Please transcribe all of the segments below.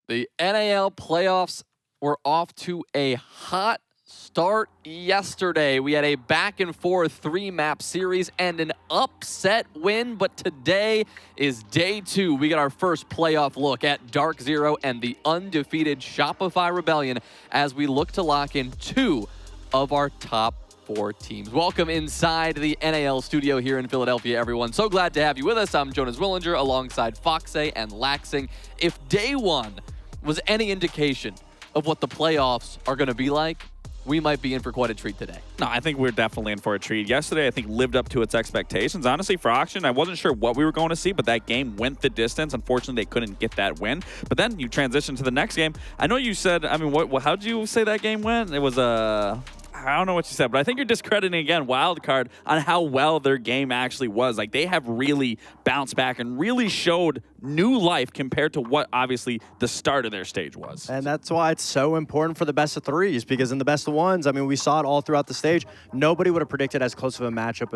The NAL playoffs were off to a hot start yesterday. We had a back-and-forth 3-map series and an upset win, but today is day 2. We got our first playoff look at Dark Zero and the undefeated Shopify Rebellion as we look to lock in 2 of our top 4 teams. Welcome inside the NAL studio here in Philadelphia, everyone. So glad to have you with us. I'm Jonas Willinger alongside Foxay and Laxing. If day 1 was any indication of what the playoffs are going to be like, we might be in for quite a treat today. No, I think we're definitely in for a treat. Yesterday, I think, lived up to its expectations. Honestly, for auction, I wasn't sure what we were going to see, but that game went the distance. Unfortunately, they couldn't get that win. But then you transition to the next game. I know you said, I mean, how did you say that game went? It was I don't know what you said, but I think you're discrediting again Wildcard on how well their game actually was. Like, they have really bounced back and really showed new life compared to what obviously the start of their stage was. And that's why it's so important for the best of 3s, because in the best of 1s, I mean, we saw it all throughout the stage. Nobody would have predicted as close of a matchup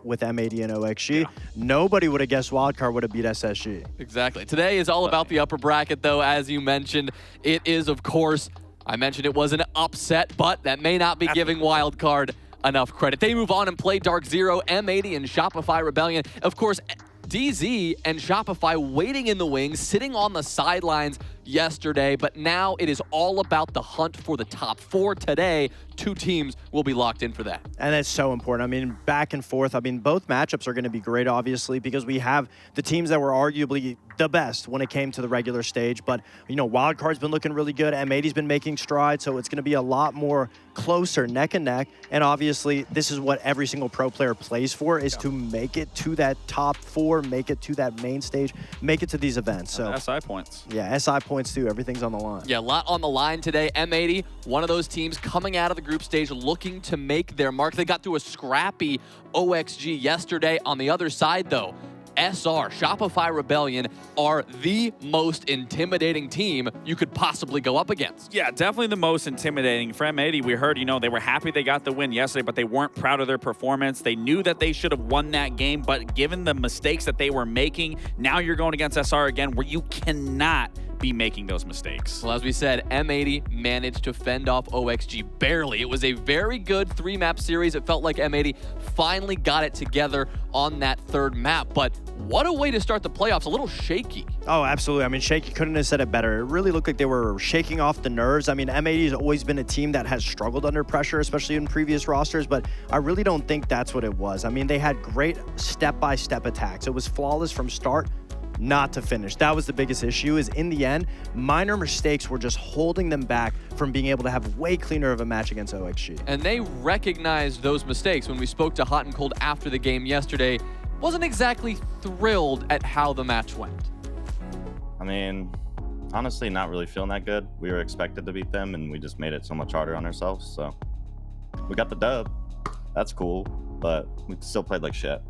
with M80 and OXG. Yeah. Nobody would have guessed Wildcard would have beat SSG. Exactly. Today is all about the upper bracket, though, as you mentioned. It is, of course, I mentioned it was an upset, but that may not be giving Wildcard enough credit. They move on and play Dark Zero, M80, and Shopify Rebellion. Of course, DZ and Shopify waiting in the wings, sitting on the sidelines yesterday, but now it is all about the hunt for the top 4 today. 2 teams will be locked in for that. And that's so important. I mean, back and forth. I mean, both matchups are going to be great, obviously, because we have the teams that were arguably the best when it came to the regular stage. But, you know, Wildcard's been looking really good. M80's been making strides, so it's going to be a lot more closer, neck and neck. And obviously, this is what every single pro player plays for, is to make it to that top 4, make it to that main stage, make it to these events. So SI points. Yeah, SI points too. Everything's on the line. Yeah, a lot on the line today. M80, one of those teams coming out of the group stage looking to make their mark. They got through a scrappy OXG yesterday. On the other side, though, SR, Shopify Rebellion, are the most intimidating team you could possibly go up against. Yeah, definitely the most intimidating. For M80, we heard, they were happy they got the win yesterday, but they weren't proud of their performance. They knew that they should have won that game, but given the mistakes that they were making, now you're going against SR again, where you cannot be making those mistakes. Well, as we said, M80 managed to fend off OXG barely. It was a very good 3-map series. It felt like M80 finally got it together on that 3rd map, but what a way to start the playoffs. A little shaky. Oh, absolutely. I mean, shaky couldn't have said it better. It really looked like they were shaking off the nerves. I mean, M80 has always been a team that has struggled under pressure, especially in previous rosters, but I really don't think that's what it was. I mean, they had great step-by-step attacks. It was flawless from start not to finish. That was the biggest issue, is in the end, minor mistakes were just holding them back from being able to have way cleaner of a match against OXG. And they recognized those mistakes. When we spoke to Hot and Cold after the game yesterday, wasn't exactly thrilled at how the match went. I mean, honestly, not really feeling that good. We were expected to beat them, and we just made it so much harder on ourselves. So we got the dub. That's cool, but we still played like shit.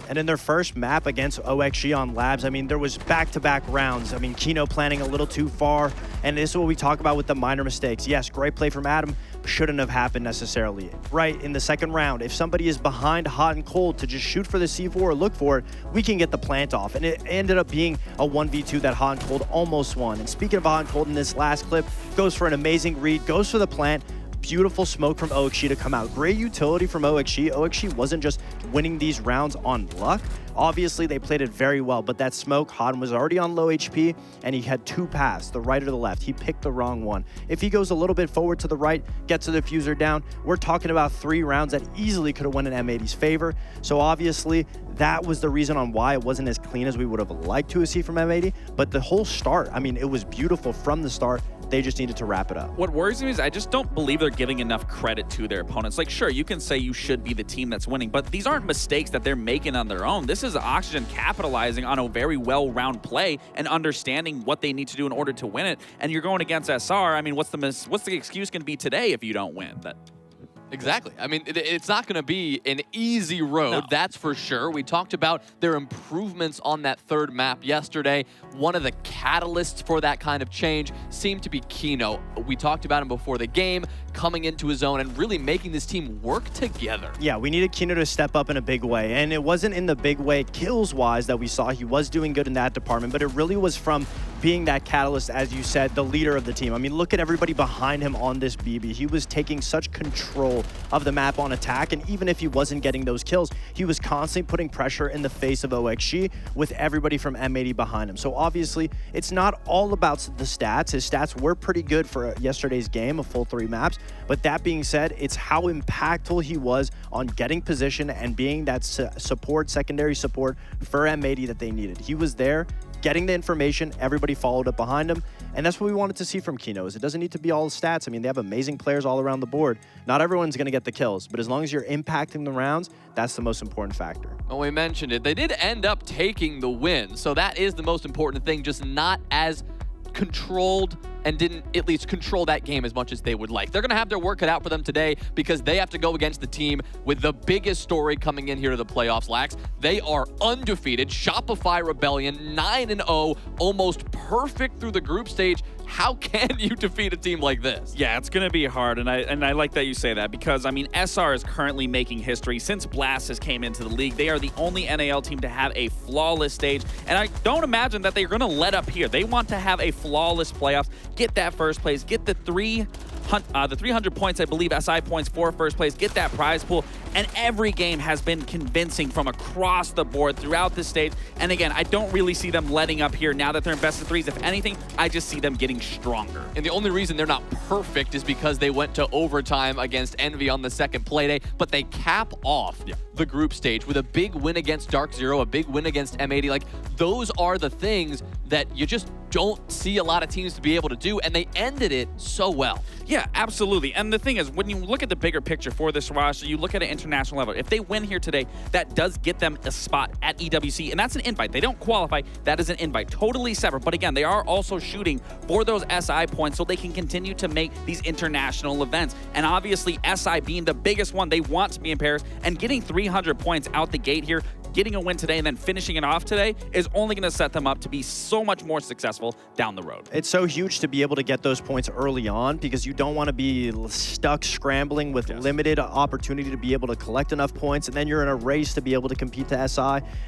And in their first map against OXG on Labs, I mean, there was back-to-back rounds. I mean, Kino planning a little too far, and this is what we talk about with the minor mistakes. Yes, great play from Adam, shouldn't have happened necessarily. Right, in the second round, if somebody is behind Hot and Cold to just shoot for the C4 or look for it, we can get the plant off. And it ended up being a 1v2 that Hot and Cold almost won. And speaking of Hot and Cold in this last clip, goes for an amazing read, goes for the plant. Beautiful smoke from OXG to come out. Great utility from OXG. OXG wasn't just winning these rounds on luck. Obviously, they played it very well, but that smoke, Hodden was already on low HP, and he had 2 paths, the right or the left. He picked the wrong one. If he goes a little bit forward to the right, gets the diffuser down, we're talking about 3 rounds that easily could have went in M80's favor. So obviously, that was the reason on why it wasn't as clean as we would have liked to see from M80. But the whole start, I mean, it was beautiful from the start. They just needed to wrap it up. What worries me is I just don't believe they're giving enough credit to their opponents. Like, sure, you can say you should be the team that's winning, but these aren't mistakes that they're making on their own. This is Oxygen capitalizing on a very well-round play and understanding what they need to do in order to win it. And you're going against SR. I mean, what's the excuse going to be today if you don't win? Exactly. I mean, it's not going to be an easy road, that's for sure. We talked about their improvements on that third map yesterday. One of the catalysts for that kind of change seemed to be Kino. We talked about him before the game, coming into his own and really making this team work together. Yeah, we needed Kino to step up in a big way, and it wasn't in the big way kills-wise that we saw. He was doing good in that department, but it really was from being that catalyst, as you said, the leader of the team. I mean, look at everybody behind him on this BB. He was taking such control of the map on attack, and even if he wasn't getting those kills, he was constantly putting pressure in the face of OXG with everybody from M80 behind him. So obviously, it's not all about the stats. His stats were pretty good for yesterday's game, a full 3 maps, but that being said, it's how impactful he was on getting position and being that support, secondary support for M80 that they needed. He was there, getting the information, everybody followed up behind him, and that's what we wanted to see from Kino. Is it doesn't need to be all stats. I mean, they have amazing players all around the board. Not everyone's going to get the kills, but as long as you're impacting the rounds, that's the most important factor. Well, we mentioned it. They did end up taking the win, so that is the most important thing, just not as controlled and didn't at least control that game as much as they would like. They're going to have their work cut out for them today because they have to go against the team with the biggest story coming in here to the playoffs, Lax. They are undefeated. Shopify Rebellion, 9-0, almost perfect through the group stage. How can you defeat a team like this? Yeah, it's going to be hard, and I like that you say that because, I mean, SR is currently making history. Since Blast has came into the league, they are the only NAL team to have a flawless stage, and I don't imagine that they're going to let up here. They want to have a flawless playoffs, get that first place, get the 300 points, I believe, SI points for first place, get that prize pool, and every game has been convincing from across the board throughout this stage. And again, I don't really see them letting up here now that they're in best of 3s. If anything, I just see them getting stronger. And the only reason they're not perfect is because they went to overtime against Envy on the second play day, but they cap off the group stage with a big win against Dark Zero, a big win against M80. Like, those are the things that you just don't see a lot of teams to be able to do, and they ended it so well. Yeah, absolutely. And the thing is, when you look at the bigger picture for this roster, you look at an international level. If they win here today, that does get them a spot at EWC, and that's an invite. They don't qualify. That is an invite. Totally separate. But again, they are also shooting for those SI points so they can continue to make these international events. And obviously, SI being the biggest one, they want to be in Paris, and getting 300 points out the gate here, getting a win today and then finishing it off today is only going to set them up to be so much more successful down the road. It's so huge to be able to get those points early on because you don't want to be stuck scrambling with limited opportunity to be able to collect enough points, and then you're in a race to be able to compete to SI,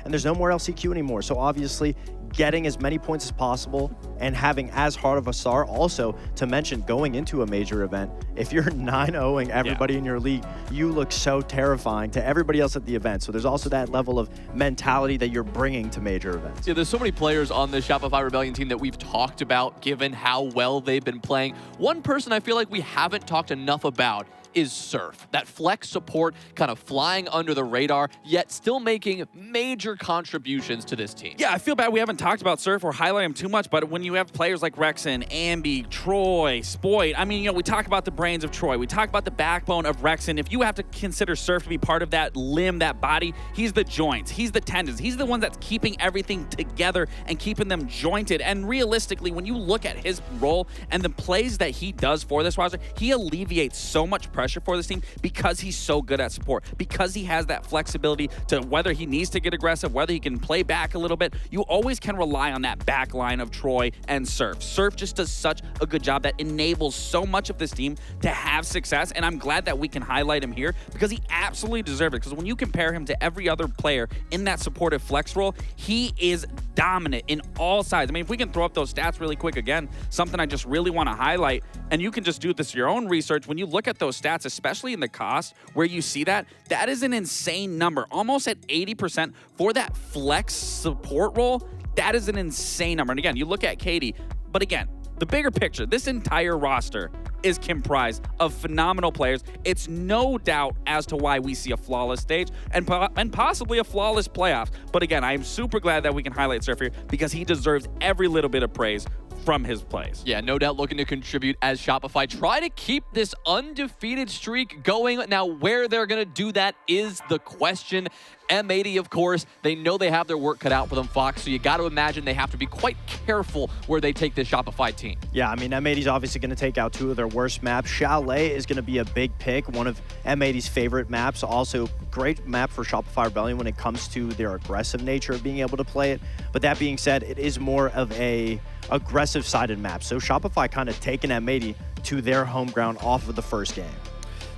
and there's no more LCQ anymore. So obviously, getting as many points as possible and having as hard of a start. Also, to mention, going into a major event, if you're 9-0ing everybody in your league, you look so terrifying to everybody else at the event. So there's also that level of mentality that you're bringing to major events. Yeah, there's so many players on this Shopify Rebellion team that we've talked about given how well they've been playing. One person I feel like we haven't talked enough about is Surf. That flex support kind of flying under the radar, yet still making major contributions to this team. Yeah, I feel bad we haven't talked about Surf or highlight him too much, but when you have players like Rexon, Ambi, Troy, Spoit, I mean, you know, we talk about the brains of Troy, we talk about the backbone of Rexon. If you have to consider Surf to be part of that limb, that body, he's the joints, he's the tendons, he's the one that's keeping everything together and keeping them jointed. And realistically, when you look at his role and the plays that he does for this roster, he alleviates so much pressure for this team because he's so good at support, because he has that flexibility to whether he needs to get aggressive, whether he can play back a little bit. You always can rely on that back line of Troy and Surf. Surf just does such a good job that enables so much of this team to have success, and I'm glad that we can highlight him here because he absolutely deserves it. Because when you compare him to every other player in that supportive flex role, he is dominant in all sides. I mean, if we can throw up those stats really quick again, something I just really want to highlight, and you can just do this your own research. When you look at those stats, especially in the cost where you see that is an insane number, almost at 80% for that flex support role. That is an insane number. And again, you look at Katie, but again, the bigger picture, this entire roster is comprised of phenomenal players. It's no doubt as to why we see a flawless stage and possibly a flawless playoff. But again, I am super glad that we can highlight Surf here because he deserves every little bit of praise from his plays. Yeah, no doubt looking to contribute as Shopify try to keep this undefeated streak going. Now, where they're going to do that is the question. M80, of course, they know they have their work cut out for them, Fox, so you got to imagine they have to be quite careful where they take this Shopify team. Yeah, I mean, M80's obviously going to take out 2 of their worst maps. Chalet is going to be a big pick, one of M80's favorite maps. Also, great map for Shopify Rebellion when it comes to their aggressive nature of being able to play it. But that being said, it is more of a aggressive-sided map. So Shopify kind of taking M80 to their home ground off of the first game.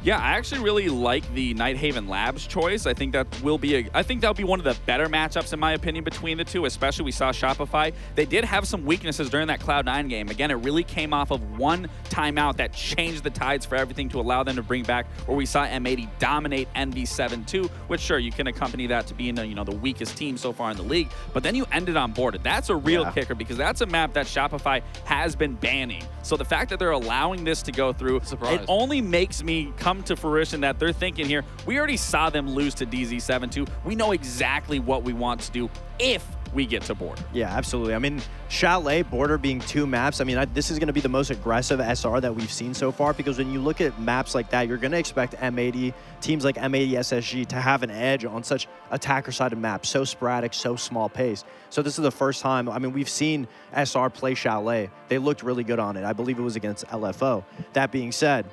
Yeah, I actually really like the Nighthaven Labs choice. I think that'll be one of the better matchups in my opinion between the two, especially we saw Shopify. They did have some weaknesses during that Cloud9 game. Again, it really came off of one timeout that changed the tides for everything to allow them to bring back where we saw M80 dominate NV7-2, which sure, you can accompany that to being the weakest team so far in the league, but then you ended on board. That's a real kicker because that's a map that Shopify has been banning. So the fact that they're allowing this to go through, it only makes me come to fruition that they're thinking here, we already saw them lose to DZ7-2. We know exactly what we want to do if we get to border. Yeah, absolutely. I mean, Chalet, border being 2 maps, I mean, this is going to be the most aggressive SR that we've seen so far because when you look at maps like that, you're going to expect M80, teams like M80 SSG to have an edge on such attacker-sided maps, so sporadic, so small pace. So this is the first time, I mean, we've seen SR play Chalet. They looked really good on it. I believe it was against LFO. That being said,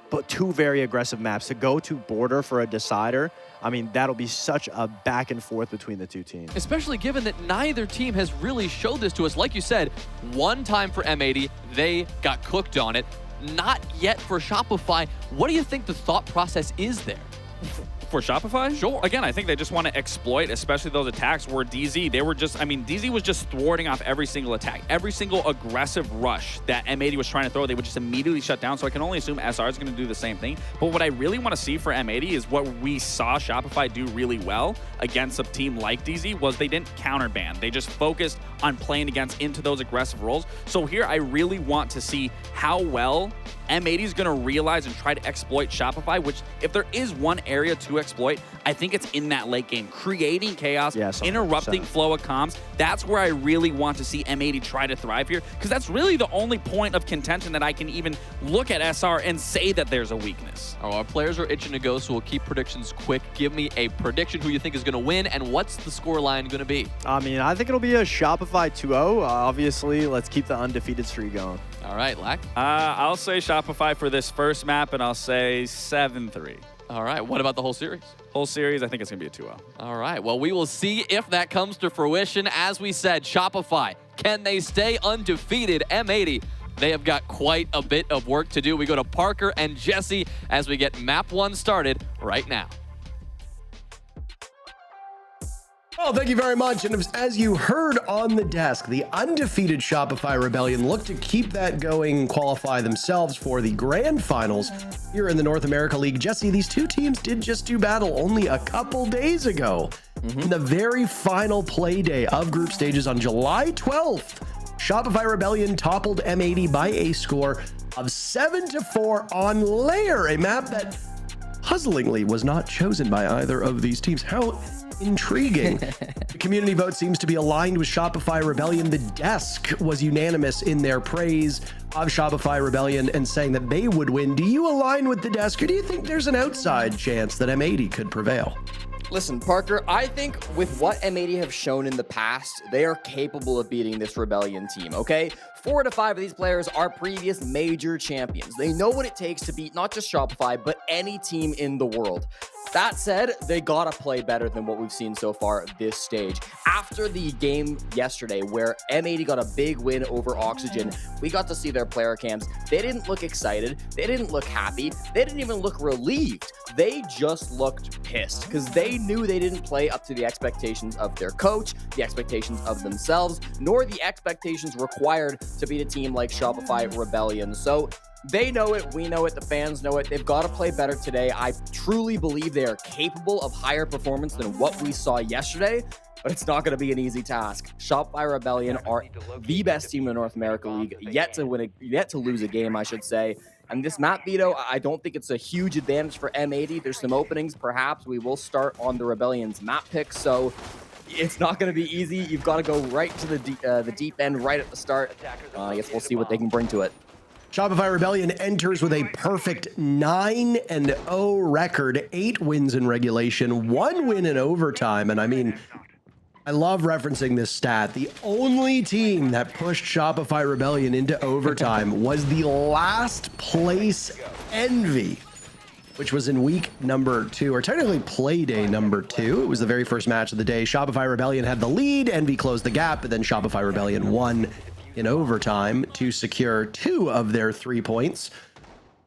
but 2 very aggressive maps to go to border for a decider. I mean, that'll be such a back and forth between the 2 teams. Especially given that neither team has really showed this to us. Like you said, one time for M80, they got cooked on it. Not yet for Shopify. What do you think the thought process is there? For Shopify? Sure. Again, I think they just want to exploit, especially those attacks where DZ, DZ was just thwarting off every single attack. Every single aggressive rush that M80 was trying to throw, they would just immediately shut down. So I can only assume SR is going to do the same thing. But what I really want to see for M80 is what we saw Shopify do really well against a team like DZ was they didn't counterban. They just focused on playing into those aggressive roles. So here I really want to see how well M80 is going to realize and try to exploit Shopify, which if there is one area to exploit, I think it's in that late game, creating chaos, interrupting flow of comms. That's where I really want to see M80 try to thrive here, because that's really the only point of contention that I can even look at SR and say that there's a weakness. Oh, our players are itching to go, so we'll keep predictions quick. Give me a prediction who you think is going to win, and what's the scoreline going to be? I mean, I think it'll be a Shopify 2-0. Obviously, let's keep the undefeated streak going. All right, Lack? I'll say Shopify for this first map, and I'll say 7-3. All right, what about the whole series? Whole series, I think it's going to be a 2-0. All right, well, we will see if that comes to fruition. As we said, Shopify, can they stay undefeated? M80, they have got quite a bit of work to do. We go to Parker and Jesse as we get map 1 started right now. Well, thank you very much. And as you heard on the desk, the undefeated Shopify Rebellion look to keep that going, qualify themselves for the grand finals here in the North America League. Jesse, these 2 teams did just do battle only a couple days ago. In the very final play day of group stages on July 12th, Shopify Rebellion toppled M80 by a score of 7-4 on Lair, a map that puzzlingly was not chosen by either of these teams. How intriguing. The community vote seems to be aligned with Shopify Rebellion. The desk was unanimous in their praise of Shopify Rebellion and saying that they would win. Do you align with the desk, or do you think there's an outside chance that M80 could prevail? Listen, Parker, I think with what M80 have shown in the past, they are capable of beating this Rebellion team, okay? 4 to 5 of these players are previous major champions. They know what it takes to beat not just Shopify, but any team in the world. That said, they gotta play better than what we've seen so far at this stage. After the game yesterday, where M80 got a big win over Oxygen, we got to see their player cams. They didn't look excited. They didn't look happy. They didn't even look relieved. They just looked pissed because they knew they didn't play up to the expectations of their coach, the expectations of themselves, nor the expectations required to beat a team like Shopify Rebellion. So they know it, we know it, the fans know it. They've got to play better today. I truly believe they are capable of higher performance than what we saw yesterday, but it's not going to be an easy task. Shopify Rebellion are the best team in the North America League, yet to lose a game, I should say. And this map veto, I don't think it's a huge advantage for M80. There's some openings, perhaps. We will start on the Rebellion's map pick, so It's not going to be easy. You've got to go right to the deep end right at the start. I guess we'll see what they can bring to it. Shopify Rebellion enters with a perfect 9-0 record, 8 wins in regulation, 1 win in overtime. And I mean, I love referencing this stat. The only team that pushed Shopify Rebellion into overtime was the last place Envy, which was in week number 2, or technically play day number 2. It was the very first match of the day. Shopify Rebellion had the lead, Envy closed the gap, but then Shopify Rebellion won in overtime to secure 2 of their 3 points.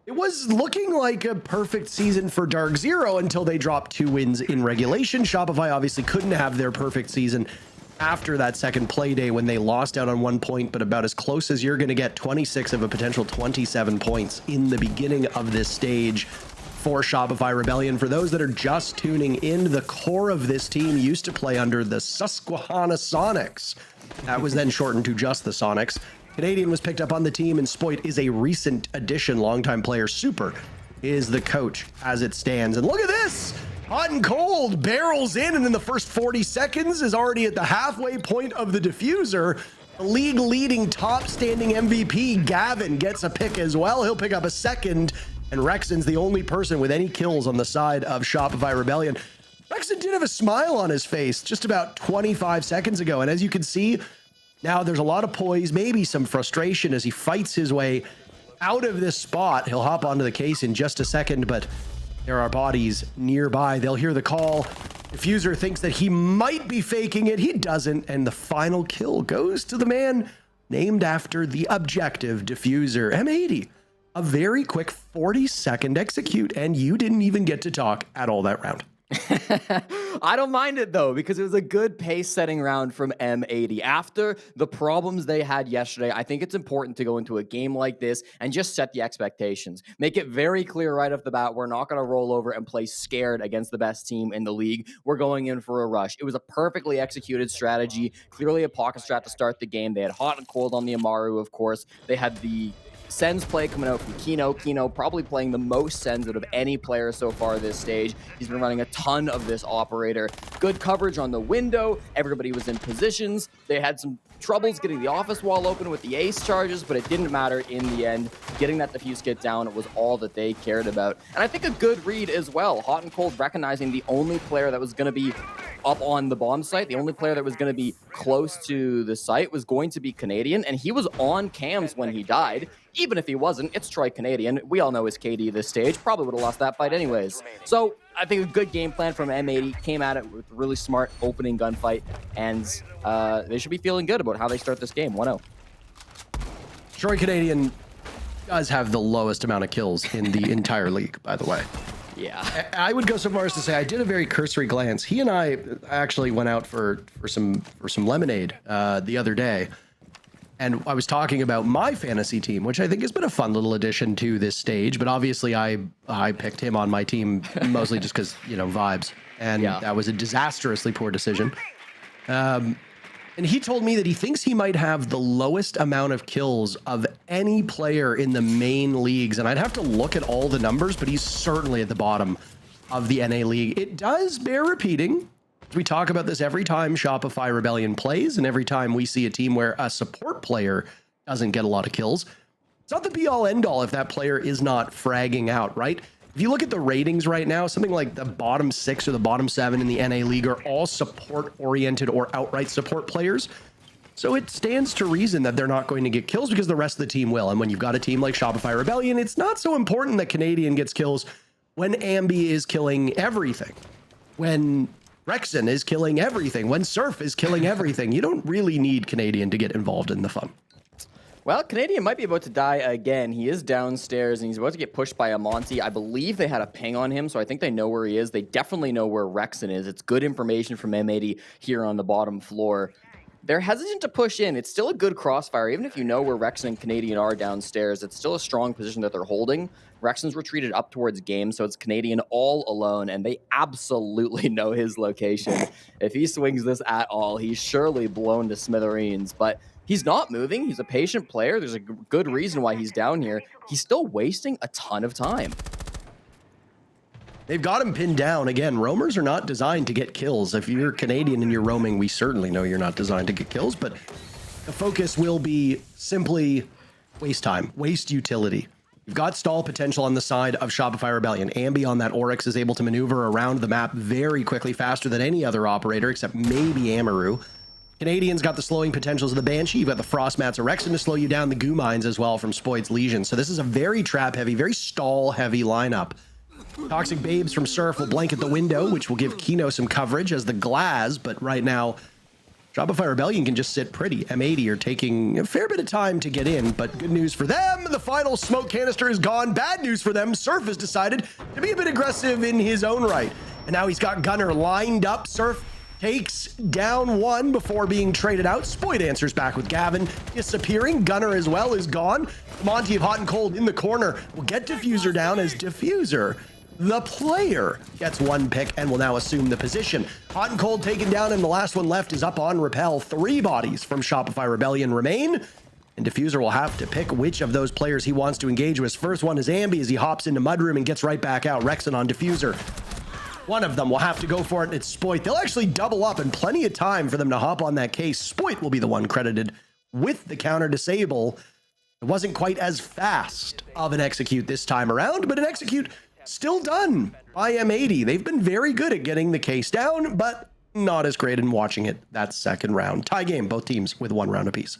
It was looking like a perfect season for Dark Zero until they dropped 2 wins in regulation. Shopify obviously couldn't have their perfect season after that second play day when they lost out on 1 point, but about as close as you're going to get, 26 of a potential 27 points in the beginning of this stage for Shopify Rebellion. For those that are just tuning in, the core of this team used to play under the Susquehanna Sonics. That was then shortened to just the Sonics. Canadian was picked up on the team, and Spoit is a recent addition. Longtime player Super is the coach as it stands. And look at this! Hot and cold, barrels in, and in the first 40 seconds is already at the halfway point of the diffuser. The league-leading top-standing MVP, Gavin, gets a pick as well. He'll pick up a second, and Rexon's the only person with any kills on the side of Shopify Rebellion. Rexon did have a smile on his face just about 25 seconds ago, and as you can see, now there's a lot of poise, maybe some frustration as he fights his way out of this spot. He'll hop onto the case in just a second, but there are bodies nearby. They'll hear the call. Diffuser thinks that he might be faking it. He doesn't, and the final kill goes to the man named after the objective Diffuser. M80, a very quick 40-second execute, and you didn't even get to talk at all that round. I don't mind it though, because it was a good pace-setting round from M80. After the problems they had yesterday, I think it's important to go into a game like this and just set the expectations. Make it very clear right off the bat, we're not going to roll over and play scared against the best team in the league. We're going in for a rush. It was a perfectly executed strategy, clearly a pocket strat to start the game. They had hot and cold on the Amaru, of course. They had the Sens play coming out from Kino. Kino probably playing the most Sens out of any player so far this stage. He's been running a ton of this operator. Good coverage on the window. Everybody was in positions. They had some troubles getting the office wall open with the ace charges, but it didn't matter in the end. Getting that defuse kit down was all that they cared about. And I think a good read as well. Hot and cold recognizing the only player that was going to be up on the bomb site, the only player that was going to be close to the site was going to be Canadian, and he was on cams when he died. Even if he wasn't, it's Troy Canadian. We all know his KD this stage. Probably would have lost that fight anyways. So I think a good game plan from M80. Came at it with a really smart opening gunfight, and they should be feeling good about how they start this game. 1-0. Troy Canadian does have the lowest amount of kills in the entire league, by the way. Yeah. I would go so far as to say I did a very cursory glance. He and I actually went out for some lemonade the other day. And I was talking about my fantasy team, which I think has been a fun little addition to this stage. But obviously, I picked him on my team mostly just because, you know, vibes. And that was a disastrously poor decision. And he told me that he thinks he might have the lowest amount of kills of any player in the main leagues. And I'd have to look at all the numbers, but he's certainly at the bottom of the NA league. It does bear repeating. We talk about this every time Shopify Rebellion plays, and every time we see a team where a support player doesn't get a lot of kills. It's not the be-all, end-all if that player is not fragging out, right? If you look at the ratings right now, something like the bottom 6 or the bottom 7 in the NA League are all support-oriented or outright support players. So it stands to reason that they're not going to get kills because the rest of the team will. And when you've got a team like Shopify Rebellion, it's not so important that Canadian gets kills when Ambi is killing everything. When Rexon is killing everything. When Surf is killing everything. You don't really need Canadian to get involved in the fun. Well, Canadian might be about to die again. He is downstairs, and he's about to get pushed by Amonte. I believe they had a ping on him, so I think they know where he is. They definitely know where Rexon is. It's good information from M80 here on the bottom floor. They're hesitant to push in. It's still a good crossfire. Even if you know where Rexon and Canadian are downstairs, it's still a strong position that they're holding. Rexon's retreated up towards game, so it's Canadian all alone, and they absolutely know his location. If he swings this at all, he's surely blown to smithereens, but he's not moving. He's a patient player. There's a good reason why he's down here. He's still wasting a ton of time. They've got him pinned down. Again, roamers are not designed to get kills. If you're Canadian and you're roaming, we certainly know you're not designed to get kills, but the focus will be simply waste time, waste utility. You've got stall potential on the side of Shopify Rebellion. Ambi on that Oryx is able to maneuver around the map very quickly, faster than any other operator, except maybe Amaru. Canadians got the slowing potentials of the Banshee. You've got the Frostmats Orexin to slow you down, the Goo Mines as well from Spoid's Legion. So this is a very trap-heavy, very stall-heavy lineup. Toxic Babes from Surf will blanket the window, which will give Kino some coverage as the Glaz, but right now, Shopify Rebellion can just sit pretty. M80 are taking a fair bit of time to get in, but good news for them, the final smoke canister is gone. Bad news for them, Surf has decided to be a bit aggressive in his own right. And now he's got Gunner lined up. Surf takes down one before being traded out. Spoid answers back with Gavin disappearing. Gunner as well is gone. Monty of Hot and Cold in the corner will get Diffuser down as Diffuser, the player, gets one pick and will now assume the position. Hot and Cold taken down, and the last one left is up on Repel. 3 bodies from Shopify Rebellion remain, and Diffuser will have to pick which of those players he wants to engage with. First one is Ambi as he hops into Mudroom and gets right back out. Rexon on Diffuser. One of them will have to go for it, and it's Spoit. They'll actually double up, and plenty of time for them to hop on that case. Spoit will be the one credited with the counter disable. It wasn't quite as fast of an execute this time around, but an execute still done by M80. They've been very good at getting the case down, but not as great in watching it that second round. Tie game, both teams with 1 round apiece.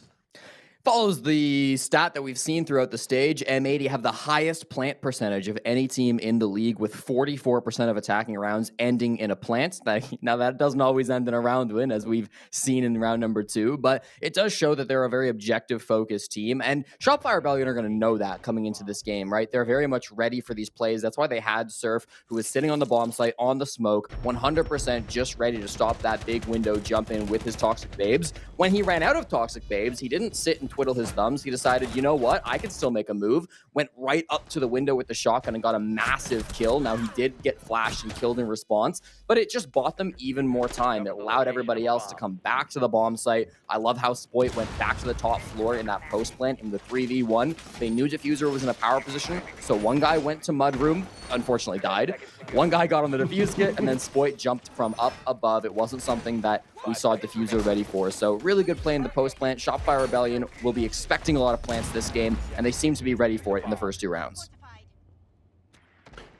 Follows the stat that we've seen throughout the stage. M80 have the highest plant percentage of any team in the league, with 44% of attacking rounds ending in a plant. Now that doesn't always end in a round win, as we've seen in round number 2, but it does show that they're a very objective focused team, and Shopify Rebellion are going to know that coming into this game, right? They're very much ready for these plays. That's why they had Surf, who was sitting on the bomb site on the smoke, 100% just ready to stop that big window jump in with his Toxic Babes. When he ran out of Toxic Babes, he didn't sit and twiddle his thumbs. He decided, you know what, I can still make a move. Went right up to the window with the shotgun and got a massive kill. Now he did get flashed and killed in response, but it just bought them even more time. It allowed everybody else to come back to the bomb site. I love how Spoit went back to the top floor in that post plant in the 3v1. They knew Diffuser was in a power position, so one guy went to Mudroom, unfortunately died. One guy got on the defuse kit, and then Spoit jumped from up above. It wasn't something that we saw Diffuser ready for. So really good play in the post plant. Shopify Rebellion will be expecting a lot of plants this game, and they seem to be ready for it in the first 2 rounds.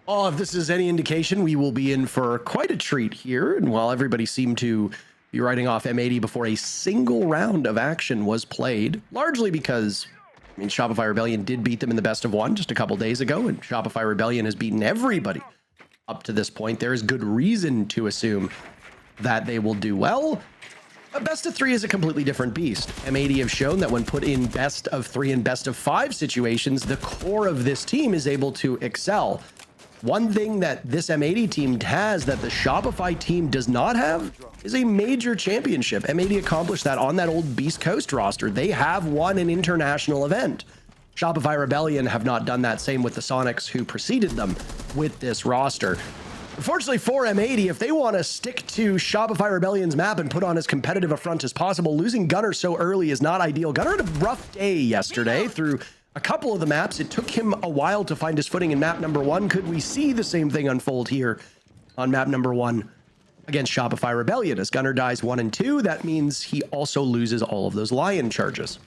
Oh, if this is any indication, we will be in for quite a treat here. And while everybody seemed to be writing off M80 before a single round of action was played, largely because, I mean, Shopify Rebellion did beat them in the best of 1 just a couple days ago, and Shopify Rebellion has beaten everybody up to this point. There is good reason to assume that they will do well. A best of 3 is a completely different beast. M80 have shown that when put in best of 3 and best of 5 situations, the core of this team is able to excel. One thing that this M80 team has that the Shopify team does not have is a major championship. M80 accomplished that on that old Beast Coast roster. They have won an international event. Shopify Rebellion have not done that, same with the Sonics who preceded them with this roster. Unfortunately for M80, if they want to stick to Shopify Rebellion's map and put on as competitive a front as possible, losing Gunner so early is not ideal. Gunner had a rough day yesterday through a couple of the maps. It took him a while to find his footing in map number 1. Could we see the same thing unfold here on map number 1 against Shopify Rebellion? As Gunner dies 1 and 2, that means he also loses all of those Lion charges.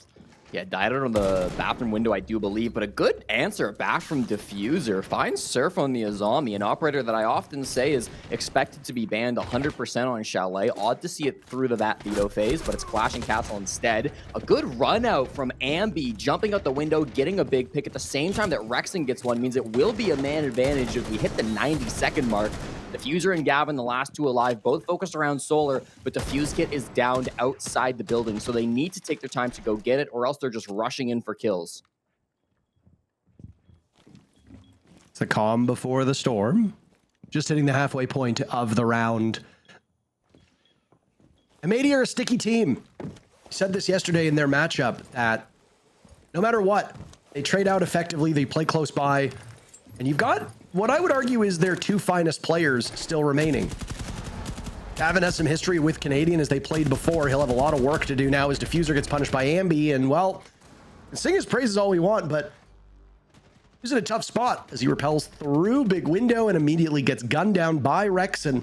Yeah, died out on the bathroom window, I do believe, but a good answer back from Diffuser. Finds Surf on the Azami, an operator that I often say is expected to be banned 100% on Chalet. Odd to see it through the Vat Veto phase, but it's Clashing Castle instead. A good run out from Ambi, jumping out the window, getting a big pick at the same time that Rexon gets one, means it will be a man advantage if we hit the 90-second mark. Diffuser and Gavin, the last 2 alive, both focused around Solar, but Diffuse Kit is downed outside the building, so they need to take their time to go get it, or else they're just rushing in for kills. It's the calm before the storm. Just hitting the halfway point of the round. M80 are a sticky team. I said this yesterday in their matchup that no matter what, they trade out effectively, they play close by, and you've got what I would argue is their 2 finest players still remaining. Gavin has some history with Canadian as they played before. He'll have a lot of work to do now as Diffuser gets punished by Ambi, and well, sing his praises all we want, but He's in a tough spot as he repels through big window and immediately gets gunned down by Rexon.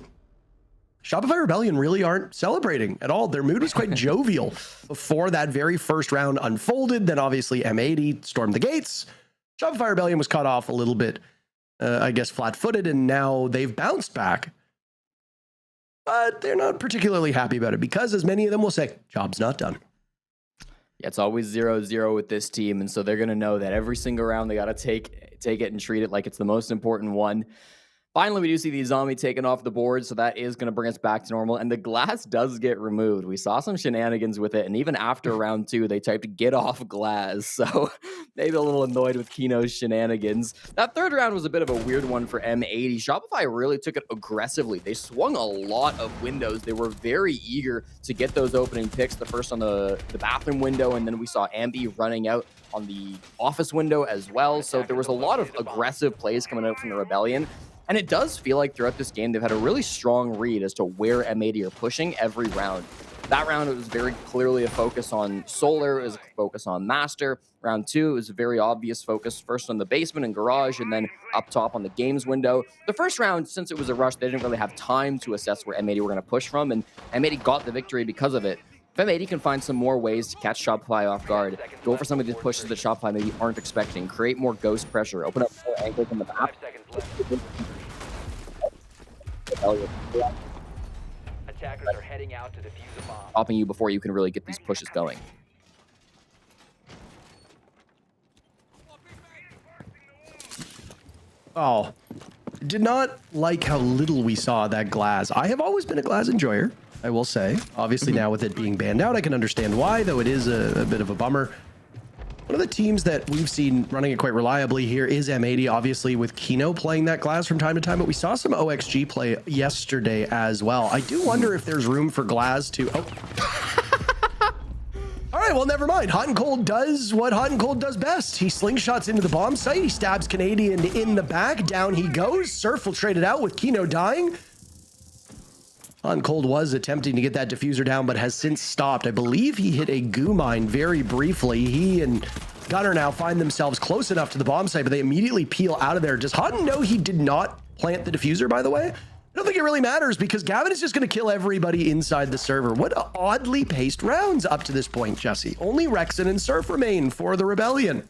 Shopify Rebellion really aren't celebrating at all. Their mood was quite jovial before that very first round unfolded. Then obviously M80 stormed the gates. Shopify Rebellion was cut off a little bit, I guess, flat-footed, and now they've bounced back. But they're not particularly happy about it because, as many of them will say, job's not done. Yeah, it's always 0-0 with this team, and so they're going to know that every single round they got to take it and treat it like it's the most important one. Finally, we do see the zombie taken off the board, so that is going to bring us back to normal, and the glass does get removed. We saw some shenanigans with it, and even after round 2, they typed get off glass, so maybe a little annoyed with Kino's shenanigans. That third round was a bit of a weird one for M80. Shopify really took it aggressively. They swung a lot of windows. They were very eager to get those opening picks, the first on the bathroom window, and then we saw Ambi running out on the office window as well, so there was a lot of aggressive plays coming out from the Rebellion. And it does feel like throughout this game, they've had a really strong read as to where M80 are pushing every round. That round, it was very clearly a focus on Solar, it was a focus on Master. Round 2, it was a very obvious focus, first on the basement and garage, and then up top on the games window. The first round, since it was a rush, they didn't really have time to assess where M80 were going to push from, and M80 got the victory because of it. If M80 can find some more ways to catch Shopify off guard, go for some of these pushes that Shopify maybe aren't expecting, create more ghost pressure, open up more angles on the map. Attackers are heading out to defuse a bomb. Stopping you before you can really get these pushes going. Oh, did not like how little we saw that glass. I have always been a glass enjoyer, I will say. Obviously now with it being banned out, I can understand why, though it is a bit of a bummer. One of the teams that we've seen running it quite reliably here is M80, obviously with Kino playing that glass from time to time, but we saw some OXG play yesterday as well. I do wonder if there's room for Glass to... Oh. All right, well, never mind. Hot and Cold does what Hot and Cold does best. He slingshots into the bomb site. He stabs Canadian in the back. Down he goes. Surf will trade it out with Kino dying. Hot and Cold was attempting to get that diffuser down, but has since stopped. I believe he hit a goo mine very briefly. He and Gunner now find themselves close enough to the bomb site, but they immediately peel out of there. Does Hotton know he did not plant the diffuser, by the way? I don't think it really matters because Gavin is just going to kill everybody inside the server. What oddly paced rounds up to this point, Jesse. Only Rexon and Surf remain for the Rebellion.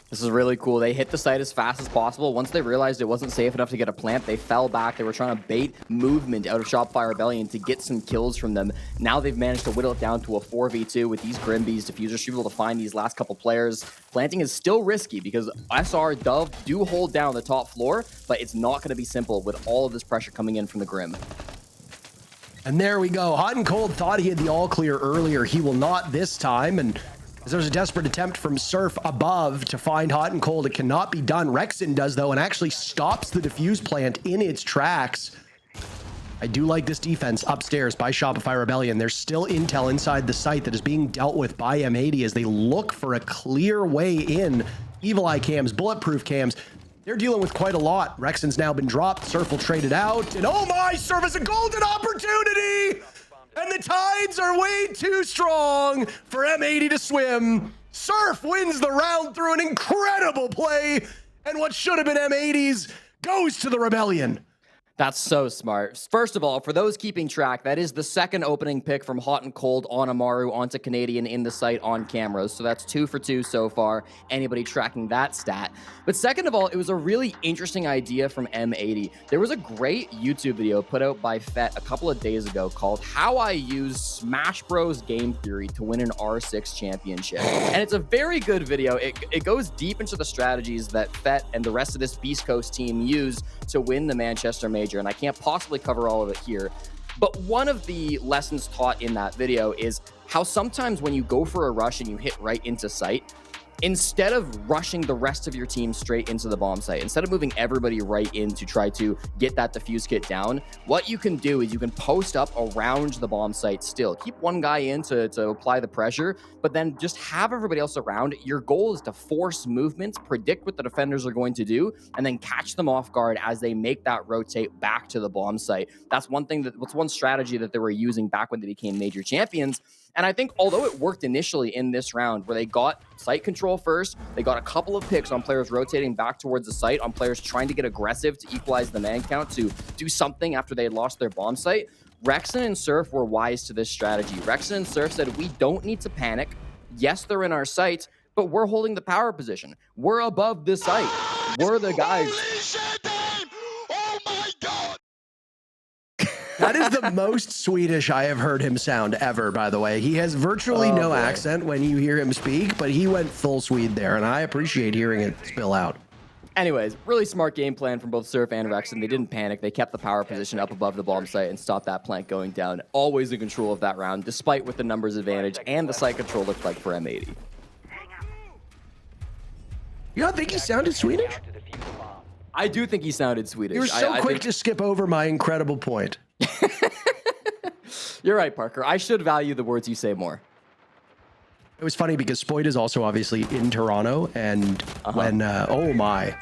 This is really cool. They hit the site as fast as possible. Once they realized it wasn't safe enough to get a plant, they fell back. They were trying to bait movement out of Shopify Rebellion to get some kills from them. Now they've managed to whittle it down to a 4v2 with these Grimbees. Diffusers should be able to find these last couple players. Planting is still risky because SR, Dove do hold down the top floor, but it's not going to be simple with all of this pressure coming in from the Grim. And there we go. Hot and Cold thought he had the all clear earlier. He will not this time. And as there's a desperate attempt from Surf above to find Hot and Cold, it cannot be done. Rexon does, though, and actually stops the defuse plant in its tracks. I do like this defense upstairs by Shopify Rebellion. There's still intel inside the site that is being dealt with by M80 as they look for a clear way in. Evil Eye cams, bulletproof cams. They're dealing with quite a lot. Rexon's now been dropped. Surf will trade it out. And oh my, Surf has a golden opportunity! And the tides are way too strong for M80 to swim. Surf wins the round through an incredible play. And what should have been M80's goes to the Rebellion. That's so smart. First of all, for those keeping track, that is the second opening pick from Hot and Cold on Amaru onto Canadian in the site on cameras. So that's 2 for 2 so far. Anybody tracking that stat. But second of all, it was a really interesting idea from M80. There was a great YouTube video put out by Fett a couple of days ago called How I Use Smash Bros. Game Theory to Win an R6 Championship. And it's a very good video. It goes deep into the strategies that Fett and the rest of this Beast Coast team use to win the Manchester Major, and I can't possibly cover all of it here. But one of the lessons taught in that video is how sometimes when you go for a rush and you hit right into sight, instead of rushing the rest of your team straight into the bomb site, instead of moving everybody right in to try to get that defuse kit down, what you can do is you can post up around the bomb site still. Keep one guy in to apply the pressure, but then just have everybody else around. Your goal is to force movements, predict what the defenders are going to do, and then catch them off guard as they make that rotate back to the bomb site. That's one thing, that's one strategy that they were using back when they became major champions. And I think although it worked initially in this round where they got site control first, they got a couple of picks on players rotating back towards the site, on players trying to get aggressive to equalize the man count, to do something after they had lost their bomb site. Rexon and Surf were wise to this strategy. Rexon and Surf said, we don't need to panic. Yes, they're in our sights, but we're holding the power position. We're above the site. We're the guys. That is the most Swedish I have heard him sound ever, by the way. He has virtually no accent when you hear him speak, but he went full Swede there, and I appreciate hearing it spill out. Anyways, really smart game plan from both Surf and Rexon. They didn't panic. They kept the power position up above the bomb site and stopped that plant going down. Always in control of that round, despite what the numbers advantage and the site control looked like for M80. You don't think he sounded Swedish? I do think he sounded Swedish. You were so quick to skip over my incredible point. You're right, Parker. I should value the words you say more. It was funny because Spoyd is also obviously in Toronto, and when, oh my.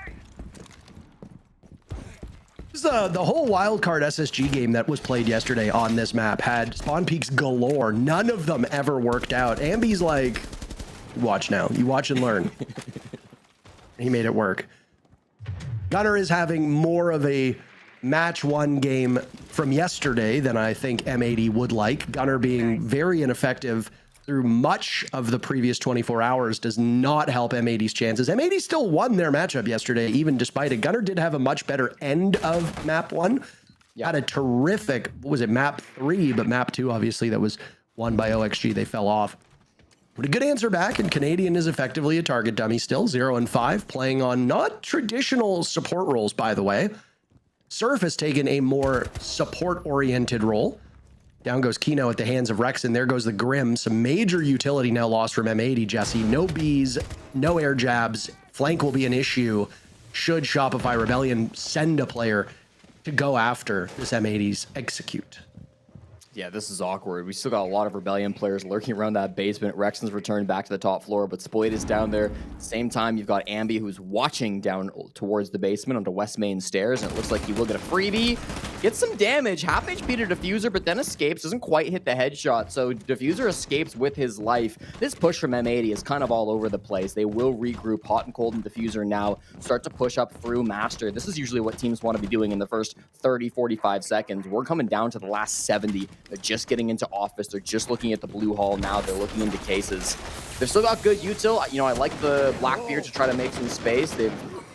This is the whole wildcard SSG game that was played yesterday on this map had spawn peaks galore. None of them ever worked out. Ambi's like, watch now. You watch and learn. He made it work. Gunnar is having more of a match one game from yesterday than I think M80 would like. Gunnar being very ineffective through much of the previous 24 hours does not help M80's chances. M80 still won their matchup yesterday, even despite it. Gunnar did have a much better end of map one. Had a terrific, what was it, map 3, but map 2, obviously, that was won by OXG. They fell off. But a good answer back, and Canadian is effectively a target dummy still, 0 and 5, playing on not traditional support roles, by the way. Surf has taken a more support-oriented role. Down goes Kino at the hands of Rexon. There goes the Grim. Some major utility now lost from M80, Jesse. No bees, no air jabs. Flank will be an issue should Shopify Rebellion send a player to go after this M80's execute. Yeah, this is awkward. We still got a lot of Rebellion players lurking around that basement. Rexon's returned back to the top floor, but Spoyd is down there. At the same time, you've got Ambi, who's watching down towards the basement onto West Main stairs, and it looks like he will get a freebie. Gets some damage, half HP to Diffuser, but then escapes. Doesn't quite hit the headshot, so Diffuser escapes with his life. This push from M80 is kind of all over the place. They will regroup. Hot and Cold and Diffuser now start to push up through Master. This is usually what teams want to be doing in the first 30, 45 seconds. We're coming down to the last 70. They're just getting into office. They're just looking at the blue hall now. They're looking into cases. They've still got good util. You know, I like the Blackbeard to try to make some space. They've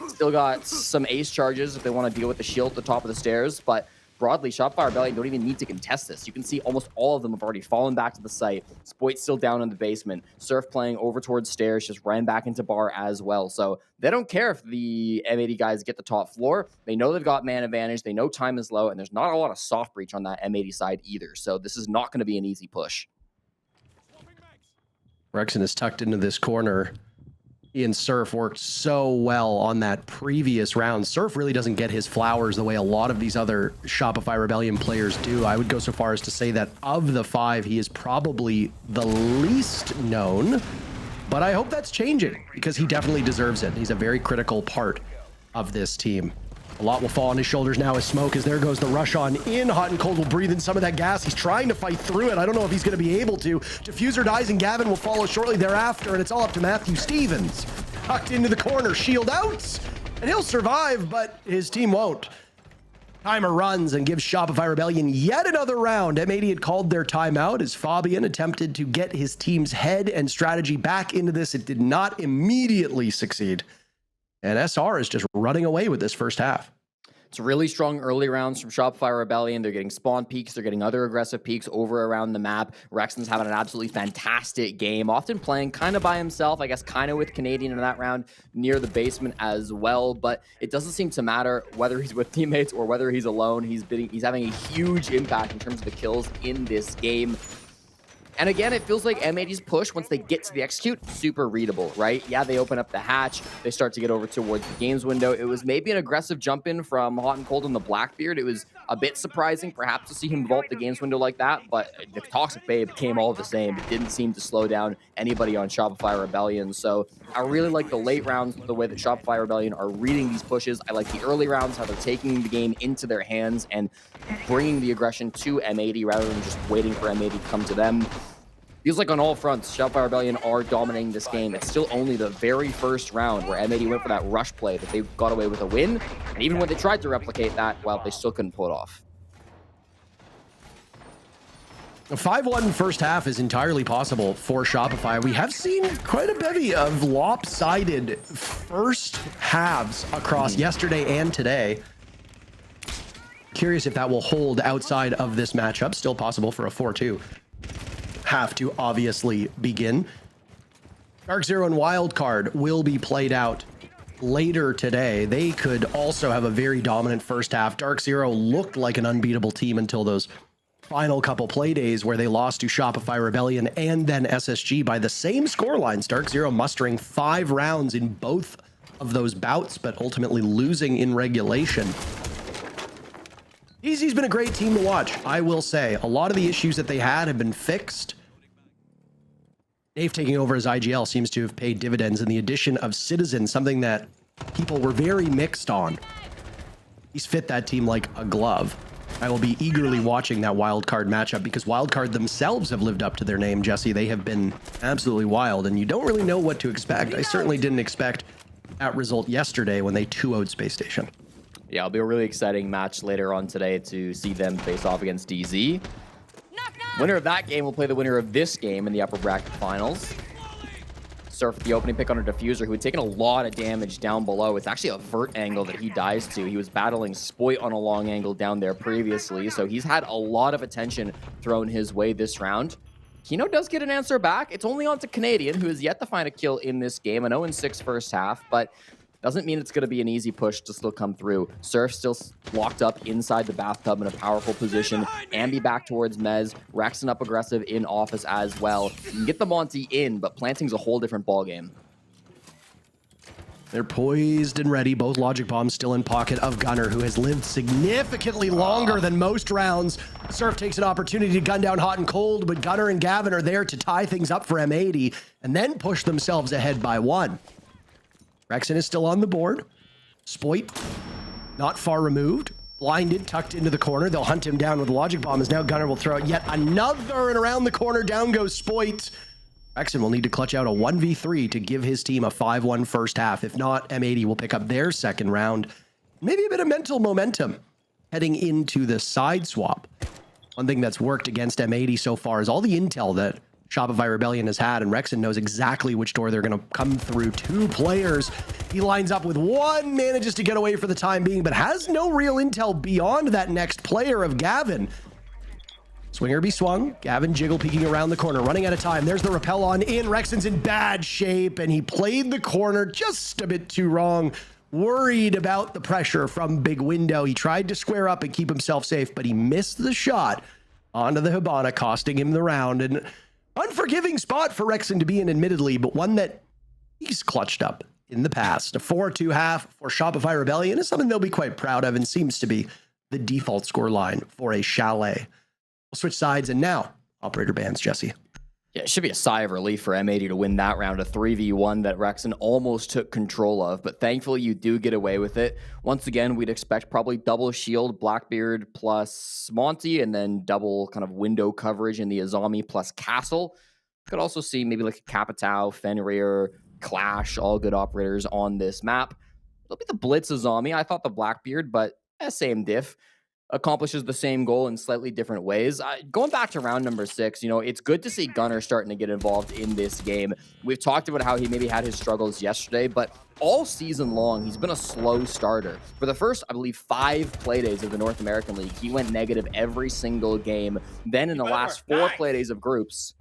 still got some ace charges if they want to deal with the shield at the top of the stairs, but broadly, Shopify Rebellion don't even need to contest this. You can see almost all of them have already fallen back to the site. Spoit's still down in the basement. Surf playing over towards stairs, just ran back into bar as well. So they don't care if the M80 guys get the top floor. They know they've got man advantage. They know time is low, and there's not a lot of soft breach on that M80 side either. So this is not going to be an easy push. Rexon is tucked into this corner. He and Surf worked so well on that previous round. Surf really doesn't get his flowers the way a lot of these other Shopify Rebellion players do. I would go so far as to say that of the 5, he is probably the least known, but I hope that's changing because he definitely deserves it. He's a very critical part of this team. A lot will fall on his shoulders now as smoke, as there goes the rush on in. Hot and Cold will breathe in some of that gas. He's trying to fight through it. I don't know if he's going to be able to. Diffuser dies and Gavin will follow shortly thereafter, and it's all up to Matthew Stevens. Tucked into the corner, shield out, and he'll survive, but his team won't. Timer runs and gives Shopify Rebellion yet another round. M80 had called their timeout as Fabian attempted to get his team's head and strategy back into this. It did not immediately succeed. And SR is just running away with this first half. It's really strong early rounds from Shopify Rebellion. They're getting spawn peaks. They're getting other aggressive peaks over around the map. Rexon's having an absolutely fantastic game, often playing kind of by himself, I guess kind of with Canadian in that round near the basement as well. But it doesn't seem to matter whether he's with teammates or whether he's alone. He's having a huge impact in terms of the kills in this game. And again, it feels like M80's push, once they get to the execute, super readable, right? Yeah, they open up the hatch. They start to get over towards the games window. It was maybe an aggressive jump in from Hot and Cold and the Blackbeard. It was a bit surprising, perhaps, to see him vault the games window like that, but the Toxic Babe came all the same. It didn't seem to slow down anybody on Shopify Rebellion. So I really like the late rounds, the way that Shopify Rebellion are reading these pushes. I like the early rounds, how they're taking the game into their hands and bringing the aggression to M80 rather than just waiting for M80 to come to them. Feels like on all fronts, Shopify Rebellion are dominating this game. It's still only the very first round where M80 went for that rush play that they got away with a win. And even when they tried to replicate that, well, they still couldn't pull it off. A 5-1 first half is entirely possible for Shopify. We have seen quite a bevy of lopsided first halves across yesterday and today. Curious if that will hold outside of this matchup. Still possible for a 4-2 half to obviously begin. Dark Zero and Wildcard will be played out later today. They could also have a very dominant first half. Dark Zero looked like an unbeatable team until those final couple play days where they lost to Shopify Rebellion and then SSG by the same scorelines. Dark Zero mustering 5 rounds in both of those bouts, but ultimately losing in regulation. Easy's been a great team to watch, I will say. A lot of the issues that they had have been fixed. Dave taking over as IGL seems to have paid dividends, and the addition of Citizen, something that people were very mixed on. He's fit that team like a glove. I will be eagerly watching that Wildcard matchup because Wildcard themselves have lived up to their name, Jesse. They have been absolutely wild, and you don't really know what to expect. I certainly didn't expect that result yesterday when they 2-0'd Space Station. Yeah, it'll be a really exciting match later on today to see them face off against DZ. Winner of that game will play the winner of this game in the upper bracket finals. Surf the opening pick on a diffuser who had taken a lot of damage down below. It's actually a vert angle that he dies to. He was battling Spoit on a long angle down there previously, so he's had a lot of attention thrown his way this round. Kino does get an answer back. It's only on to Canadian, who has yet to find a kill in this game. An 0-6 first half, but doesn't mean it's going to be an easy push to still come through. Surf still locked up inside the bathtub in a powerful position. Ambi back towards Mez. Rexon up aggressive in office as well. You can get the Monty in, but planting's a whole different ballgame. They're poised and ready. Both logic bombs still in pocket of Gunner, who has lived significantly longer than most rounds. Surf takes an opportunity to gun down hot and cold, but Gunner and Gavin are there to tie things up for M80 and then push themselves ahead by 1. Rexon is still on the board. Spoit, not far removed. Blinded, tucked into the corner. They'll hunt him down with Logic Bomb as now Gunner will throw out yet another, and around the corner, down goes Spoit. Rexon will need to clutch out a 1v3 to give his team a 5-1 first half. If not, M80 will pick up their second round. Maybe a bit of mental momentum heading into the side swap. One thing that's worked against M80 so far is all the intel that Shopify Rebellion has had, and Rexon knows exactly which door they're going to come through. 2 players. He lines up with 1, manages to get away for the time being, but has no real intel beyond that next player of Gavin. Swinger be swung. Gavin jiggle peeking around the corner, running out of time. There's the rappel on in. Rexon's in bad shape, and he played the corner just a bit too wrong. Worried about the pressure from Big Window. He tried to square up and keep himself safe, but he missed the shot onto the Hibana, costing him the round. And unforgiving spot for Rexon to be in, admittedly, but one that he's clutched up in the past. A 4-2 half for Shopify Rebellion is something they'll be quite proud of and seems to be the default score line for a Chalet. We'll switch sides, and now, operator bans, Jesse. Yeah, it should be a sigh of relief for M80 to win that round, a 3v1 that Rexon almost took control of, but thankfully you do get away with it. Once again, we'd expect probably double shield, Blackbeard plus Monty, and then double kind of window coverage in the Azami plus Castle. Could also see maybe like Capitao, Fenrir, Clash, all good operators on this map. It'll be the Blitz Azami. I thought the Blackbeard, but same diff. Accomplishes the same goal in slightly different ways. Going back to round number 6, you know, it's good to see Gunner starting to get involved in this game. We've talked about how he maybe had his struggles yesterday, but all season long, he's been a slow starter. For the first, I believe, 5 playdays of the North American League, he went negative every single game. Then in the last 4 playdays of groups,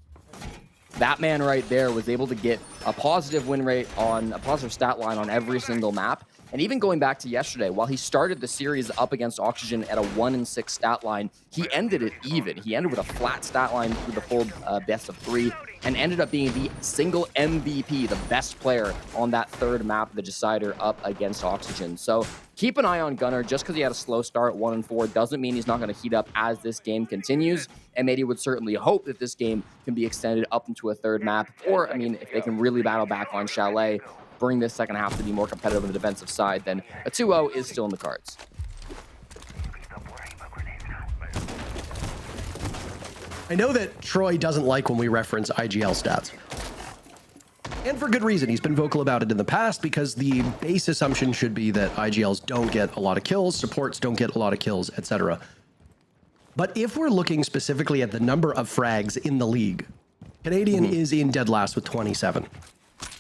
that man right there was able to get a positive win rate on a positive stat line on every single map. And even going back to yesterday, while he started the series up against Oxygen at a 1-6 stat line, he ended it even. He ended with a flat stat line through the full best of 3 and ended up being the single MVP, the best player on that 3rd map, the Decider, up against Oxygen. So keep an eye on Gunner. Just because he had a slow start, 1-4, doesn't mean he's not going to heat up as this game continues. M80 would certainly hope that this game can be extended up into a 3rd map. Or, I mean, if they can really battle back on Chalet, bring this second half to be more competitive on the defensive side, then a 2-0 is still in the cards. I know that Troy doesn't like when we reference IGL stats. And for good reason. He's been vocal about it in the past because the base assumption should be that IGLs don't get a lot of kills, supports don't get a lot of kills, etc. But if we're looking specifically at the number of frags in the league, Canadian is in dead last with 27.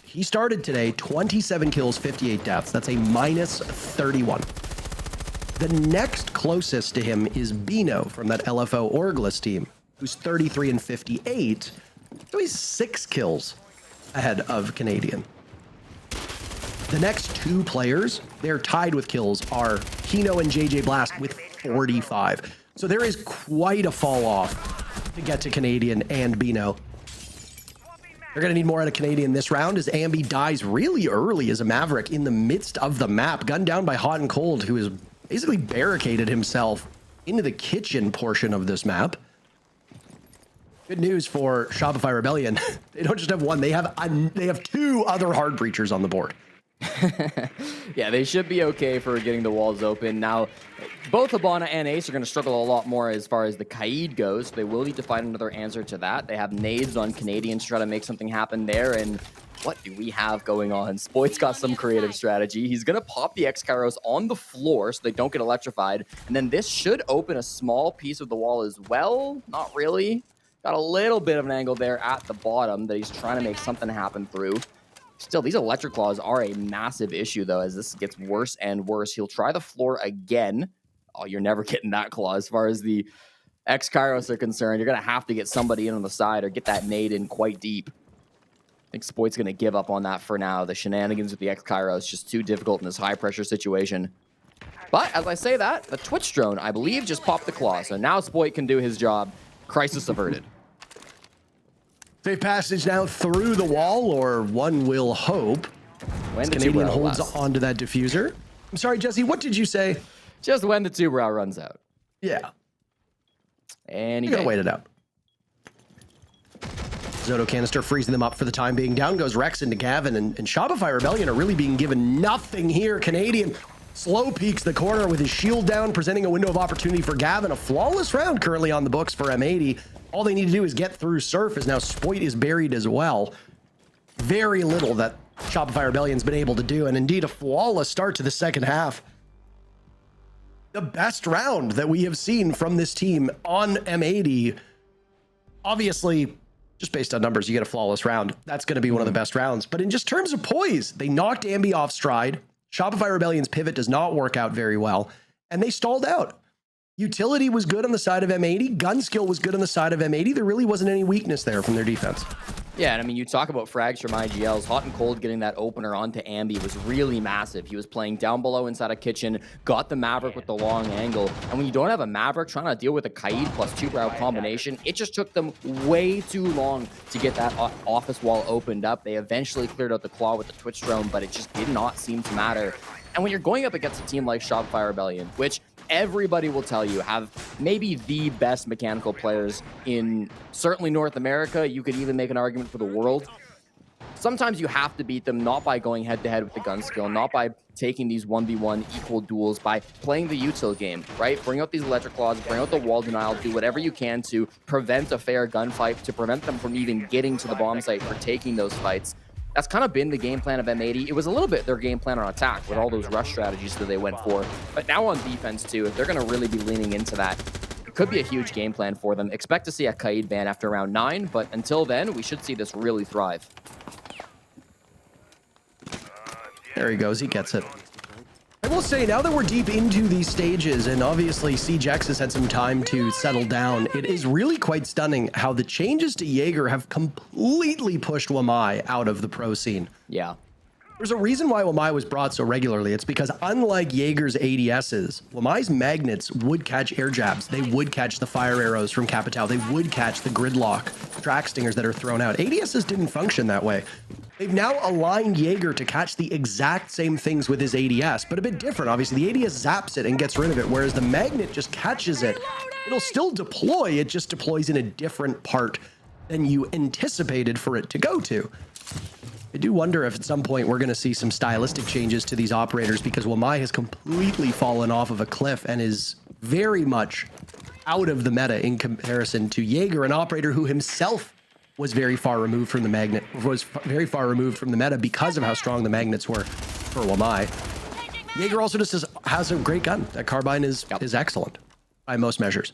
He started today, 27 kills, 58 deaths. That's a minus 31. The next closest to him is Bino from that LFO Orglis team, who's 33 and 58. So he's 6 kills ahead of Canadian. The next 2 players, they're tied with kills, are Kino and JJ Blast with 45. So there is quite a fall off to get to Canadian and Bino. They're going to need more out of Canadian this round as Ambi dies really early as a Maverick in the midst of the map, gunned down by Hot and Cold, who has basically barricaded himself into the kitchen portion of this map. Good news for Shopify Rebellion. They don't just have one, they have 2 other hard breachers on the board. Yeah, they should be okay for getting the walls open. Now, both Hibana and Ace are going to struggle a lot more as far as the Kaid goes. They will need to find another answer to that. They have nades on Canadians to try to make something happen there. And what do we have going on? Spoit's got some creative strategy. He's going to pop the X-Kairos on the floor so they don't get electrified. And then this should open a small piece of the wall as well. Not really. Got a little bit of an angle there at the bottom that he's trying to make something happen through. Still, these electric claws are a massive issue, though, as this gets worse and worse. He'll try the floor again. Oh, you're never getting that claw. As far as the X-Kairos are concerned, you're going to have to get somebody in on the side or get that nade in quite deep. I think Spoit's going to give up on that for now. The shenanigans with the X-Kairos just too difficult in this high-pressure situation. But as I say that, the Twitch drone, I believe, just popped the claw. So now Spoit can do his job. Crisis averted. Safe passage now through the wall, or one will hope. When the Canadian Tuberow holds lasts. onto that diffuser. I'm sorry, Jesse, what did you say? Just when the Tuberow runs out. Yeah, And you gotta wait it out. Zoto canister freezing them up for the time being. Down goes Rex into Gavin, and Shopify Rebellion are really being given nothing here. Canadian slow peeks the corner with his shield down, presenting a window of opportunity for Gavin. A flawless round currently on the books for M80. All they need to do is get through Surf, as now Spoit is buried as well. Very little that Shopify Rebellion's been able to do, and indeed a flawless start to the second half. The best round that we have seen from this team on M80. Obviously, just based on numbers, you get a flawless round. That's going to be one of the best rounds. But in just terms of poise, they knocked Ambi off stride. Shopify Rebellion's pivot does not work out very well, and they stalled out. Utility was good on the side of M80. Gun skill was good on the side of M80. There really wasn't any weakness there from their defense. Yeah, and I mean, you talk about frags from IGLs. Hot and Cold getting that opener onto Ambi was really massive. He was playing down below inside a kitchen, got the Maverick with the long angle. And when you don't have a Maverick trying to deal with a Kaid plus Tuberow combination, it just took them way too long to get that office wall opened up. They eventually cleared out the claw with the Twitch drone, but it just did not seem to matter. And when you're going up against a team like Shopify Rebellion, which everybody will tell you have maybe the best mechanical players in certainly North America. You could even make an argument for the world. Sometimes you have to beat them not by going head-to-head with the gun skill, not by taking these 1v1 equal duels, by playing the util game, right? Bring out these electric claws, bring out the wall denial, do whatever you can to prevent a fair gunfight, to prevent them from even getting to the bomb site for taking those fights. That's kind of been the game plan of M80. It was a little bit their game plan on attack with all those rush strategies that they went for. But now on defense, too, if they're going to really be leaning into that, it could be a huge game plan for them. Expect to see a Kaid ban after round 9, but until then, we should see this really thrive. There he goes. He gets it. I will say, now that we're deep into these stages, and obviously CJX has had some time to settle down, it is really quite stunning how the changes to Jaeger have completely pushed Wamai out of the pro scene. Yeah. There's a reason why Wamai was brought so regularly. It's because unlike Jaeger's ADSs, Wamai's magnets would catch air jabs. They would catch the fire arrows from Capitao. They would catch the gridlock track stingers that are thrown out. ADSs didn't function that way. They've now aligned Jaeger to catch the exact same things with his ADS, but a bit different. Obviously, the ADS zaps it and gets rid of it, whereas the magnet just catches it. It'll still deploy, it just deploys in a different part than you anticipated for it to go to. I do wonder if at some point we're going to see some stylistic changes to these operators, because Wamai has completely fallen off of a cliff and is very much out of the meta in comparison to Jaeger, an operator who himself was very far removed from the meta because of how strong the magnets were for Wamai. Jaeger also just has a great gun. That carbine is excellent by most measures.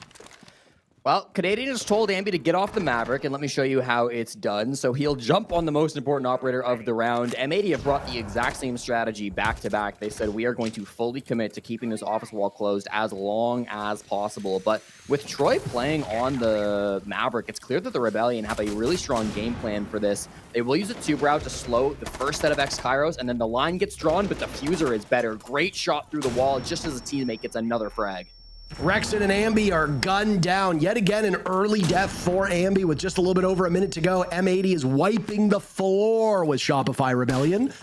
Well, Canadian just told Ambi to get off the Maverick, and let me show you how it's done. So he'll jump on the most important operator of the round. M80 have brought the exact same strategy back-to-back. They said, we are going to fully commit to keeping this office wall closed as long as possible. But with Troy playing on the Maverick, it's clear that the Rebellion have a really strong game plan for this. They will use a tube route to slow the first set of X-Kairos, and then the line gets drawn, but Diffuser is better. Great shot through the wall, just as a teammate gets another frag. Rexon and Ambi are gunned down. Yet again, an early death for Ambi with just a little bit over a minute to go. M80 is wiping the floor with Shopify Rebellion.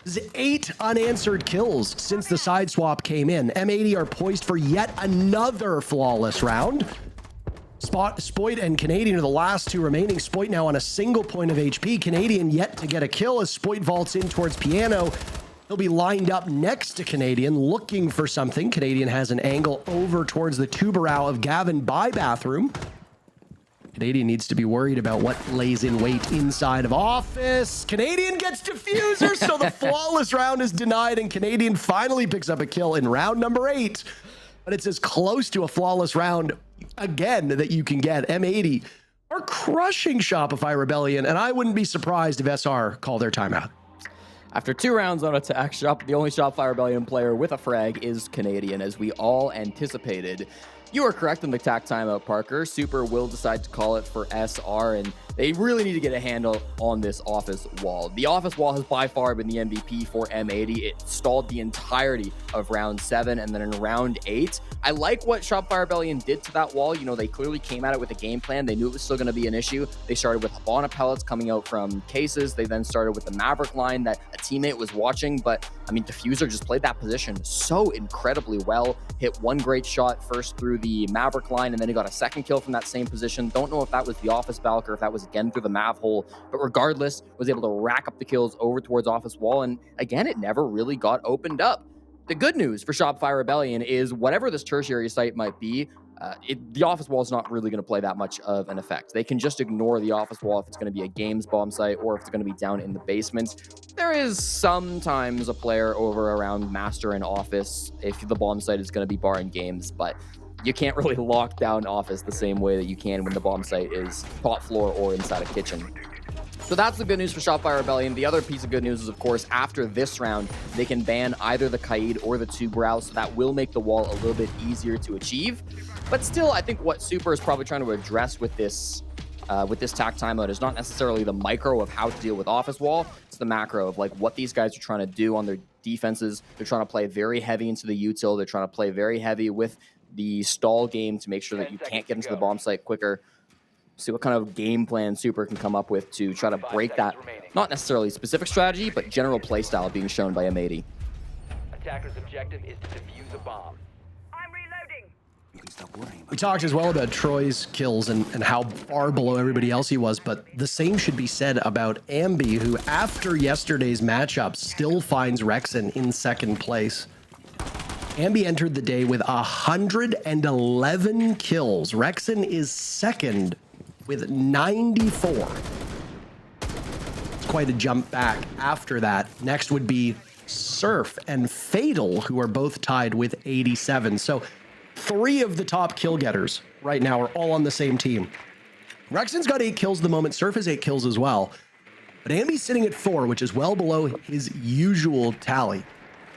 This is 8 unanswered kills since the side swap came in. M80 are poised for yet another flawless round. Spoit and Canadian are the last two remaining. Spoit now on a single point of HP. Canadian yet to get a kill as Spoit vaults in towards Piano. He'll be lined up next to Canadian, looking for something. Canadian has an angle over towards the Tubarão of Gavin by Bathroom. Canadian needs to be worried about what lays in wait inside of Office. Canadian gets Diffuser, so the flawless round is denied, and Canadian finally picks up a kill in round number 8. But it's as close to a flawless round, again, that you can get. M80 are crushing Shopify Rebellion, and I wouldn't be surprised if SR call their timeout. After 2 rounds on Attack Shop, the only Shopify Rebellion player with a frag is Canadian, as we all anticipated. You are correct in the attack timeout, Parker. Super will decide to call it for SR, and they really need to get a handle on this office wall. The office wall has by far been the MVP for M80. It stalled the entirety of round 7, and then in round 8, I like what Shopify Rebellion did to that wall. You know, they clearly came at it with a game plan. They knew it was still going to be an issue. They started with Habana pellets coming out from cases. They then started with the Maverick line that a teammate was watching, but I mean, Diffuser just played that position so incredibly well. Hit one great shot first through the Maverick line, and then he got a second kill from that same position. Don't know if that was the office Valk or if that was again through the Mav hole, but regardless, was able to rack up the kills over towards office wall, and again, it never really got opened up. The good news for Shopify Rebellion is whatever this tertiary site might be, the office wall is not really going to play that much of an effect. They can just ignore the office wall if it's going to be a games bomb site or if it's going to be down in the basement. There is sometimes a player over around Master and Office if the bomb site is going to be bar in games, but you can't really lock down Office the same way that you can when the bomb site is top floor or inside a kitchen. So that's the good news for Shopify Rebellion. The other piece of good news is, of course, after this round, they can ban either the Kaid or the Tubarão, so that will make the wall a little bit easier to achieve. But still, I think what Super is probably trying to address with this tack timeout is not necessarily the micro of how to deal with office wall. It's the macro of like what these guys are trying to do on their defenses. They're trying to play very heavy into the util. They're trying to play very heavy with the stall game to make sure that you can't get into the bomb site quicker. See what kind of game plan Super can come up with to try to break that, not necessarily specific strategy, but general playstyle being shown by M80. Attacker's objective is to defuse a bomb. We talked as well about Troy's kills and how far below everybody else he was, but the same should be said about Ambi, who after yesterday's matchup still finds Rexon in second place. Ambi entered the day with 111 kills. Rexon is second with 94. It's quite a jump back after that. Next would be Surf and Fatal, who are both tied with 87. So 3 of the top kill getters right now are all on the same team. Rexon's got 8 kills at the moment. Surf has 8 kills as well. But Ambi's sitting at 4, which is well below his usual tally.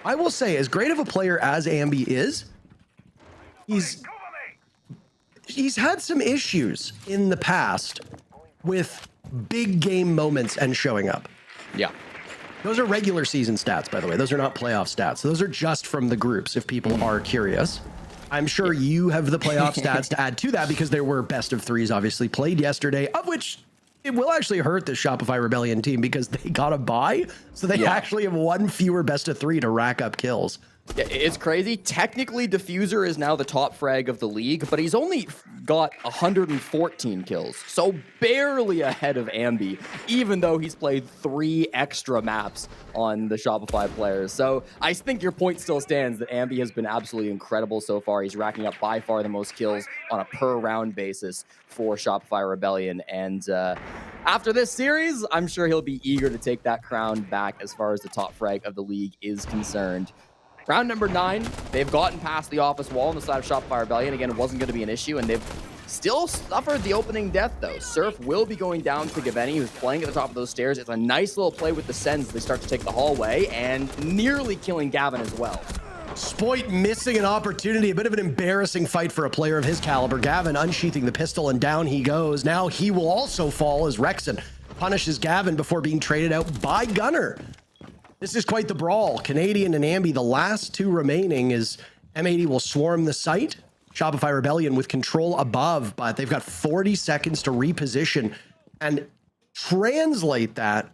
I will say, as great of a player as Ambi is, he's had some issues in the past with big game moments and showing up. Yeah. Those are regular season stats, by the way. Those are not playoff stats. Those are just from the groups, if people are curious. I'm sure you have the playoff stats to add to that because there were best of 3s obviously played yesterday, of which it will actually hurt the Shopify Rebellion team because they got a bye, so they actually have 1 fewer best of 3 to rack up kills. Yeah, it's crazy. Technically, Diffuser is now the top frag of the league, but he's only got 114 kills, so barely ahead of Ambi, even though he's played 3 extra maps on the Shopify players. So I think your point still stands that Ambi has been absolutely incredible so far. He's racking up by far the most kills on a per round basis for Shopify Rebellion. And after this series, I'm sure he'll be eager to take that crown back as far as the top frag of the league is concerned. Round number 9, they've gotten past the office wall on the side of Shopify Rebellion. Again, it wasn't going to be an issue, and they've still suffered the opening death, though. Surf will be going down to Gaveni, who's playing at the top of those stairs. It's a nice little play with the Sens as they start to take the hallway, and nearly killing Gavin as well. Spoit missing an opportunity, a bit of an embarrassing fight for a player of his caliber. Gavin unsheathing the pistol, and down he goes. Now he will also fall as Rexon punishes Gavin before being traded out by Gunner. This is quite the brawl. Canadian and Ambi, the last 2 remaining, is M80 will swarm the site. Shopify Rebellion with control above, but they've got 40 seconds to reposition and translate that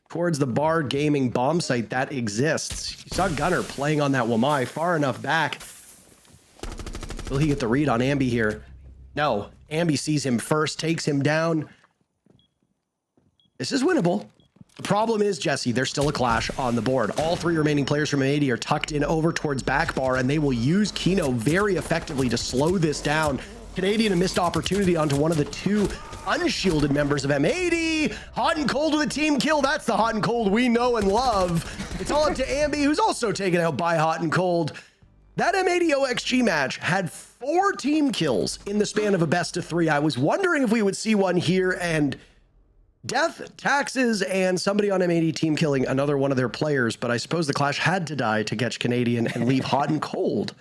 towards the bar gaming bomb site that exists. You saw Gunner playing on that Wamai far enough back. Will he get the read on Ambi here? No. Ambi sees him first, takes him down. This is winnable. The problem is, Jesse, there's still a clash on the board. All 3 remaining players from M80 are tucked in over towards back bar, and they will use Kino very effectively to slow this down. Canadian a missed opportunity onto one of the 2 unshielded members of M80. Hot and cold with a team kill. That's the hot and cold we know and love. It's all up to Ambi, who's also taken out by hot and cold. That M80 OXG match had 4 team kills in the span of a best of 3. I was wondering if we would see one here, and death, taxes, and somebody on M80 team killing another one of their players, but I suppose the clash had to die to catch Canadian and leave hot and cold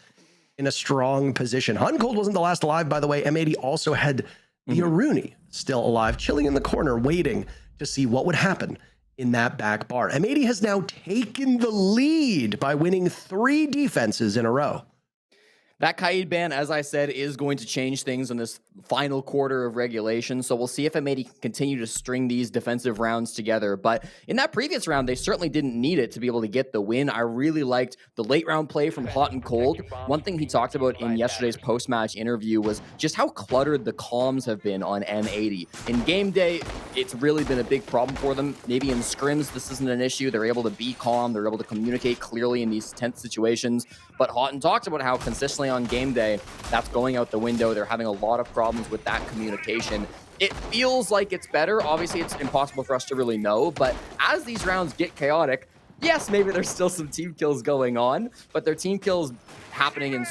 in a strong position. Hot and cold wasn't the last alive, by the way. M80 also had the Aruni still alive, chilling in the corner, waiting to see what would happen in that back bar. M80 has now taken the lead by winning 3 defenses in a row. That Kaid ban, as I said, is going to change things in this final quarter of regulation, so we'll see if M80 can continue to string these defensive rounds together. But in that previous round, they certainly didn't need it to be able to get the win. I really liked the late round play from Hot and Cold. One thing he talked about in yesterday's post-match interview was just how cluttered the comms have been on M80. In game day, it's really been a big problem for them. Maybe in scrims, this isn't an issue. They're able to be calm. They're able to communicate clearly in these tense situations. But Houghton talked about how consistently on game day, that's going out the window. They're having a lot of problems with that communication. It feels like it's better. Obviously, it's impossible for us to really know. But as these rounds get chaotic, yes, maybe there's still some team kills going on, but they're team kills happening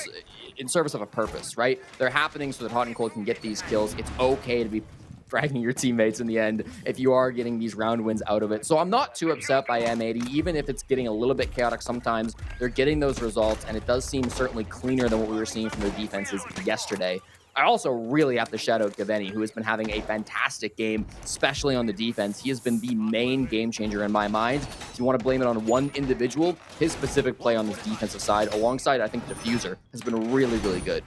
in service of a purpose, right? They're happening so that Hot and Cold can get these kills. It's okay to be fragging your teammates in the end if you are getting these round wins out of it. So I'm not too upset by M80, even if it's getting a little bit chaotic sometimes. They're getting those results, and it does seem certainly cleaner than what we were seeing from their defenses yesterday. I also really have to shout out Gaveni, who has been having a fantastic game, especially on the defense. He has been the main game changer in my mind. If you want to blame it on one individual, his specific play on this defensive side, alongside, I think, Diffuser, has been really, really good.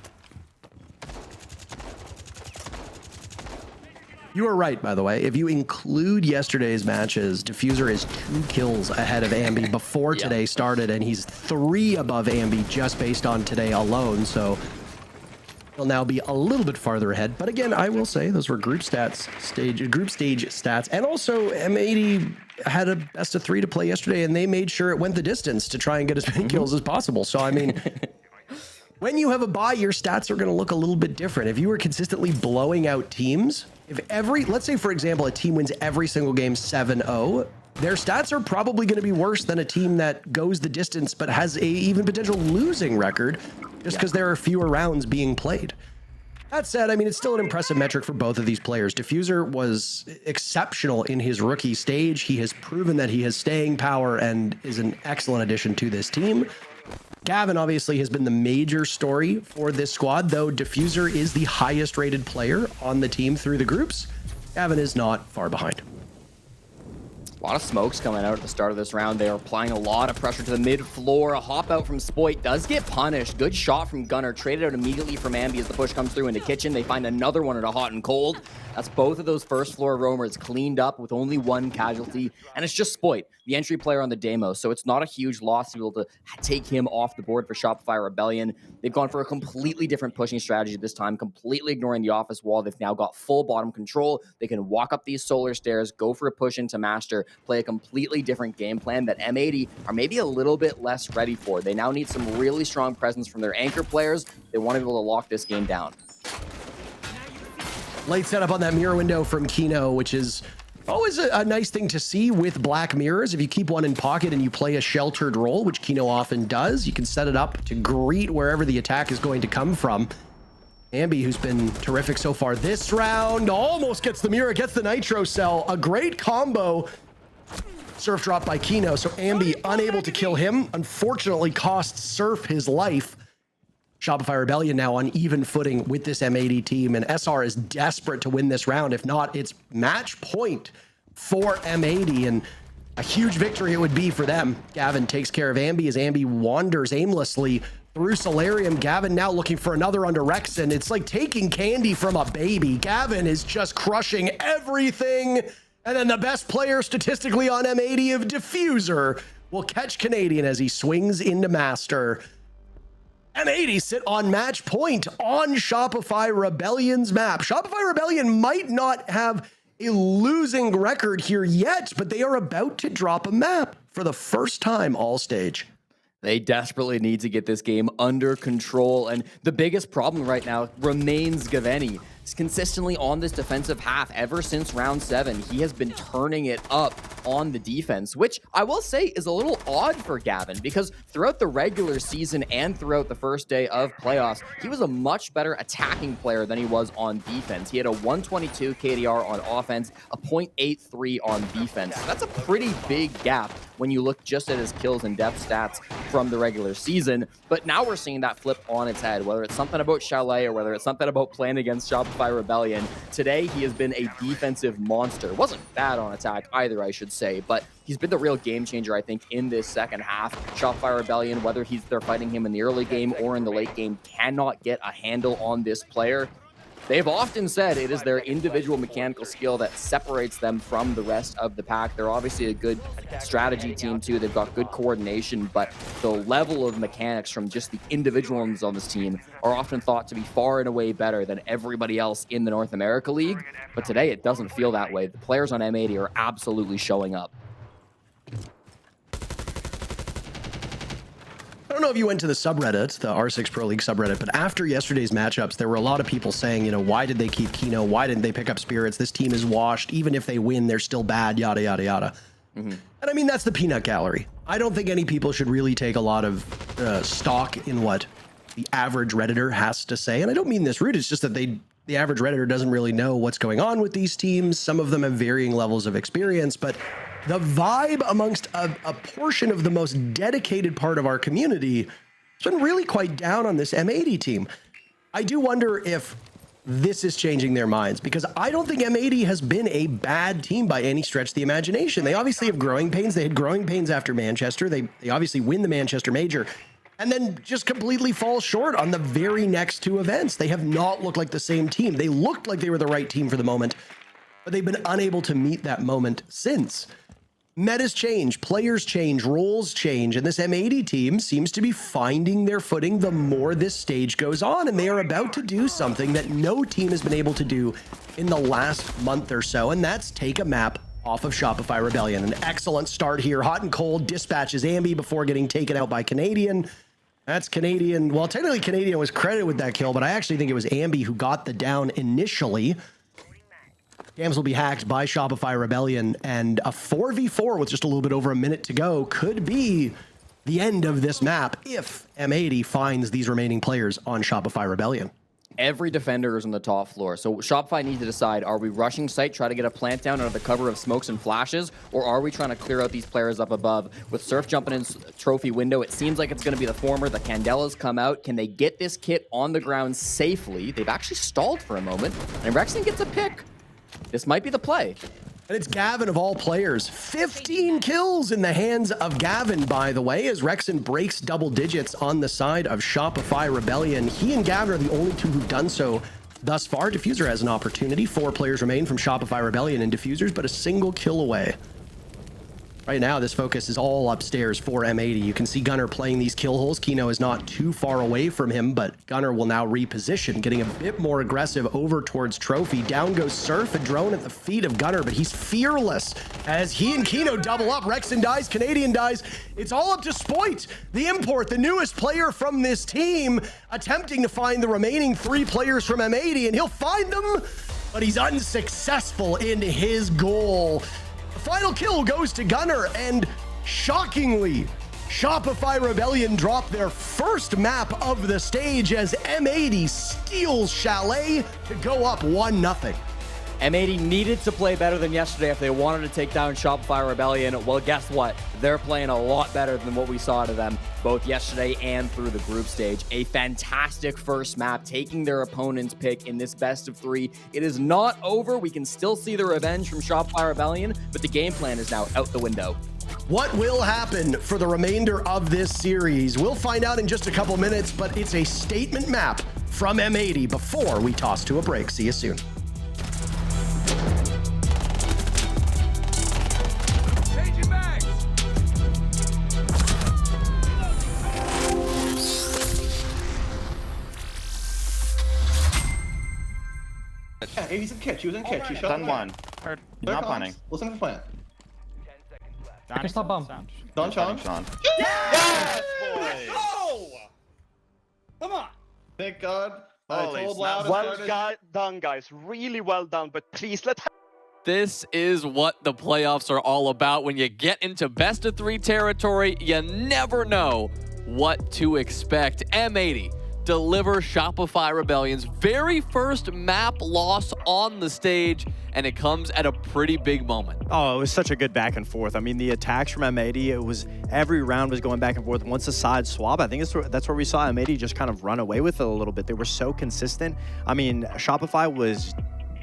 You were right, by the way. If you include yesterday's matches, Diffuser is 2 kills ahead of Ambi before today started, and he's 3 above Ambi just based on today alone. So he'll now be a little bit farther ahead. But again, I will say those were group stage stats. And also M80 had a best of 3 to play yesterday, and they made sure it went the distance to try and get as many kills as possible. So, I mean, when you have a bye, your stats are going to look a little bit different. If you were consistently blowing out teams, let's say, for example, a team wins every single game 7-0, their stats are probably going to be worse than a team that goes the distance but has a even potential losing record just because there are fewer rounds being played. That said, I mean, it's still an impressive metric for both of these players. Diffuser was exceptional in his rookie stage. He has proven that he has staying power and is an excellent addition to this team. Gavin obviously has been the major story for this squad, though Diffuser is the highest rated player on the team through the groups. Gavin is not far behind. A lot of smokes coming out at the start of this round. They are applying a lot of pressure to the mid-floor. A hop out from Spoit does get punished. Good shot from Gunner. Traded out immediately from Ambi as the push comes through into Kitchen. They find another one at a hot and cold. That's both of those first floor roamers cleaned up with only one casualty. And it's just Spoit, the entry player on the demo. So it's not a huge loss to be able to take him off the board for Shopify Rebellion. They've gone for a completely different pushing strategy this time, completely ignoring the office wall. They've now got full bottom control. They can walk up these solar stairs, go for a push into Master, play a completely different game plan that M80 are maybe a little bit less ready for. They now need some really strong presence from their anchor players. They want to be able to lock this game down. Late setup on that mirror window from Kino, which is always a nice thing to see with black mirrors. If you keep one in pocket and you play a sheltered role, which Kino often does, you can set it up to greet wherever the attack is going to come from. Ambi, who's been terrific so far this round, almost gets the mirror, gets the nitro cell. A great combo. Surf drop by Kino, so Ambi unable to kill him. Unfortunately costs Surf his life. Shopify Rebellion now on even footing with this M80 team, and SR is desperate to win this round. If not, it's match point for M80, and a huge victory it would be for them. Gavin takes care of Ambi as Ambi wanders aimlessly through Solarium. Gavin now looking for another under Rexon. It's like taking candy from a baby. Gavin is just crushing everything. And then the best player statistically on M80 of Diffuser will catch Canadian as he swings into Master. M80 sit on match point on Shopify Rebellion's map. Shopify Rebellion might not have a losing record here yet, but they are about to drop a map for the first time all stage. They desperately need to get this game under control, and the biggest problem right now remains Gaveni. He's consistently on this defensive half ever since round 7. He has been turning it up on the defense, which I will say is a little odd for Gavin, because throughout the regular season and throughout the first day of playoffs, he was a much better attacking player than he was on defense. He had a 122 KDR on offense, a .83 on defense. That's a pretty big gap when you look just at his kills and depth stats from the regular season. But now we're seeing that flip on its head, whether it's something about Chalet or whether it's something about playing against Shopify Rebellion. Today, he has been a defensive monster. Wasn't bad on attack either, I should say, but he's been the real game changer, I think, in this second half. Shopify Rebellion, whether they're fighting him in the early game or in the late game, cannot get a handle on this player. They've often said it is their individual mechanical skill that separates them from the rest of the pack. They're obviously a good strategy team too. They've got good coordination, but the level of mechanics from just the individuals on this team are often thought to be far and away better than everybody else in the North America League. But today it doesn't feel that way. The players on M80 are absolutely showing up. I don't know if you went to the subreddit, the R6 Pro League subreddit, but after yesterday's matchups, there were a lot of people saying, you know, why did they keep Kino? Why didn't they pick up Spirits? This team is washed. Even if they win, they're still bad, yada, yada, yada. And I mean, that's the peanut gallery. I don't think any people should really take a lot of stock in what the average Redditor has to say. And I don't mean this rude. It's just that the average Redditor doesn't really know what's going on with these teams. Some of them have varying levels of experience, but the vibe amongst a portion of the most dedicated part of our community has been really quite down on this M80 team. I do wonder if this is changing their minds, because I don't think M80 has been a bad team by any stretch of the imagination. They obviously have growing pains. They had growing pains after Manchester. They obviously win the Manchester Major and then just completely fall short on the very next two events. They have not looked like the same team. They looked like they were the right team for the moment, but they've been unable to meet that moment since. Metas change, players change, roles change, and this M80 team seems to be finding their footing the more this stage goes on, and they are about to do something that no team has been able to do in the last month or so, and that's take a map off of Shopify Rebellion. An excellent start here. Hot and cold dispatches Ambi before getting taken out by Canadian. That's Canadian. Well, technically Canadian was credited with that kill, but I actually think it was Ambi who got the down initially. Cams will be hacked by Shopify Rebellion, and a 4v4 with just a little bit over a minute to go could be the end of this map if M80 finds these remaining players on Shopify Rebellion. Every defender is on the top floor, so Shopify needs to decide, are we rushing site, try to get a plant down under the cover of smokes and flashes, or are we trying to clear out these players up above? With Surf jumping in trophy window, it seems like it's going to be the former. The Candelas come out. Can they get this kit on the ground safely? They've actually stalled for a moment, and Rexon gets a pick. This might be the play. And it's Gavin of all players. 15 kills in the hands of Gavin, by the way, as Rexon breaks double digits on the side of Shopify Rebellion. He and Gavin are the only two who've done so thus far. Diffuser has an opportunity. 4 players remain from Shopify Rebellion and Diffusers, but a single kill away. Right now, this focus is all upstairs for M80. You can see Gunner playing these kill holes. Kino is not too far away from him, but Gunner will now reposition, getting a bit more aggressive over towards Trophy. Down goes Surf, a drone at the feet of Gunner, but he's fearless as he and Kino double up. Rexon dies, Canadian dies. It's all up to Spoit, the import, the newest player from this team, attempting to find the remaining 3 players from M80, and he'll find them, but he's unsuccessful in his goal. The final kill goes to Gunner, and shockingly, Shopify Rebellion dropped their first map of the stage as M80 steals Chalet to go up 1-0. M80 needed to play better than yesterday if they wanted to take down Shopify Rebellion. Well, guess what? They're playing a lot better than what we saw to them both yesterday and through the group stage. A fantastic first map, taking their opponent's pick in this best of 3. It is not over. We can still see the revenge from Shopify Rebellion, but the game plan is now out the window. What will happen for the remainder of this series? We'll find out in just a couple minutes, but it's a statement map from M80 before we toss to a break. See you soon. Yeah, he's in catch. He was in catch. He shot. Done one. Heard. He's not planning. Listen to the plan. 10 seconds left. Donnie's stop bomb. Don Sean. Sean. Yes, Let's go! Come on! Thank God. Holy I told snap. Loud Well done, guys. Really well done. But please let. This is what the playoffs are all about. When you get into best of 3 territory, you never know what to expect. M80 deliver Shopify Rebellion's very first map loss on the stage, and it comes at a pretty big moment. Oh, it was such a good back and forth. I mean, the attacks from M80, it was every round was going back and forth. Once the sides swap, I think that's where we saw M80 just kind of run away with it a little bit. They were so consistent. I mean, Shopify was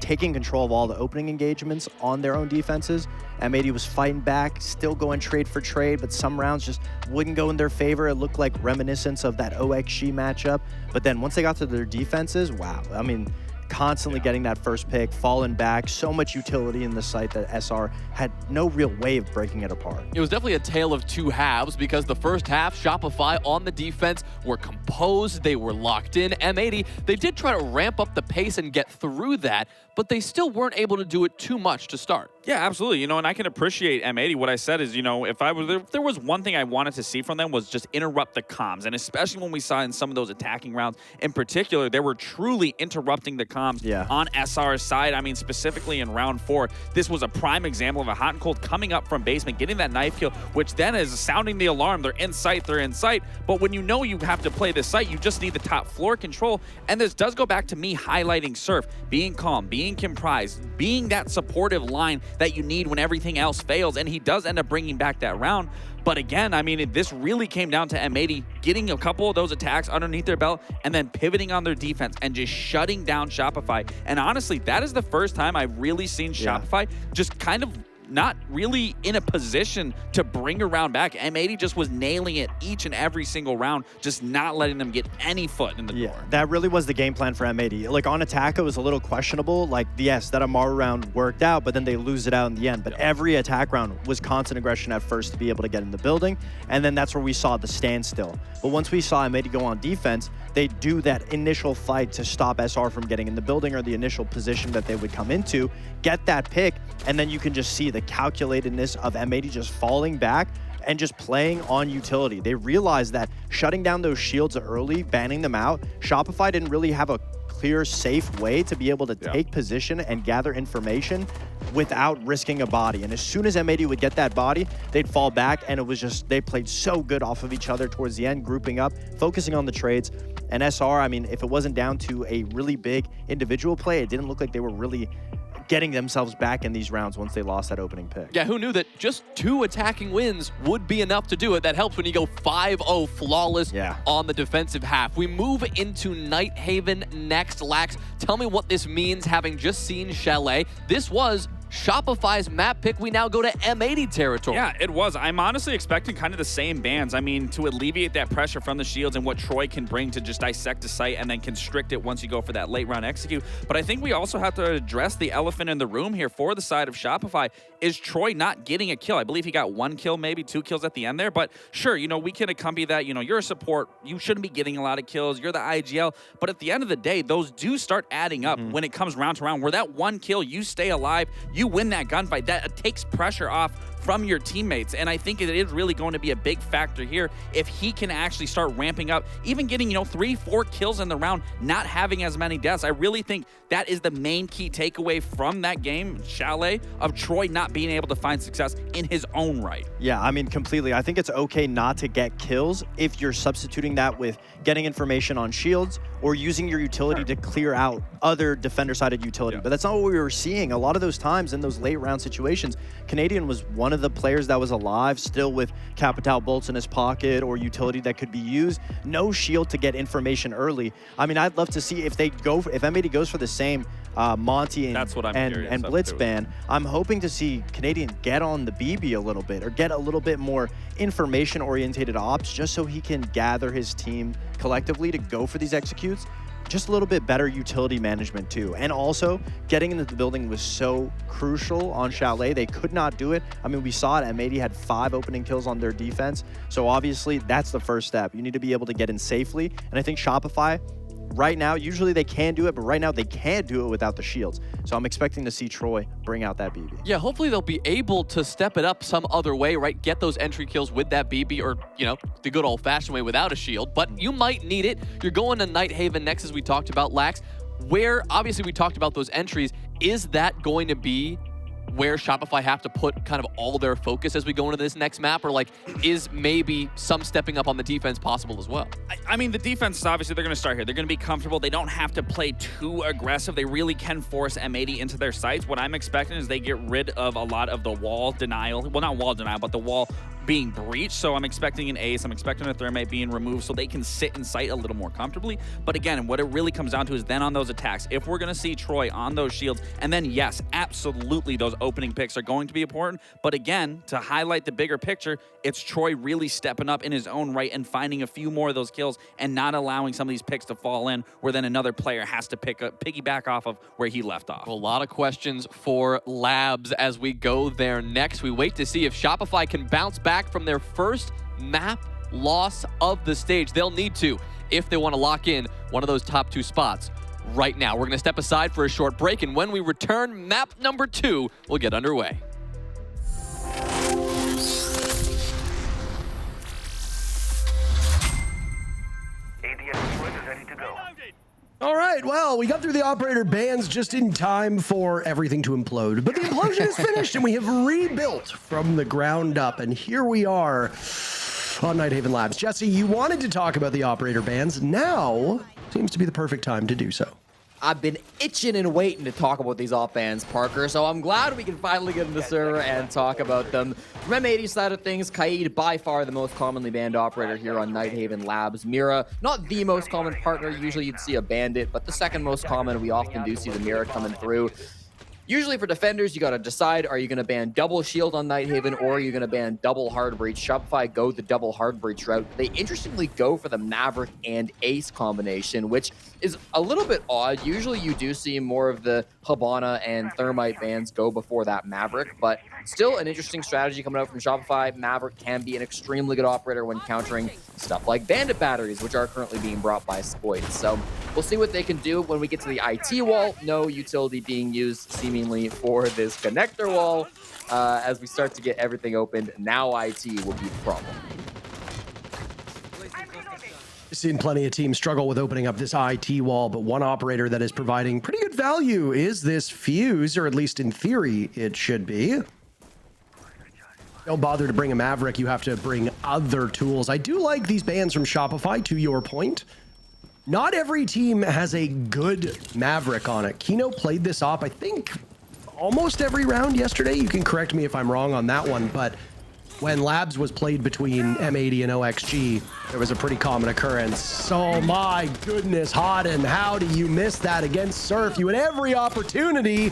taking control of all the opening engagements on their own defenses. M80 was fighting back, still going trade for trade, but some rounds just wouldn't go in their favor. It looked like reminiscence of that OXG matchup. But then once they got to their defenses, wow. I mean, constantly getting that first pick, falling back, so much utility in the site that SR had no real way of breaking it apart. It was definitely a tale of 2 halves because the first half, Shopify on the defense were composed, they were locked in. M80, they did try to ramp up the pace and get through that, but they still weren't able to do it too much to start. Yeah, absolutely. You know, and I can appreciate M80. What I said is, you know, if there was one thing I wanted to see from them was just interrupt the comms. And especially when we saw in some of those attacking rounds in particular, they were truly interrupting the comms on SR's side. I mean, specifically in round 4, this was a prime example of a hot and cold coming up from basement, getting that knife kill, which then is sounding the alarm. They're in sight. But when you know you have to play this site, you just need the top floor control. And this does go back to me highlighting Surf, being calm, being comprised, being that supportive line that you need when everything else fails, and he does end up bringing back that round. But again, I mean, this really came down to M80 getting a couple of those attacks underneath their belt and then pivoting on their defense and just shutting down Shopify. And honestly, that is the first time I've really seen Shopify just kind of not really in a position to bring a round back. M80 just was nailing it each and every single round, just not letting them get any foot in the door. That really was the game plan for M80. Like on attack, it was a little questionable. Like, yes, that Amaru round worked out, but then they lose it out in the end. But every attack round was constant aggression at first to be able to get in the building, and then that's where we saw the standstill. But once we saw M80 go on defense, they do that initial fight to stop SR from getting in the building or the initial position that they would come into, get that pick, and then you can just see the calculatedness of M80 just falling back and just playing on utility. They realized that shutting down those shields early, banning them out, Shopify didn't really have a clear, safe way to be able to take position and gather information without risking a body. And as soon as M80 would get that body, they'd fall back, and it was just, they played so good off of each other towards the end, grouping up, focusing on the trades. And SR, I mean, if it wasn't down to a really big individual play, it didn't look like they were really getting themselves back in these rounds once they lost that opening pick. Yeah, who knew that just 2 attacking wins would be enough to do it? That helps when you go 5-0 flawless on the defensive half. We move into Nighthaven next. Lax, tell me what this means, having just seen Chalet. This was Shopify's map pick, we now go to M80 territory. Yeah, it was. I'm honestly expecting kind of the same bans. I mean, to alleviate that pressure from the shields and what Troy can bring to just dissect a site and then constrict it once you go for that late round execute. But I think we also have to address the elephant in the room here for the side of Shopify. Is Troy not getting a kill? I believe he got 1 kill, maybe 2 kills at the end there. But sure, we can accompany that. You're a support. You shouldn't be getting a lot of kills. You're the IGL. But at the end of the day, those do start adding up when it comes round to round, where that 1 kill, you stay alive, you win that gunfight. That takes pressure off from your teammates, and I think it is really going to be a big factor here if he can actually start ramping up, even getting 3-4 kills in the round, not having as many deaths. I really think that is the main key takeaway from that game, Chalet, of Troy not being able to find success in his own right. Yeah, I mean, completely. I think it's okay not to get kills if you're substituting that with getting information on shields or using your utility to clear out other defender-sided utility. Yeah. But that's not what we were seeing. A lot of those times in those late round situations, Canadian was one of the players that was alive, still with Capital bolts in his pocket or utility that could be used. No shield to get information early. I mean, I'd love to see if M80 goes for the same Monty That's what I'm and curious of, Blitz too. ban. I'm hoping to see Canadian get on the BB a little bit or get a little bit more information-oriented ops just so he can gather his team collectively to go for these executes. Just a little bit better utility management too. And also, getting into the building was so crucial on Chalet. They could not do it. I mean, we saw it. M80 had 5 opening kills on their defense. So obviously, that's the first step. You need to be able to get in safely. And I think Shopify, right now, usually they can do it, but right now they can't do it without the shields. So I'm expecting to see Troy bring out that BB. Yeah, hopefully they'll be able to step it up some other way, right? Get those entry kills with that BB or, the good old-fashioned way without a shield. But you might need it. You're going to Nighthaven next, as we talked about, Lax, where obviously we talked about those entries. Is that going to be where Shopify have to put kind of all their focus as we go into this next map? Or is maybe some stepping up on the defense possible as well? I mean, the defense is obviously, they're going to start here. They're going to be comfortable. They don't have to play too aggressive. They really can force M80 into their sights. What I'm expecting is they get rid of a lot of the wall denial. Well, not wall denial, but the wall being breached. So I'm expecting an ace. I'm expecting a thermite being removed so they can sit in sight a little more comfortably. But again, what it really comes down to is then on those attacks, if we're going to see Troy on those shields, and then yes, absolutely those opening picks are going to be important. But again, to highlight the bigger picture, it's Troy really stepping up in his own right and finding a few more of those kills and not allowing some of these picks to fall in where then another player has to piggyback off of where he left off. A lot of questions for Labs as we go there next. We wait to see if Shopify can bounce back from their first map loss of the stage. They'll need to if they want to lock in one of those top 2 spots right now. We're going to step aside for a short break, and when we return, map number 2 will get underway. All right, well, we got through the operator bans just in time for everything to implode. But the implosion is finished, and we have rebuilt from the ground up. And here we are on Nighthaven Labs. Jesse, you wanted to talk about the operator bans. Now seems to be the perfect time to do so. I've been itching and waiting to talk about these op bans, Parker, so I'm glad we can finally get in the server and talk about them. From M80 side of things, Kaid, by far the most commonly banned operator here on Nighthaven Labs. Mira, not the most common partner. Usually you'd see a bandit, but the second most common. We often do see the Mira coming through. Usually for defenders, you got to decide, are you going to ban double shield on Nighthaven or are you going to ban double hard breach? Shopify go the double hard breach route. They interestingly go for the Maverick and Ace combination, which is a little bit odd. Usually you do see more of the Habana and Thermite bans go before that Maverick, but still an interesting strategy coming out from Shopify. Maverick can be an extremely good operator when countering stuff like bandit batteries, which are currently being brought by Spoit. So we'll see what they can do when we get to the IT wall. No utility being used seemingly for this connector wall. As we start to get everything opened, now IT will be the problem. We've seen plenty of teams struggle with opening up this IT wall, but one operator that is providing pretty good value is this Fuse, or at least in theory, it should be. Don't bother to bring a Maverick, you have to bring other tools. I do like these bans from Shopify, to your point. Not every team has a good Maverick on it. Kino played this op, I think, almost every round yesterday. You can correct me if I'm wrong on that one, but when Labs was played between M80 and OXG, there was a pretty common occurrence. So my goodness, Hodden, how do you miss that against Surf? You had every opportunity.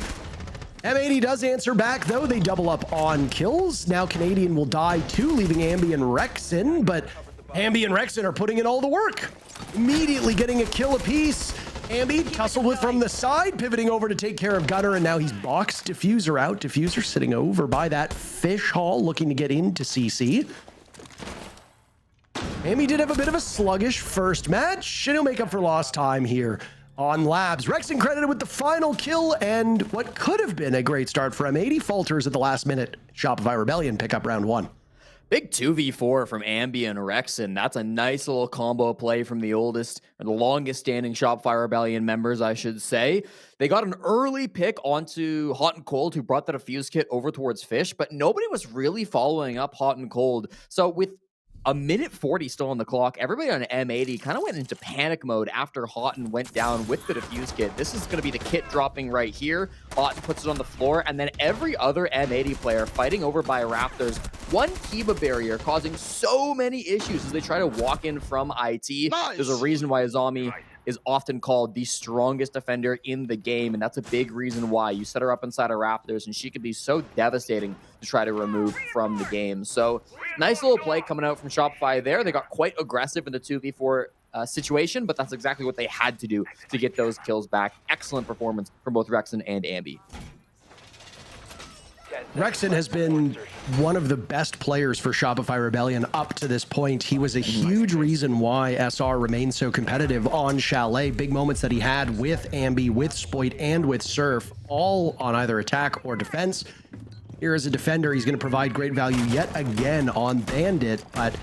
M80 does answer back, though. They double up on kills. Now Canadian will die too, leaving Ambi and Rexin, but Ambi and Rexin are putting in all the work. Immediately getting a kill apiece. Ambi tussled with from the side, pivoting over to take care of Gunner, and now he's boxed Diffuser out. Diffuser sitting over by that fish haul, looking to get into CC. Ambi did have a bit of a sluggish first match, and he'll make up for lost time here on Labs. Rexin credited with the final kill, and what could have been a great start for M80 falters at the last minute. Shopify Rebellion pick up round 1. Big 2v4 from Ambi and Rexin. That's a nice little combo play from the oldest, or the longest standing Shopify Rebellion members, I should say. They got an early pick onto Hot and Cold, who brought the defuse kit over towards Fish, but nobody was really following up Hot and Cold. So with a minute 40 still on the clock, everybody on M80 kind of went into panic mode after Houghton went down with the defuse kit. This is going to be the kit dropping right here. Houghton puts it on the floor, and then every other M80 player fighting over by Raptors. One Kiba barrier causing so many issues as they try to walk in from IT. Nice. There's a reason why Azami is often called the strongest defender in the game, and that's a big reason why. You set her up inside of Raptors, and she can be so devastating to try to remove from the game. So nice little play coming out from Shopify there. They got quite aggressive in the 2v4 situation, but that's exactly what they had to do to get those kills back. Excellent performance from both Rexin and Ambi. Rexin has been one of the best players for Shopify Rebellion up to this point. He was a huge reason why SR remained so competitive on Chalet. Big moments that he had with Ambi, with Spoit, and with Surf, all on either attack or defense. Here as a defender, he's going to provide great value yet again on Bandit, but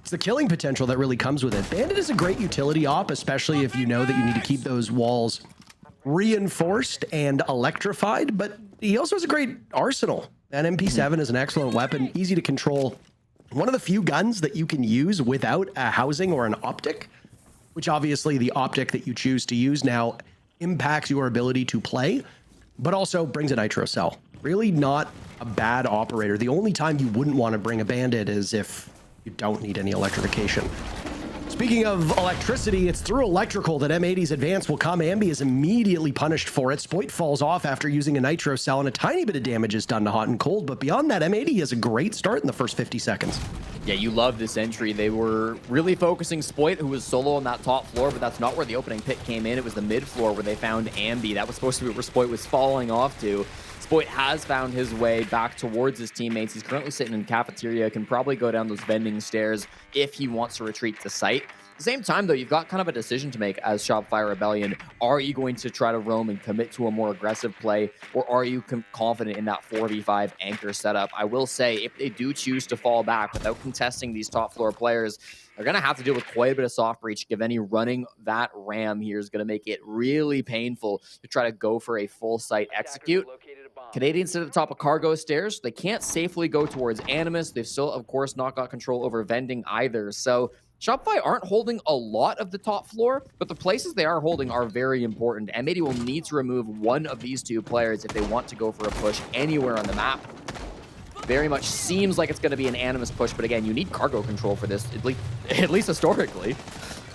it's the killing potential that really comes with it. Bandit is a great utility op, especially if you know that you need to keep those walls reinforced and electrified, but he also has a great arsenal. That MP7 is an excellent weapon, easy to control. One of the few guns that you can use without a housing or an optic, which obviously the optic that you choose to use now impacts your ability to play, but also brings a nitro cell. Really not a bad operator. The only time you wouldn't want to bring a bandit is if you don't need any electrification. Speaking of electricity, it's through electrical that M80's advance will come. Ambi is immediately punished for it. Spoit falls off after using a nitro cell, and a tiny bit of damage is done to Hot and Cold, but beyond that, M80 has a great start in the first 50 seconds. Yeah, you love this entry. They were really focusing Spoit, who was solo on that top floor, but that's not where the opening pick came in. It was the mid floor where they found Ambi. That was supposed to be where Spoit was falling off to. Spoit has found his way back towards his teammates. He's currently sitting in cafeteria, can probably go down those vending stairs if he wants to retreat to site. At the same time, though, you've got kind of a decision to make as Shopify Rebellion. Are you going to try to roam and commit to a more aggressive play, or are you confident in that 4v5 anchor setup? I will say, if they do choose to fall back without contesting these top floor players, they're going to have to deal with quite a bit of soft breach. Giveni running that ram here is going to make it really painful to try to go for a full site execute. Canadians sit at the top of cargo stairs. They can't safely go towards Animus. They've still, of course, not got control over vending either. So Shopify aren't holding a lot of the top floor, but the places they are holding are very important. M80 will need to remove one of these two players if they want to go for a push anywhere on the map. Very much seems like it's going to be an Animus push, but again, you need cargo control for this, at least historically.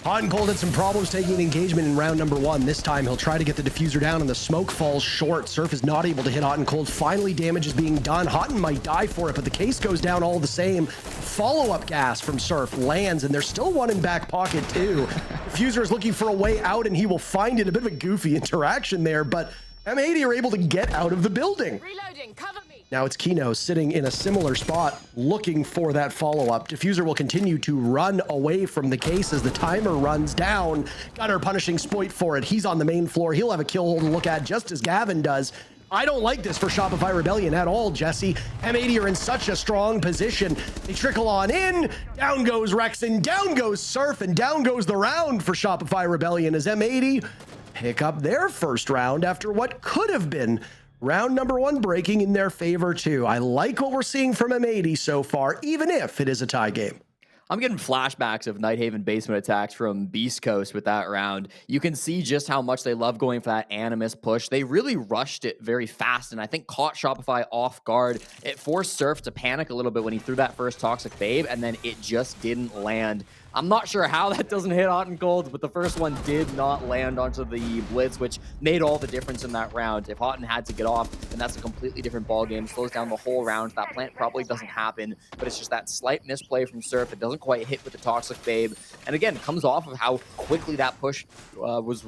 Hot and Cold had some problems taking an engagement in round number 1. This time, he'll try to get the diffuser down, and the smoke falls short. Surf is not able to hit Hot and Cold. Finally, damage is being done. Hot and might die for it, but the case goes down all the same. Follow-up gas from Surf lands, and there's still one in back pocket, too. Diffuser is looking for a way out, and he will find it. A bit of a goofy interaction there, but M80 are able to get out of the building. Reloading, cover me. Now it's Kino sitting in a similar spot looking for that follow-up. Diffuser will continue to run away from the case as the timer runs down. Gunner punishing Spoit for it. He's on the main floor. He'll have a kill hole to look at just as Gavin does. I don't like this for Shopify Rebellion at all, Jesse. M80 are in such a strong position. They trickle on in. Down goes Rexin. Down goes Surf. And down goes the round for Shopify Rebellion as M80 pick up their first round after what could have been round number 1 breaking in their favor too. I like what we're seeing from M80 so far, even if it is a tie game. I'm getting flashbacks of Nighthaven basement attacks from Beast Coast with that round. You can see just how much they love going for that Animus push. They really rushed it very fast, and I think caught Shopify off guard. It forced Surf to panic a little bit when he threw that first Toxic Babe, and then it just didn't land. I'm not sure how that doesn't hit hot and cold, but the first one did not land onto the blitz, which made all the difference in that round. If Houghton had to get off, then that's a completely different ball game. Slows down the whole round. That plant probably doesn't happen, but it's just that slight misplay from Surf. It doesn't quite hit with the Toxic Babe. And again, it comes off of how quickly that push was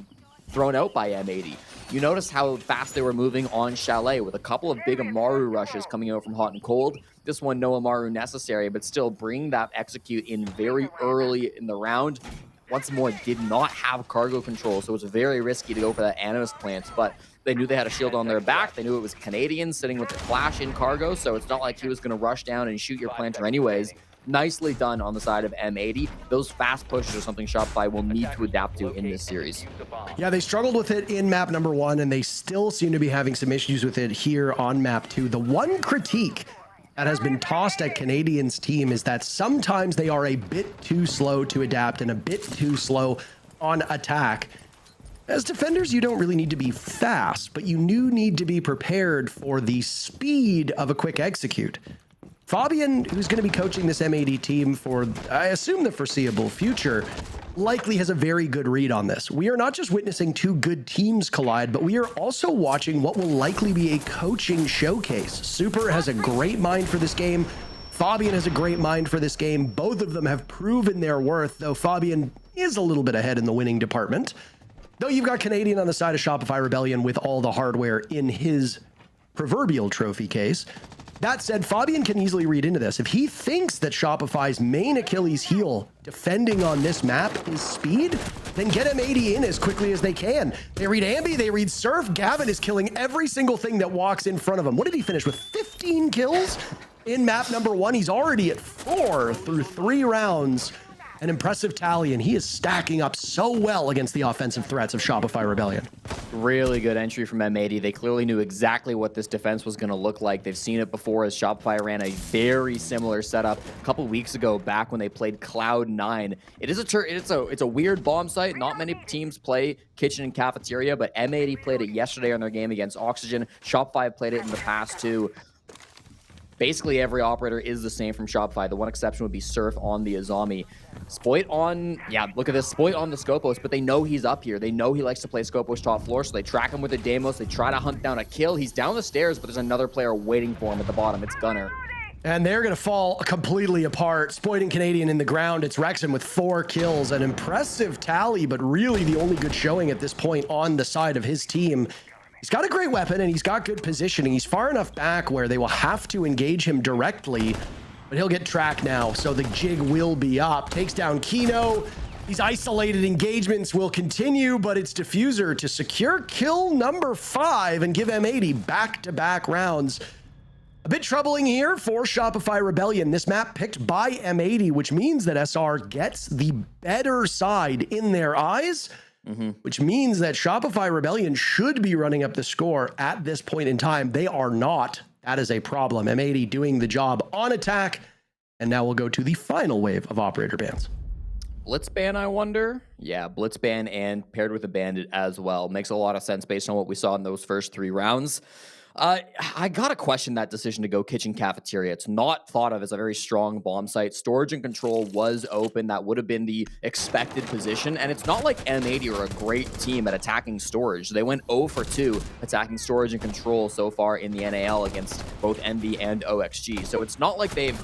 thrown out by M80. You notice how fast they were moving on Chalet with a couple of big Amaru rushes coming out from hot and cold. This one, no Amaru necessary, but still bring that execute in very early in the round. Once more, did not have cargo control, so it was very risky to go for that Animist plant, but they knew they had a shield on their back. They knew it was Canadian sitting with the flash in cargo, so it's not like he was going to rush down and shoot your planter anyways. Nicely done on the side of M80. Those fast pushes are something Shopify will need to adapt to in this series. Yeah, they struggled with it in map number 1, and they still seem to be having some issues with it here on map 2. The one critique that has been tossed at Canadians' team is that sometimes they are a bit too slow to adapt and a bit too slow on attack. As defenders, you don't really need to be fast, but you do need to be prepared for the speed of a quick execute. Fabian, who's going to be coaching this M80 team for, I assume, the foreseeable future, likely has a very good read on this. We are not just witnessing two good teams collide, but we are also watching what will likely be a coaching showcase. Super has a great mind for this game. Fabian has a great mind for this game. Both of them have proven their worth, though Fabian is a little bit ahead in the winning department. Though you've got Canadian on the side of Shopify Rebellion with all the hardware in his proverbial trophy case. That said, Fabian can easily read into this. If he thinks that Shopify's main Achilles heel defending on this map is speed, then get M80 in as quickly as they can. They read Ambi, they read Surf. Gavin is killing every single thing that walks in front of him. What did he finish with? 15 kills in map number 1. He's already at 4 through 3 rounds. An impressive tally, and he is stacking up so well against the offensive threats of Shopify Rebellion. Really good entry from M80. They clearly knew exactly what this defense was going to look like. They've seen it before as Shopify ran a very similar setup a couple weeks ago back when they played Cloud9. It's a weird bomb site. Not many teams play kitchen and cafeteria, but M80 played it yesterday on their game against Oxygen. Shopify played it in the past too. Basically, every operator is the same from Shopify. The one exception would be Surf on the Azami. Spoit on, look at this. Spoit on the Scopos, but they know he's up here. They know he likes to play Scopos top floor, so they track him with the Deimos. They try to hunt down a kill. He's down the stairs, but there's another player waiting for him at the bottom. It's Gunner. And they're going to fall completely apart. Spoiting Canadian in the ground. It's Rexham with 4 kills. An impressive tally, but really the only good showing at this point on the side of his team. He's got a great weapon, and he's got good positioning. He's far enough back where they will have to engage him directly, but he'll get tracked now, so the jig will be up. Takes down Kino. These isolated engagements will continue, but it's Diffuser to secure kill number 5 and give M80 back-to-back rounds. A bit troubling here for Shopify Rebellion. This map picked by M80, which means that SR gets the better side in their eyes. Which means that Shopify Rebellion should be running up the score at this point in time. They are not. That is a problem. M80 doing the job on attack. And now we'll go to the final wave of operator bans. Blitz ban, I wonder? Yeah, Blitz ban and paired with a bandit as well. Makes a lot of sense based on what we saw in those first 3 rounds. I gotta question that decision to go kitchen cafeteria. It's not thought of as a very strong bomb site. Storage and control was open. That would have been the expected position. And it's not like M80 are a great team at attacking storage. They went 0 for 2 attacking storage and control so far in the NAL against both MV and OXG. So it's not like they've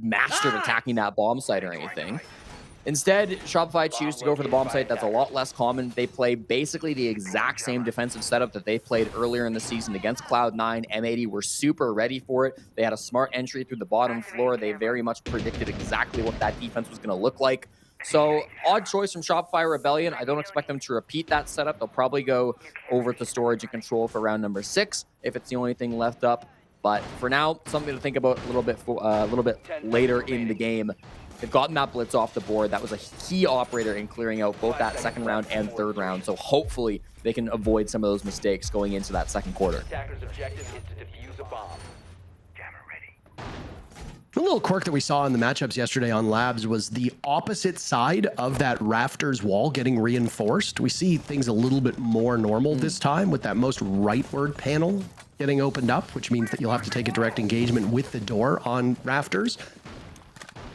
mastered attacking that bomb site or anything. Instead, Shopify choose to go for the bomb site. That's a lot less common. They play basically the exact same defensive setup that they played earlier in the season against Cloud9. M80 were super ready for it. They had a smart entry through the bottom floor. They very much predicted exactly what that defense was going to look like. So, odd choice from Shopify Rebellion. I don't expect them to repeat that setup. They'll probably go over to storage and control for round number 6 if it's the only thing left up. But for now, something to think about a little bit later in the game. They've gotten that blitz off the board. That was a key operator in clearing out both that second round and third round. So hopefully they can avoid some of those mistakes going into that second quarter. Attacker's objective is to defuse a bomb. Jammer ready. The little quirk that we saw in the matchups yesterday on Labs was the opposite side of that rafters wall getting reinforced. We see things a little bit more normal this time with that most rightward panel getting opened up, which means that you'll have to take a direct engagement with the door on rafters.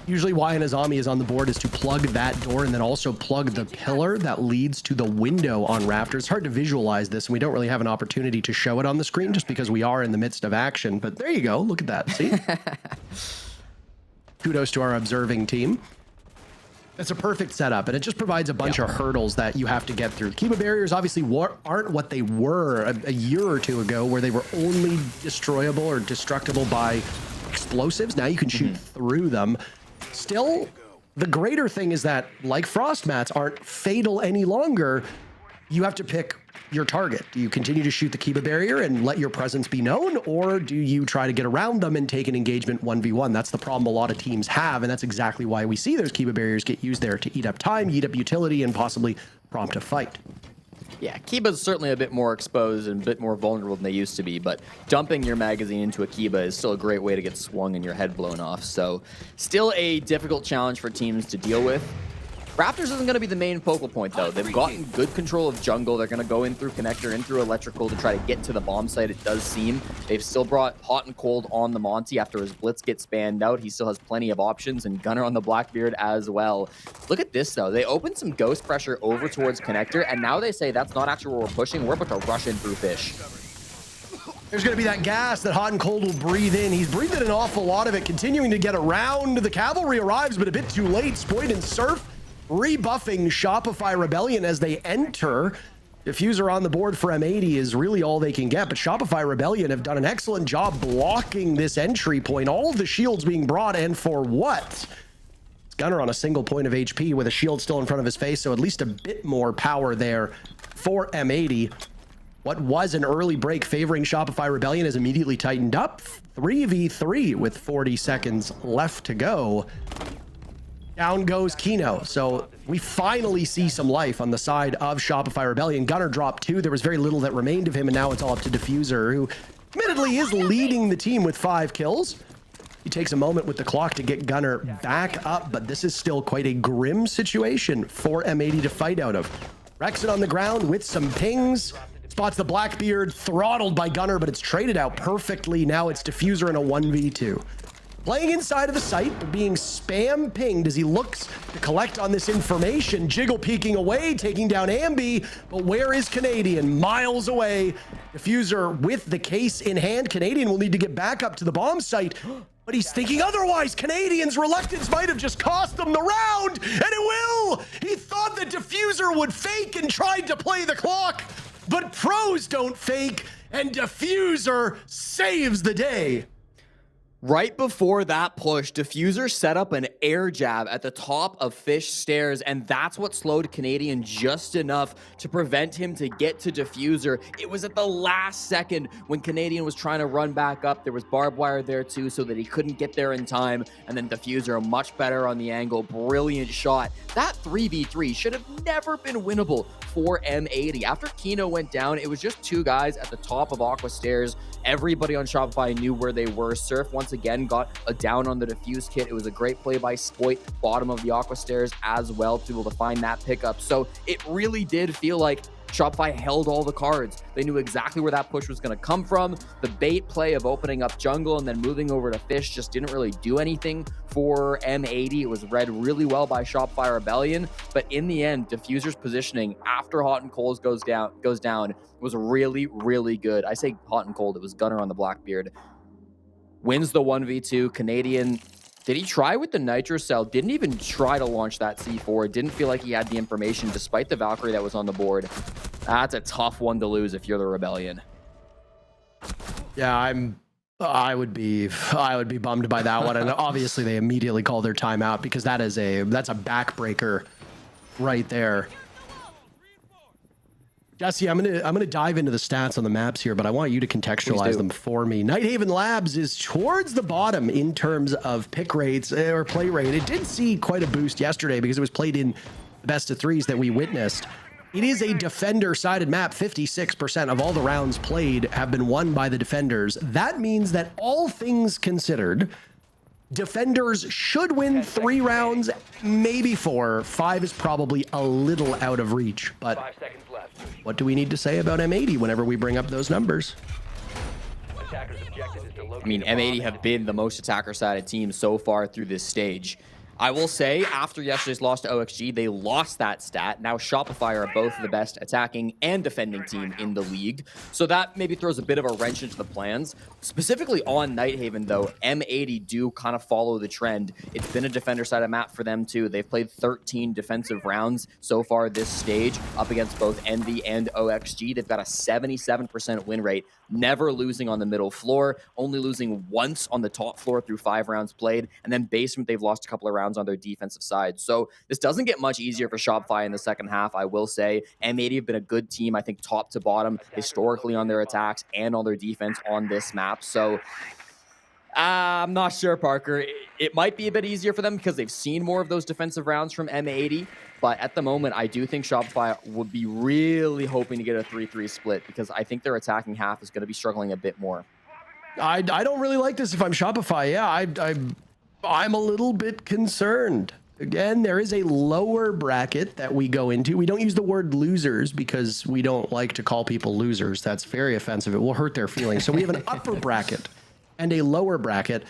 Usually why an Azami is on the board is to plug that door and then also plug the pillar that leads to the window on Raptors. It's hard to visualize this, and we don't really have an opportunity to show it on the screen just because we are in the midst of action. But there you go. Look at that. See? Kudos to our observing team. It's a perfect setup, and it just provides a bunch of hurdles that you have to get through. Kiba barriers obviously aren't what they were a year or two ago, where they were only destroyable or destructible by explosives. Now you can shoot through them. Still, the greater thing is that, like frost mats aren't fatal any longer, you have to pick your target. Do you continue to shoot the Kiba barrier and let your presence be known, or do you try to get around them and take an engagement 1v1? That's the problem a lot of teams have, and that's exactly why we see those Kiba barriers get used there, to eat up time, eat up utility, and possibly prompt a fight. Yeah, Kiba's certainly a bit more exposed and a bit more vulnerable than they used to be, but dumping your magazine into a Kiba is still a great way to get swung and your head blown off. So still a difficult challenge for teams to deal with. Raptors isn't going to be the main focal point, though. They've gotten good control of jungle. They're going to go in through connector, in through electrical to try to get to the bomb site, it does seem. They've still brought hot and cold on the Monty after his blitz gets spanned out. He still has plenty of options, and Gunner on the Blackbeard as well. Look at this, though. They opened some ghost pressure over towards connector, and now they say that's not actually where we're pushing. We're about to rush in through fish. There's going to be that gas that hot and cold will breathe in. He's breathing an awful lot of it, continuing to get around. The cavalry arrives, but a bit too late. Spoit and Surf rebuffing Shopify Rebellion as they enter. Diffuser on the board for M80 is really all they can get, but Shopify Rebellion have done an excellent job blocking this entry point. All of the shields being brought, and for what? It's Gunner on a single point of HP with a shield still in front of his face, so at least a bit more power there for M80. What was an early break favoring Shopify Rebellion has immediately tightened up. 3v3 with 40 seconds left to go. Down goes Kino. So we finally see some life on the side of Shopify Rebellion. Gunner dropped 2. There was very little that remained of him, and now it's all up to Diffuser, who admittedly is leading the team with 5 kills. He takes a moment with the clock to get Gunner back up, but this is still quite a grim situation for M80 to fight out of. Rexit on the ground with some pings. Spots the Blackbeard, throttled by Gunner, but it's traded out perfectly. Now it's Diffuser in a 1v2. Playing inside of the site, but being spam pinged as he looks to collect on this information. Jiggle peeking away, taking down Ambi, but where is Canadian? Miles away. Diffuser with the case in hand. Canadian will need to get back up to the bomb site, but he's thinking otherwise. Canadian's reluctance might have just cost them the round, and it will! He thought that Diffuser would fake and tried to play the clock, but pros don't fake, and Diffuser saves the day. Right before that push, Diffuser set up an air jab at the top of Fish stairs, and that's what slowed Canadian just enough to prevent him to get to Diffuser. It was at the last second when Canadian was trying to run back up. There was barbed wire there too, so that he couldn't get there in time, and then Diffuser much better on the angle. Brilliant shot. That 3v3 should have never been winnable for M80. After Kino went down, it was just 2 guys at the top of Aqua stairs. Everybody on Shopify knew where they were. Surf once again got a down on the defuse kit. It was a great play by Spoit, bottom of the Aqua stairs as well, to be able to find that pickup. So it really did feel like Shopify held all the cards. They knew exactly where that push was going to come from. The bait play of opening up jungle and then moving over to Fish just didn't really do anything for M80. It was read really well by Shopify Rebellion, but in the end, Diffuser's positioning after Hot and Cold goes down was really, really good. I say Hot and Cold, it was Gunner on the Blackbeard. Wins the 1v2. Canadian, did he try with the Nitro Cell? Didn't even try to launch that C4. Didn't feel like he had the information despite the Valkyrie that was on the board. That's a tough one to lose if you're the Rebellion. Yeah, I would be bummed by that one. And obviously they immediately call their timeout because that's a backbreaker right there. Jesse, I'm gonna dive into the stats on the maps here, but I want you to contextualize them for me. Nighthaven Labs is towards the bottom in terms of pick rates or play rate. It did see quite a boost yesterday because it was played in the best of 3s that we witnessed. It is a defender-sided map. 56% of all the rounds played have been won by the defenders. That means that all things considered, defenders should win 3 rounds, maybe 4. 5 is probably a little out of reach, but 5 seconds left. what do we need to say about M80 whenever we bring up those numbers? Attacker's objective is to locate I mean, the bomb M80 have been the most attacker-sided team so far through this stage. I will say, after yesterday's loss to OXG, they lost that stat. Now Shopify are both the best attacking and defending team in the league. So that maybe throws a bit of a wrench into the plans. Specifically on Nighthaven, though, M80 do kind of follow the trend. It's been a defender-sided map for them, too. They've played 13 defensive rounds so far this stage, up against both Envy and OXG. They've got a 77% win rate, never losing on the middle floor, only losing once on the top floor through 5 rounds played, and then basement, they've lost a couple of rounds on their defensive side. So this doesn't get much easier for Shopify in the second half, I will say. M80 have been a good team, I think, top to bottom, historically on their attacks and on their defense on this map. So I'm not sure, Parker. It might be a bit easier for them because they've seen more of those defensive rounds from M80. But at the moment, I do think Shopify would be really hoping to get a 3-3 split because I think their attacking half is going to be struggling a bit more. I don't really like this if I'm Shopify. Yeah, I'm a little bit concerned. Again, there is a lower bracket that we go into. We don't use the word losers because we don't like to call people losers. That's very offensive. It will hurt their feelings. So we have an upper bracket and a lower bracket.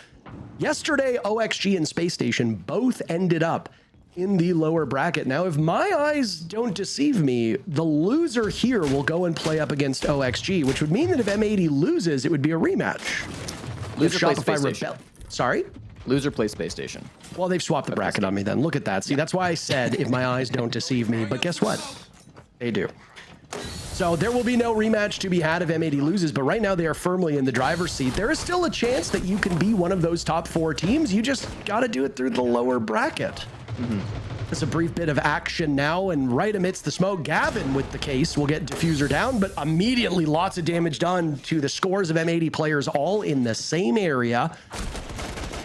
Yesterday, OXG and Space Station both ended up in the lower bracket. Now, if my eyes don't deceive me, the loser here will go and play up against OXG, which would mean that if M80 loses, it would be a rematch. Loser plays Space Station. Sorry? Loser plays Space Station. Well, they've swapped the bracket on me then. Look at that. See, that's why I said if my eyes don't deceive me. But guess what? They do. So there will be no rematch to be had if M80 loses, but right now they are firmly in the driver's seat. There is still a chance that you can be one of those top 4 teams. You just got to do it through the lower bracket. Just a brief bit of action now, and right amidst the smoke, Gavin with the case will get Diffuser down, but immediately lots of damage done to the scores of M80 players all in the same area.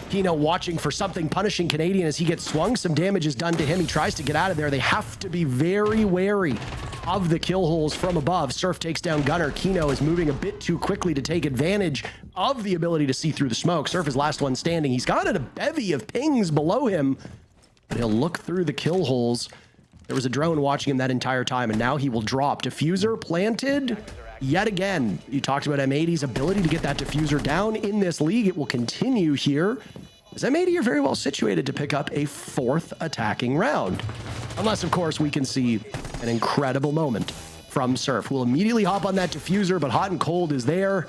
Kino watching for something, punishing Canadian as he gets swung. Some damage is done to him. He tries to get out of there. They have to be very wary of the kill holes from above. Surf takes down Gunner. Kino is moving a bit too quickly to take advantage of the ability to see through the smoke. Surf is last one standing. He's got a bevy of pings below him, but he'll look through the kill holes. There was a drone watching him that entire time, and now he will drop. Diffuser planted yet again. You talked about M80's ability to get that diffuser down in this league. It will continue here, as M80 are very well situated to pick up a 4th attacking round. Unless, of course, we can see an incredible moment from Surf. We'll immediately hop on that diffuser, but Hot and Cold is there.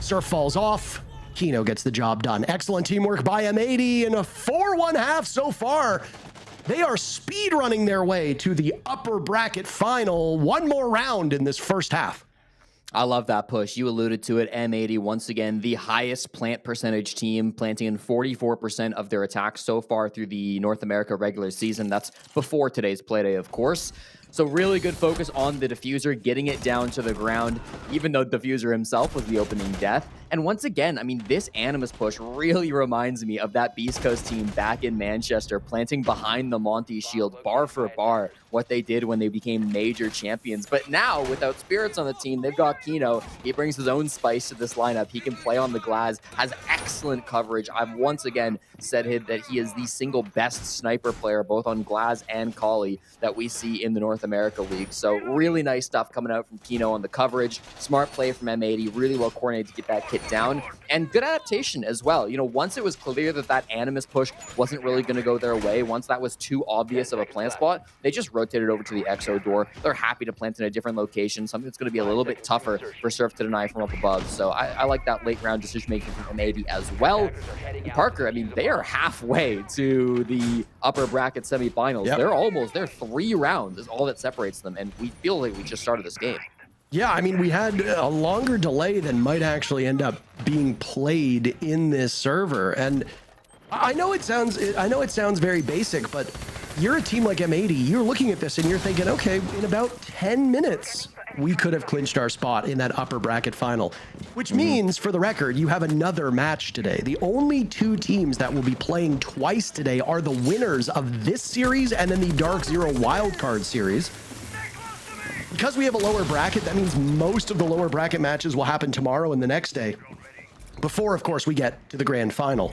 Surf falls off. Kino gets the job done. Excellent teamwork by M80 in a 4-1 half so far. They are speed running their way to the upper bracket final. One more round in this first half. I love that push. You alluded to it. M80, once again, the highest plant percentage team, planting in 44% of their attacks so far through the North America regular season. That's before today's playday, of course. So really good focus on the diffuser, getting it down to the ground, even though diffuser himself was the opening death. And once again, I mean, this Animus push really reminds me of that Beast Coast team back in Manchester, planting behind the Monty shield, bar for bar, what they did when they became major champions. But now, without Spirits on the team, they've got Kino. He brings his own spice to this lineup. He can play on the glass, has excellent coverage. I've once again said that he is the single best sniper player, both on Glaz and Collie, that we see in the North America League. So really nice stuff coming out from Kino on the coverage. Smart play from M80, really well coordinated to get that kit down, and good adaptation as well. You know, once it was clear that Animus push wasn't really going to go their way, once that was too obvious of a plant spot, they just rotated over to the XO door. They're happy to plant in a different location, something that's going to be a little bit tougher for Surf to deny from up above. So I like that late round decision making from M80 as well. And Parker, I mean, they are halfway to the upper bracket semifinals. Yep. They're 3 rounds is all that separates them, and we feel like we just started this game. Yeah, I mean, we had a longer delay than might actually end up being played in this server. And I know it sounds very basic, but you're a team like M80, you're looking at this and you're thinking, okay, in about 10 minutes, we could have clinched our spot in that upper bracket final, which means, for the record, you have another match today. The only 2 teams that will be playing twice today are the winners of this series and then the Dark Zero wildcard series. Because we have a lower bracket, that means most of the lower bracket matches will happen tomorrow and the next day, before, of course, we get to the grand final.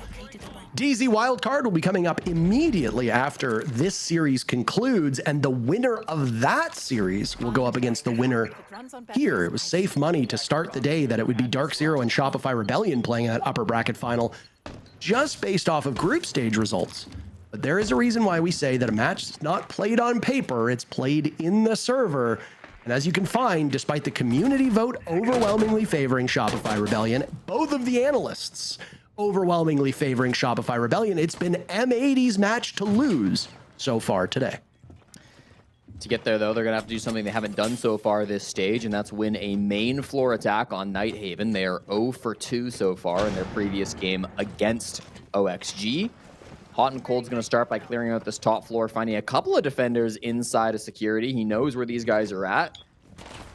DZ wildcard will be coming up immediately after this series concludes, and the winner of that series will go up against the winner here. It was safe money to start the day that it would be Dark Zero and Shopify Rebellion playing that upper bracket final, just based off of group stage results. But there is a reason why we say that a match is not played on paper, it's played in the server. And as you can find, despite the community vote overwhelmingly favoring Shopify Rebellion, both of the analysts overwhelmingly favoring Shopify Rebellion, it's been M80's match to lose so far today. To get there, though, they're going to have to do something they haven't done so far this stage, and that's win a main floor attack on Nighthaven. They are 0 for 2 so far in their previous game against OXG. Hot and Cold's going to start by clearing out this top floor, finding a couple of defenders inside of security. He knows where these guys are at.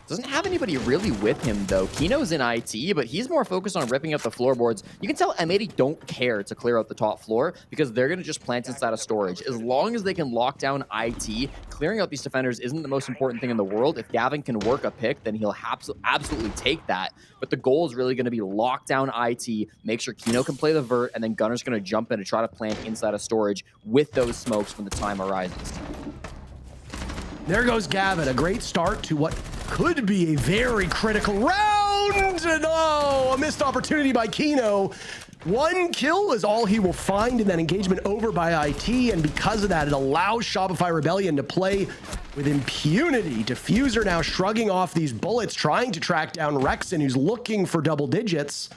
Doesn't have anybody really with him, though. Kino's in IT, but he's more focused on ripping out the floorboards. You can tell M80 don't care to clear out the top floor because they're going to just plant inside of storage. As long as they can lock down IT, clearing out these defenders isn't the most important thing in the world. If Gavin can work a pick, then he'll absolutely take that. But the goal is really going to be lock down IT, make sure Kino can play the vert, and then Gunner's going to jump in and try to plant inside of storage with those smokes when the time arises. There goes Gavin, a great start to what could be a very critical round. And oh, a missed opportunity by Kino. 1 kill is all he will find in that engagement over by IT, and because of that, it allows Shopify Rebellion to play with impunity. Diffuser now shrugging off these bullets, trying to track down Rexon, who's looking for double digits.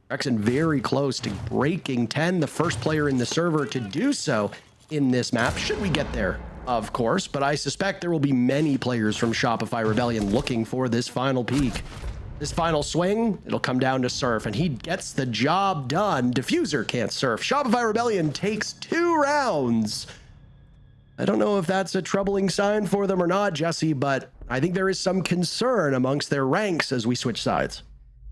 Rexon very close to breaking 10, the first player in the server to do so in this map. Should we get there? Of course, but I suspect there will be many players from Shopify Rebellion looking for this final peak. This final swing, it'll come down to Surf, and he gets the job done. Diffuser can't Surf. Shopify Rebellion takes 2 rounds. I don't know if that's a troubling sign for them or not, Jesse, but I think there is some concern amongst their ranks as we switch sides.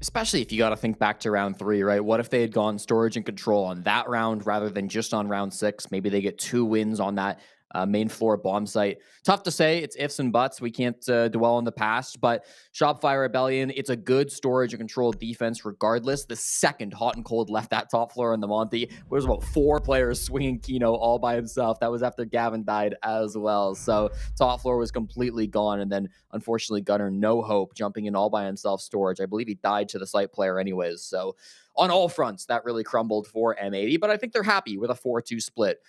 Especially if you got to think back to round 3, right? What if they had gone storage and control on that round rather than just on round 6? Maybe they get 2 wins on that main floor bomb site. Tough to say. It's ifs and buts. We can't dwell on the past, but Shopify Rebellion, it's a good storage and control defense regardless. The second Hot and Cold left that top floor in the Monty, there was about 4 players swinging Kino all by himself. That was after Gavin died as well. So top floor was completely gone, and then unfortunately Gunner, no hope, jumping in all by himself storage. I believe he died to the site player anyways. So on all fronts, that really crumbled for M80, but I think they're happy with a 4-2 split.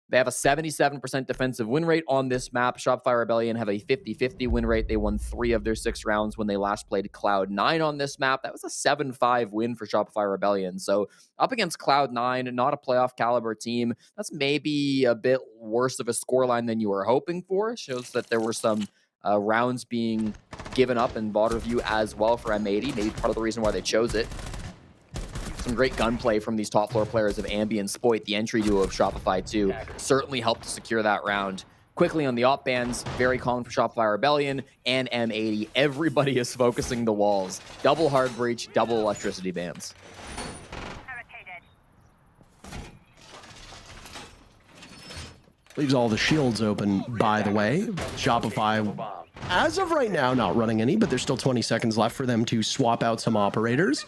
They have a 77% defensive win rate on this map. Shopify Rebellion have a 50-50 win rate. They won 3 of their 6 rounds when they last played Cloud9 on this map. That was a 7-5 win for Shopify Rebellion. So up against Cloud9, not a playoff caliber team. That's maybe a bit worse of a scoreline than you were hoping for. It shows that there were some rounds being given up in Water View as well for M80. Maybe part of the reason why they chose it. Some great gunplay from these top floor players of Ambi and Spoit, the entry duo of Shopify 2, certainly helped to secure that round. Quickly on the op bans, very common for Shopify Rebellion and M80. Everybody is focusing the walls. Double hard breach, double electricity bans. Leaves all the shields open, by the way. Shopify, as of right now, not running any, but there's still 20 seconds left for them to swap out some operators.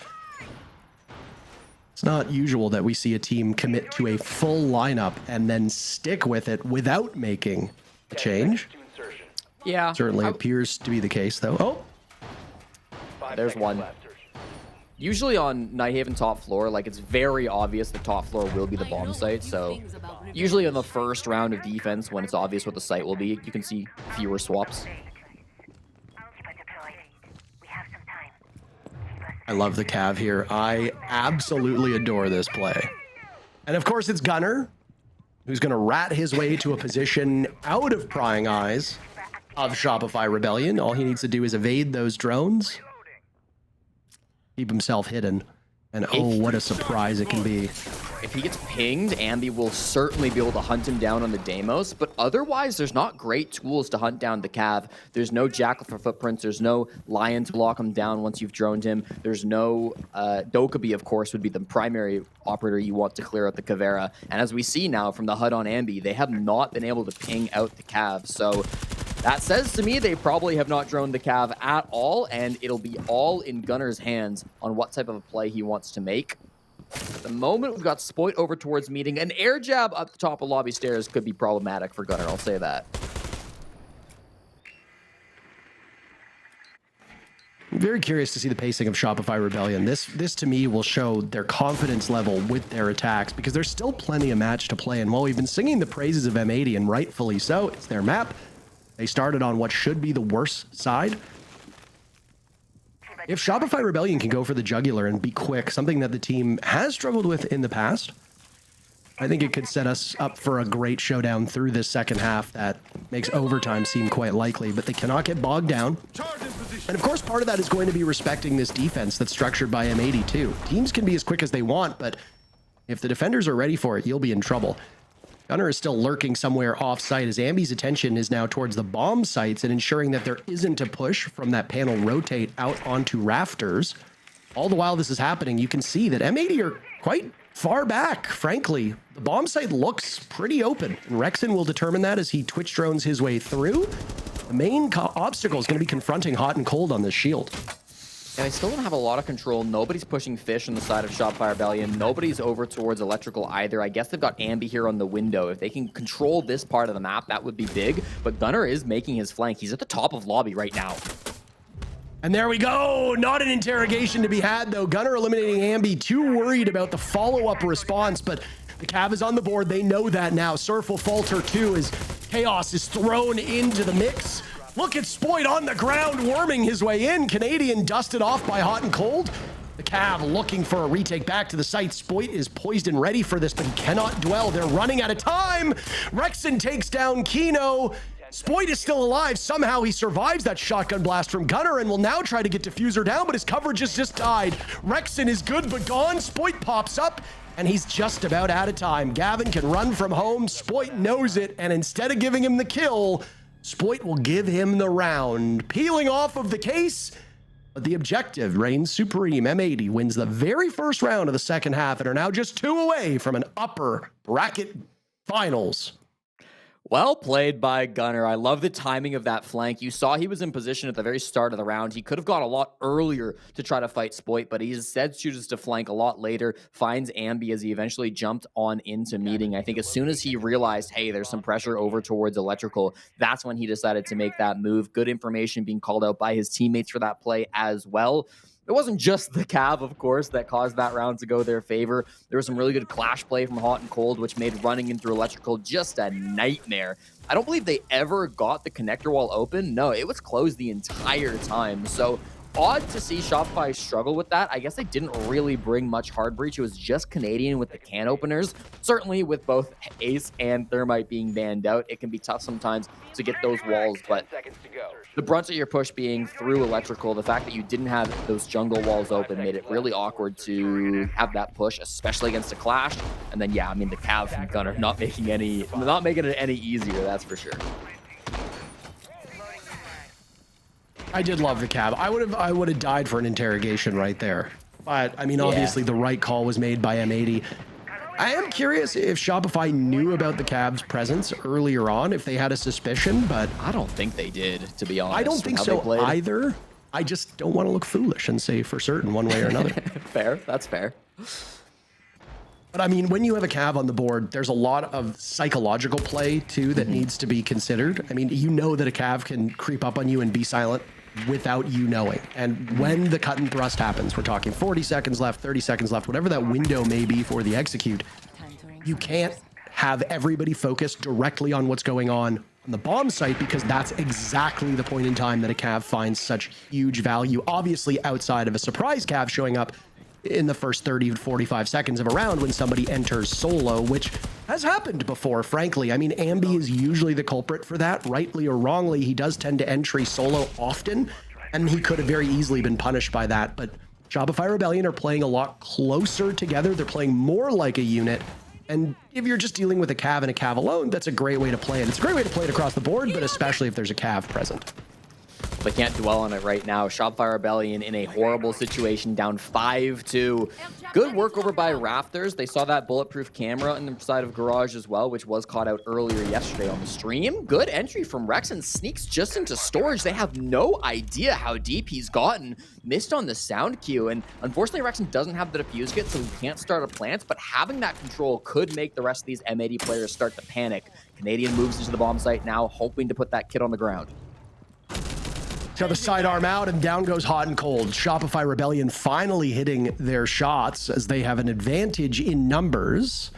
It's not usual that we see a team commit to a full lineup and then stick with it without making a change. Yeah. Certainly appears to be the case, though. Oh, there's one. Usually on Nighthaven top floor, like, it's very obvious the top floor will be the bomb site. So usually in the first round of defense, when it's obvious what the site will be, you can see fewer swaps. I love the Cav here. I absolutely adore this play. And of course, it's Gunner, who's going to rat his way to a position out of prying eyes of Shopify Rebellion. All he needs to do is evade those drones, keep himself hidden, and oh, what a surprise it can be. If he gets pinged, Ambi will certainly be able to hunt him down on the Deimos, but otherwise, there's not great tools to hunt down the Cav. There's no Jackal for footprints. There's no Lion to block him down once you've droned him. There's no Dokkaebi, of course, would be the primary operator you want to clear out the Caveira. And as we see now from the HUD on Ambi, they have not been able to ping out the Cav. So that says to me they probably have not droned the Cav at all, and it'll be all in Gunner's hands on what type of a play he wants to make. At the moment, we've got Spoit over towards meeting. An air jab up the top of lobby stairs could be problematic for Gunner, I'll say that. I'm very curious to see the pacing of Shopify Rebellion. This to me will show their confidence level with their attacks because there's still plenty of match to play. And while we've been singing the praises of M80, and rightfully so, it's their map. They started on what should be the worst side. If Shopify Rebellion can go for the jugular and be quick, something that the team has struggled with in the past, I think it could set us up for a great showdown through this second half that makes overtime seem quite likely, but they cannot get bogged down. And of course, part of that is going to be respecting this defense that's structured by M80 too. Teams can be as quick as they want, but if the defenders are ready for it, you'll be in trouble. Gunner is still lurking somewhere off-site as Ambi's attention is now towards the bomb sites and ensuring that there isn't a push from that panel rotate out onto rafters. All the while this is happening, you can see that M80 are quite far back, frankly. The bomb site looks pretty open, and Rexon will determine that as he Twitch drones his way through. The main obstacle is going to be confronting hot and cold on this shield. And they still don't have a lot of control. Nobody's pushing fish on the side of Shopify Rebellion. Nobody's over towards electrical either. I guess they've got Ambi here on the window. If they can control this part of the map, that would be big. But Gunner is making his flank. He's at the top of lobby right now. And there we go. Not an interrogation to be had, though. Gunner eliminating Ambi, too worried about the follow-up response, but the Cav is on the board. They know that now. Surf will falter, too, as Chaos is thrown into the mix. Look at Spoit on the ground, worming his way in. Canadian dusted off by hot and cold. The Cav looking for a retake back to the site. Spoit is poised and ready for this, but he cannot dwell. They're running out of time. Rexon takes down Kino. Spoit is still alive. Somehow he survives that shotgun blast from Gunner and will now try to get Diffuser down, but his coverage has just died. Rexon is good but gone. Spoit pops up, and he's just about out of time. Gavin can run from home. Spoit knows it, and instead of giving him the kill, Spoit will give him the round. Peeling off of the case, but the objective reigns supreme. M80 wins the very first round of the second half and are now just 2 away from an upper bracket finals. Well played by Gunner. I love the timing of that flank. You saw he was in position at the very start of the round. He could have gone a lot earlier to try to fight Spoit, but he instead chooses to flank a lot later, finds Ambi as he eventually jumped on into meeting. I think as soon as he realized, hey, there's some pressure over towards electrical, that's when he decided to make that move. Good information being called out by his teammates for that play as well. It wasn't just the Cav, of course, that caused that round to go their favor. There was some really good clash play from Hot and Cold, which made running in through electrical just a nightmare. I don't believe they ever got the connector wall open. No, it was closed the entire time. So odd to see Shopify struggle with that. I guess they didn't really bring much hard breach. It was just Canadian with the can openers. Certainly with both Ace and Thermite being banned out, it can be tough sometimes to get those walls, but the brunt of your push being through electrical, the fact that you didn't have those jungle walls open made it really awkward to have that push, especially against a clash. And then, yeah, I mean, the Cav from Gunner not making it any easier, that's for sure. I did love the Cav. I would have died for an interrogation right there. But I mean, obviously the right call was made by M80. I am curious if Shopify knew about the Cav's presence earlier on, if they had a suspicion, but I don't think they did, to be honest. I don't think so either. I just don't want to look foolish and say for certain one way or another. Fair, that's fair. But I mean, when you have a Cav on the board, there's a lot of psychological play too that needs to be considered. I mean, you know that a Cav can creep up on you and be silent without you knowing. And when the cut and thrust happens, we're talking 40 seconds left, 30 seconds left, whatever that window may be for the execute, you can't have everybody focus directly on what's going on the bomb site, because that's exactly the point in time that a Cav finds such huge value, obviously outside of a surprise Cav showing up in the first 30 to 45 seconds of a round when somebody enters solo, which has happened before, frankly. I mean, Ambi is usually the culprit for that, rightly or wrongly. He does tend to entry solo often, and he could have very easily been punished by that. But Shopify Rebellion are playing a lot closer together. They're playing more like a unit. And if you're just dealing with a Cav and a Cav alone, that's a great way to play it. It's a great way to play it across the board, but especially if there's a Cav present. They can't dwell on it right now. Shopify Rebellion in a horrible situation, down 5-2. Good work over by Rafters. They saw that bulletproof camera on the side of Garage as well, which was caught out earlier yesterday on the stream. Good entry from Rex and sneaks just into storage. They have no idea how deep he's gotten. Missed on the sound cue, and unfortunately Rexon doesn't have the defuse kit, so he can't start a plant, but having that control could make the rest of these M80 players start to panic. Canadian moves into the bomb site now, hoping to put that kit on the ground. to the sidearm out, and down goes Hot and Cold. Shopify Rebellion finally hitting their shots as they have an advantage in numbers.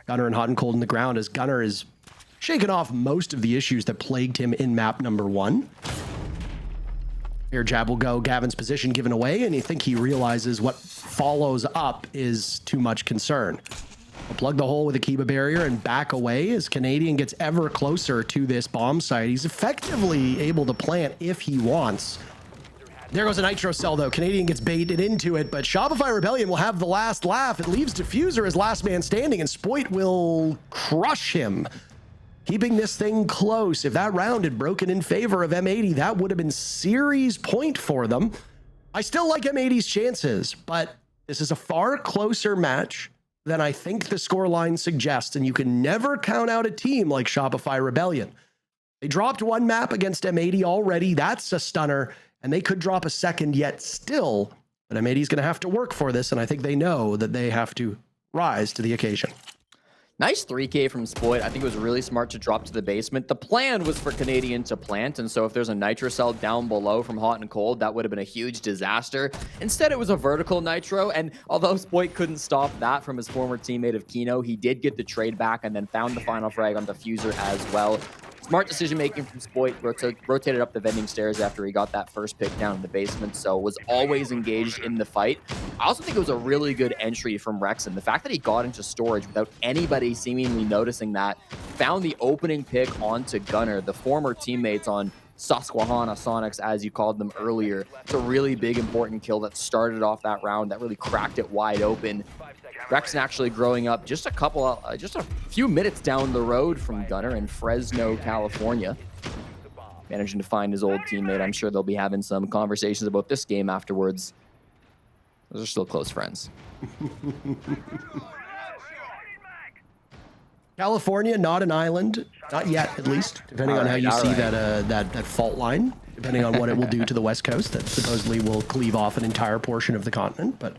Gunner and Hot and Cold in the ground as Gunner is shaken off most of the issues that plagued him in map number 1. Air jab will go. Gavin's position given away, and you think he realizes what follows up is too much concern. He'll plug the hole with a Kiba barrier and back away as Canadian gets ever closer to this bomb site. He's effectively able to plant if he wants. There goes a Nitro cell, though. Canadian gets baited into it, but Shopify Rebellion will have the last laugh. It leaves Diffuser as last man standing, and Spoit will crush him, keeping this thing close. If that round had broken in favor of M80, that would have been series point for them. I still like M80's chances, but this is a far closer match than I think the scoreline suggests, and you can never count out a team like Shopify Rebellion. They dropped one map against M80 already. That's a stunner, and they could drop a second yet still, but M80 is going to have to work for this, and I think they know that they have to rise to the occasion. Nice 3K from Spoit. I think it was really smart to drop to the basement. The plan was for Canadian to plant, and so if there's a Nitro cell down below from Hot and Cold, that would have been a huge disaster. Instead, it was a vertical Nitro, and although Spoit couldn't stop that from his former teammate of Kino, he did get the trade back and then found the final frag on Diffuser as well. Smart decision-making from Spoit, rotated up the vending stairs after he got that first pick down in the basement, so was always engaged in the fight. I also think it was a really good entry from Rexon. The fact that he got into storage without anybody seemingly noticing that, found the opening pick onto Gunner, the former teammates on Susquehanna Sonics, as you called them earlier. It's a really big, important kill that started off that round, that really cracked it wide open. Rexon actually growing up just a few minutes down the road from Gunner in Fresno, California. Managing to find his old teammate. I'm sure they'll be having some conversations about this game afterwards. Those are still close friends. California, not an island. Not yet, at least, depending on how you see that fault line, depending on what it will do to the West Coast. That supposedly will cleave off an entire portion of the continent, but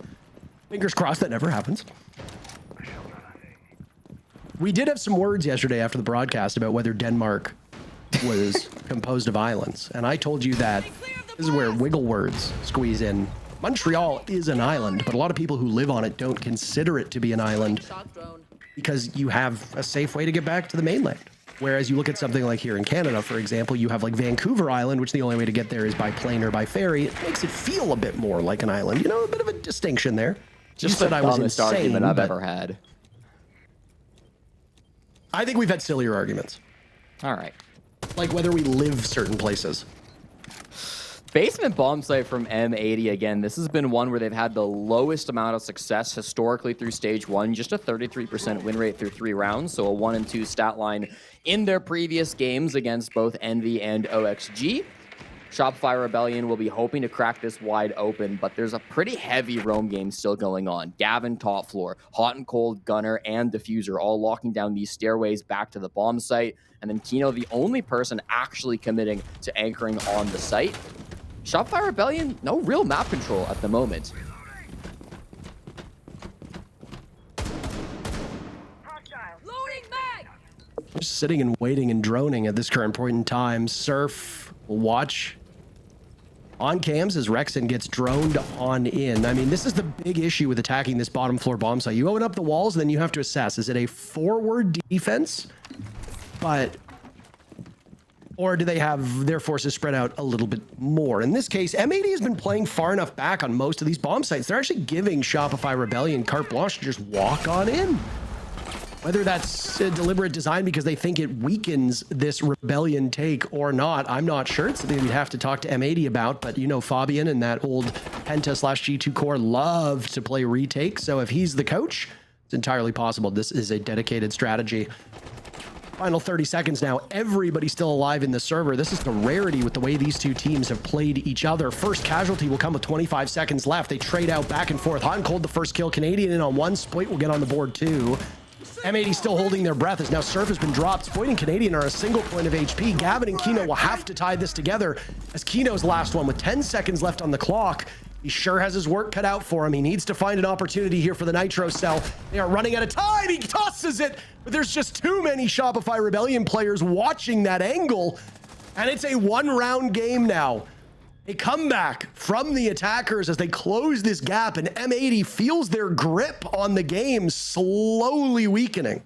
fingers crossed that never happens. We did have some words yesterday after the broadcast about whether Denmark was composed of islands, and I told you that this is where wiggle words squeeze in. Montreal is an island, but a lot of people who live on it don't consider it to be an island because you have a safe way to get back to the mainland. Whereas you look at something like here in Canada, for example, you have like Vancouver Island, which the only way to get there is by plane or by ferry. It makes it feel a bit more like an island. You know, a bit of a distinction there. Just the dumbest argument I've ever had. I think we've had sillier arguments. All right. Like whether we live certain places. Basement bomb site from M80 again. This has been one where they've had the lowest amount of success historically through stage 1, just a 33% win rate through 3 rounds, so a 1 and 2 stat line in their previous games against both Envy and OXG. Shopify Rebellion will be hoping to crack this wide open, but there's a pretty heavy roam game still going on. Gavin top floor, Hot and Cold, Gunner, and Diffuser all locking down these stairways back to the bomb site, and then Kino, the only person actually committing to anchoring on the site. Shopify Rebellion, no real map control at the moment. Just sitting and waiting and droning at this current point in time. Surf will watch on cams as Rexon gets droned on in. I mean, this is the big issue with attacking this bottom floor bomb site. You open up the walls, and then you have to assess. Is it a forward defense? Or do they have their forces spread out a little bit more? In this case, M80 has been playing far enough back on most of these bomb sites. They're actually giving Shopify Rebellion carte blanche to just walk on in. Whether that's a deliberate design because they think it weakens this Rebellion take or not, I'm not sure. It's something we'd have to talk to M80 about, but you know, Fabian and that old Penta/G2 core love to play retake. So if he's the coach, it's entirely possible this is a dedicated strategy. Final 30 seconds now. Everybody's still alive in the server. This is the rarity with the way these two teams have played each other. First casualty will come with 25 seconds left. They trade out back and forth. Hot and Cold the first kill. Canadian in on 1. Spoit will get on the board 2. M80 still holding their breath as now Surf has been dropped. Spoit and Canadian are a single point of HP. Gavin and Kino will have to tie this together as Kino's last one with 10 seconds left on the clock. He sure has his work cut out for him. He needs to find an opportunity here for the Nitro cell. They are running out of time. He tosses it, but there's just too many Shopify Rebellion players watching that angle. And it's a 1-round game now. A comeback from the attackers as they close this gap, and M80 feels their grip on the game slowly weakening.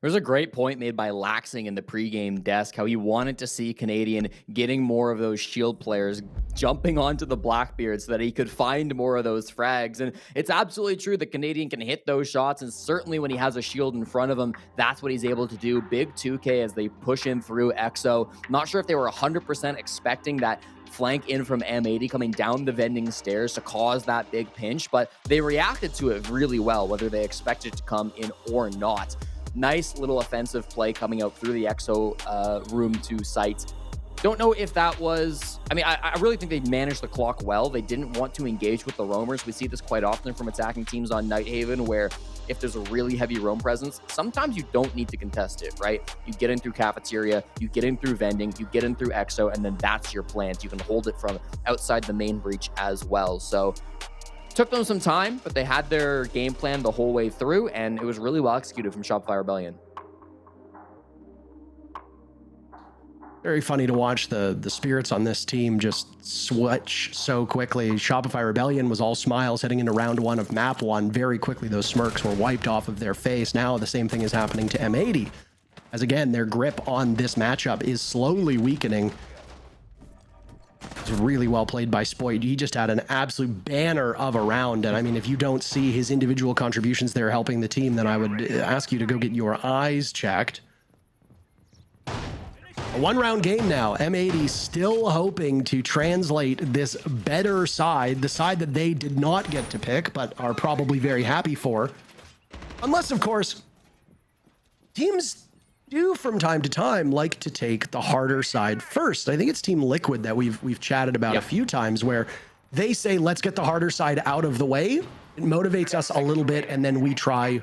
There's a great point made by Laxing in the pregame desk, how he wanted to see Canadian getting more of those shield players jumping onto the Blackbeard so that he could find more of those frags. And it's absolutely true that Canadian can hit those shots, and certainly when he has a shield in front of him, that's what he's able to do. Big 2K as they push him through EXO. Not sure if they were 100% expecting that flank in from M80 coming down the vending stairs to cause that big pinch, but they reacted to it really well, whether they expected it to come in or not. Nice little offensive play coming out through the EXO room to site. Don't know if that was... I mean, I really think they managed the clock well. They didn't want to engage with the roamers. We see this quite often from attacking teams on Nighthaven, where if there's a really heavy roam presence, sometimes you don't need to contest it, right? You get in through cafeteria, you get in through vending, you get in through EXO, and then that's your plant. You can hold it from outside the main breach as well. So... took them some time, but they had their game plan the whole way through, and it was really well executed from Shopify Rebellion. Very funny to watch the spirits on this team just switch so quickly. Shopify Rebellion was all smiles heading into round one of map one. Very quickly, those smirks were wiped off of their face. Now the same thing is happening to M80, as again, their grip on this matchup is slowly weakening. It's really well played by Spoit. He just had an absolute banner of a round. And I mean, if you don't see his individual contributions there helping the team, then I would ask you to go get your eyes checked. A one-round game now. M80 still hoping to translate this better side, the side that they did not get to pick, but are probably very happy for. Unless, of course, teams do from time to time like to take the harder side first. I think it's Team Liquid that we've chatted about a few times, where they say, let's get the harder side out of the way. It motivates us a little bit, and then we try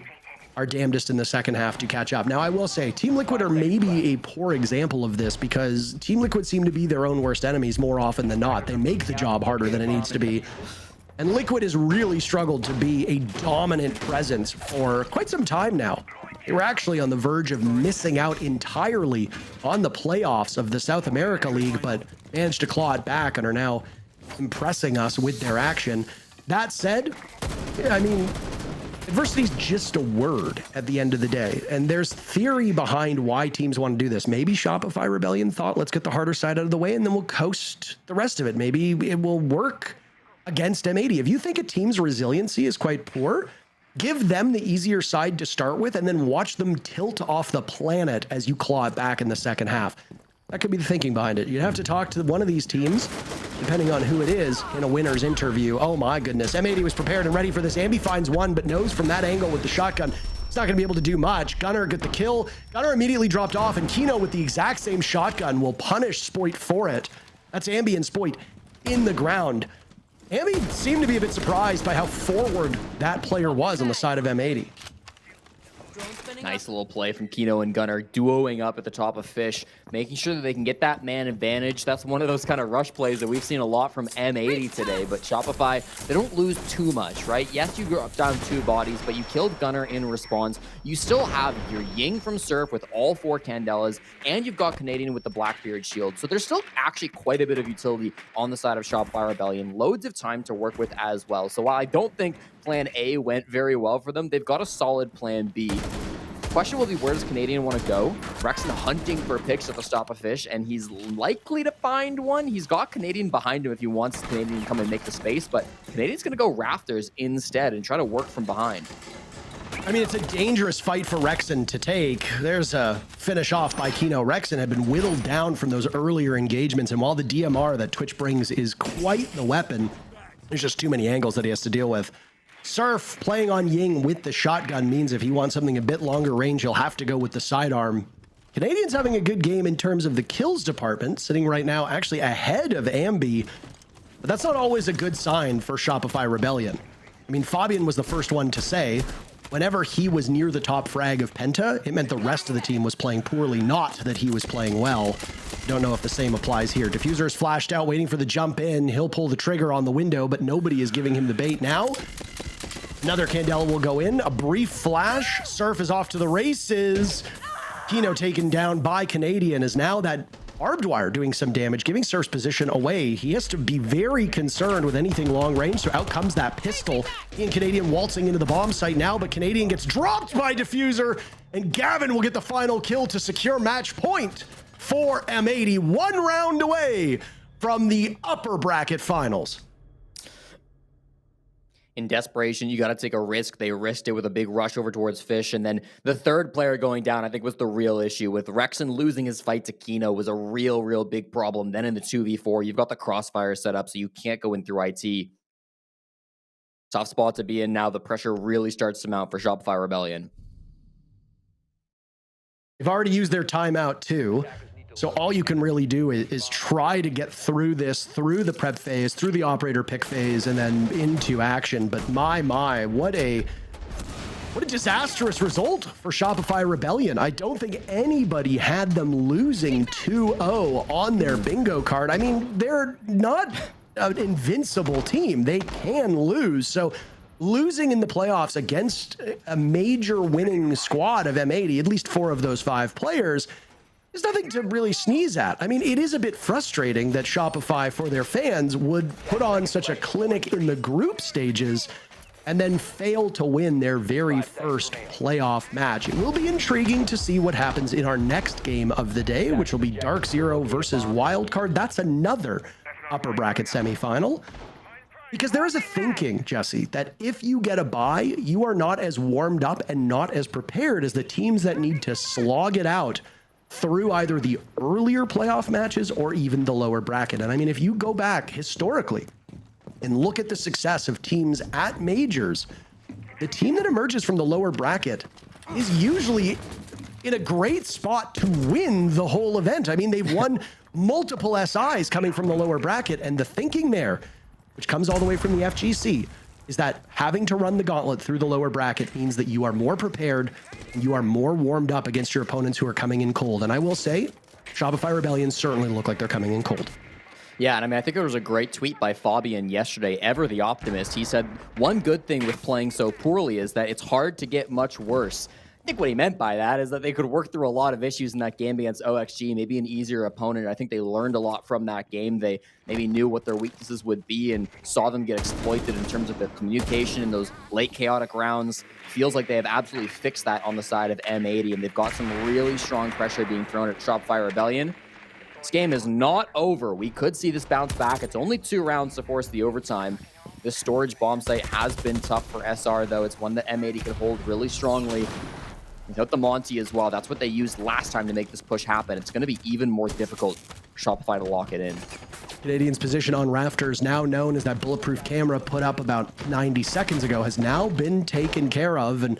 our damnedest in the second half to catch up. Now, I will say, Team Liquid are maybe a poor example of this, because Team Liquid seem to be their own worst enemies more often than not. They make the job harder than it needs to be. And Liquid has really struggled to be a dominant presence for quite some time now. They were actually on the verge of missing out entirely on the playoffs of the South America League, but managed to claw it back and are now impressing us with their action. That said, I mean, adversity is just a word at the end of the day, and there's theory behind why teams want to do this. Maybe Shopify Rebellion thought, let's get the harder side out of the way, and then we'll coast the rest of it. Maybe it will work against M80. If you think a team's resiliency is quite poor, give them the easier side to start with, and then watch them tilt off the planet as you claw it back in the second half. That could be the thinking behind it. You'd have to talk to one of these teams, depending on who it is, in a winner's interview. Oh my goodness. M80 was prepared and ready for this. Ambi finds one, but knows from that angle with the shotgun, he's not going to be able to do much. Gunner got the kill. Gunner immediately dropped off, and Kino with the exact same shotgun will punish Spoit for it. That's Ambi and Spoit in the ground. Ambi seemed to be a bit surprised by how forward that player was on the side of M80. Nice little play from Kino and Gunner, duoing up at the top of Fish, making sure that they can get that man advantage. That's one of those kind of rush plays that we've seen a lot from M80 today, but Shopify, they don't lose too much, right? Yes, you drop down 2 bodies, but you killed Gunner in response. You still have your Ying from Surf with all 4 Candelas, and you've got Canadian with the Blackbeard shield. So there's still actually quite a bit of utility on the side of Shopify Rebellion. Loads of time to work with as well. So while I don't think Plan A went very well for them, they've got a solid Plan B. Question will be, where does Canadian want to go? Rexon hunting for picks at the stop of Fish, and he's likely to find one. He's got Canadian behind him if he wants Canadian to come and make the space, but Canadian's going to go Rafters instead and try to work from behind. I mean, it's a dangerous fight for Rexon to take. There's a finish off by Kino. Rexon had been whittled down from those earlier engagements, and while the DMR that Twitch brings is quite the weapon, there's just too many angles that he has to deal with. Surf playing on Ying with the shotgun means if he wants something a bit longer range, he'll have to go with the sidearm. Canadian's having a good game in terms of the kills department, sitting right now actually ahead of Ambi, but that's not always a good sign for Shopify Rebellion. I mean, Fabian was the first one to say, whenever he was near the top frag of Penta, it meant the rest of the team was playing poorly, not that he was playing well. Don't know if the same applies here. Diffuser is flashed out, waiting for the jump in. He'll pull the trigger on the window, but nobody is giving him the bait now. Another Candela will go in. A brief flash. Surf is off to the races. Kino taken down by Canadian, as now that Barbed wire doing some damage, giving Surf's position away. He has to be very concerned with anything long range, so out comes that pistol. He and Canadian waltzing into the bomb site now, but Canadian gets dropped by Diffuser, and Gavin will get the final kill to secure match point for M80, 1 round away from the upper bracket finals. In desperation, you got to take a risk. They risked it with a big rush over towards Fish. And then the third player going down, I think, was the real issue. With Rexon losing his fight to Kino was a real big problem. Then in the 2v4, you've got the crossfire set up, so you can't go in through IT. Tough spot to be in now. The pressure really starts to mount for Shopify Rebellion. They've already used their timeout too. So all you can really do is try to get through this, through the prep phase, through the operator pick phase, and then into action. But my, what a disastrous result for Shopify Rebellion. I don't think anybody had them losing 2-0 on their bingo card. I mean, they're not an invincible team. They can lose. So losing in the playoffs against a major winning squad of M80, at least 4 of those 5 players, there's nothing to really sneeze at. I mean, it is a bit frustrating that Shopify, for their fans, would put on such a clinic in the group stages and then fail to win their very first playoff match. It will be intriguing to see what happens in our next game of the day, which will be Dark Zero versus Wildcard. That's another upper bracket semifinal. Because there is a thinking, Jesse, that if you get a bye, you are not as warmed up and not as prepared as the teams that need to slog it out through either the earlier playoff matches or even the lower bracket. And I mean, if you go back historically and look at the success of teams at majors, the team that emerges from the lower bracket is usually in a great spot to win the whole event. I mean, they've won multiple SIs coming from the lower bracket, and the thinking there, which comes all the way from the FGC, is that having to run the gauntlet through the lower bracket means that you are more prepared and you are more warmed up against your opponents who are coming in cold. And I will say, Shopify Rebellion certainly look like they're coming in cold. Yeah, and I mean, I think there was a great tweet by Fabian yesterday, Ever the Optimist. He said, one good thing with playing so poorly is that it's hard to get much worse. I think what he meant by that is that they could work through a lot of issues in that game against OXG, maybe an easier opponent. I think they learned a lot from that game. They maybe knew what their weaknesses would be and saw them get exploited in terms of the communication in those late chaotic rounds. Feels like they have absolutely fixed that on the side of M80, and they've got some really strong pressure being thrown at Shopify Rebellion. This game is not over. We could see this bounce back. It's only 2 rounds to force the overtime. This storage bomb site has been tough for SR, though. It's one that M80 could hold really strongly. Without the Monty as well, that's what they used last time to make this push happen. It's going to be even more difficult for Shopify to lock it in. Canadian's position on rafters, now known as that bulletproof camera put up about 90 seconds ago, has now been taken care of, and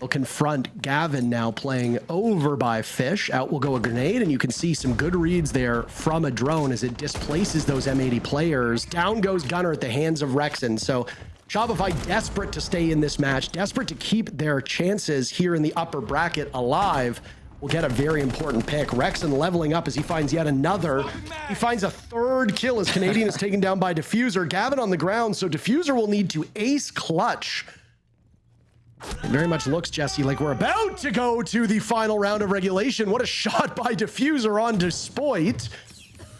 will confront Gavin now playing over by Fish. Out will go a grenade, and you can see some good reads there from a drone as it displaces those M80 players. Down goes Gunner at the hands of Rexon. So Shopify desperate to stay in this match, desperate to keep their chances here in the upper bracket alive. Will get a very important pick. Rexon leveling up as he finds yet another. He finds a 3rd kill as Canadian is taken down by Diffuser. Gavin on the ground, so Diffuser will need to ace clutch. It very much looks, Jesse, like we're about to go to the final round of regulation. What a shot by Diffuser on Despoit.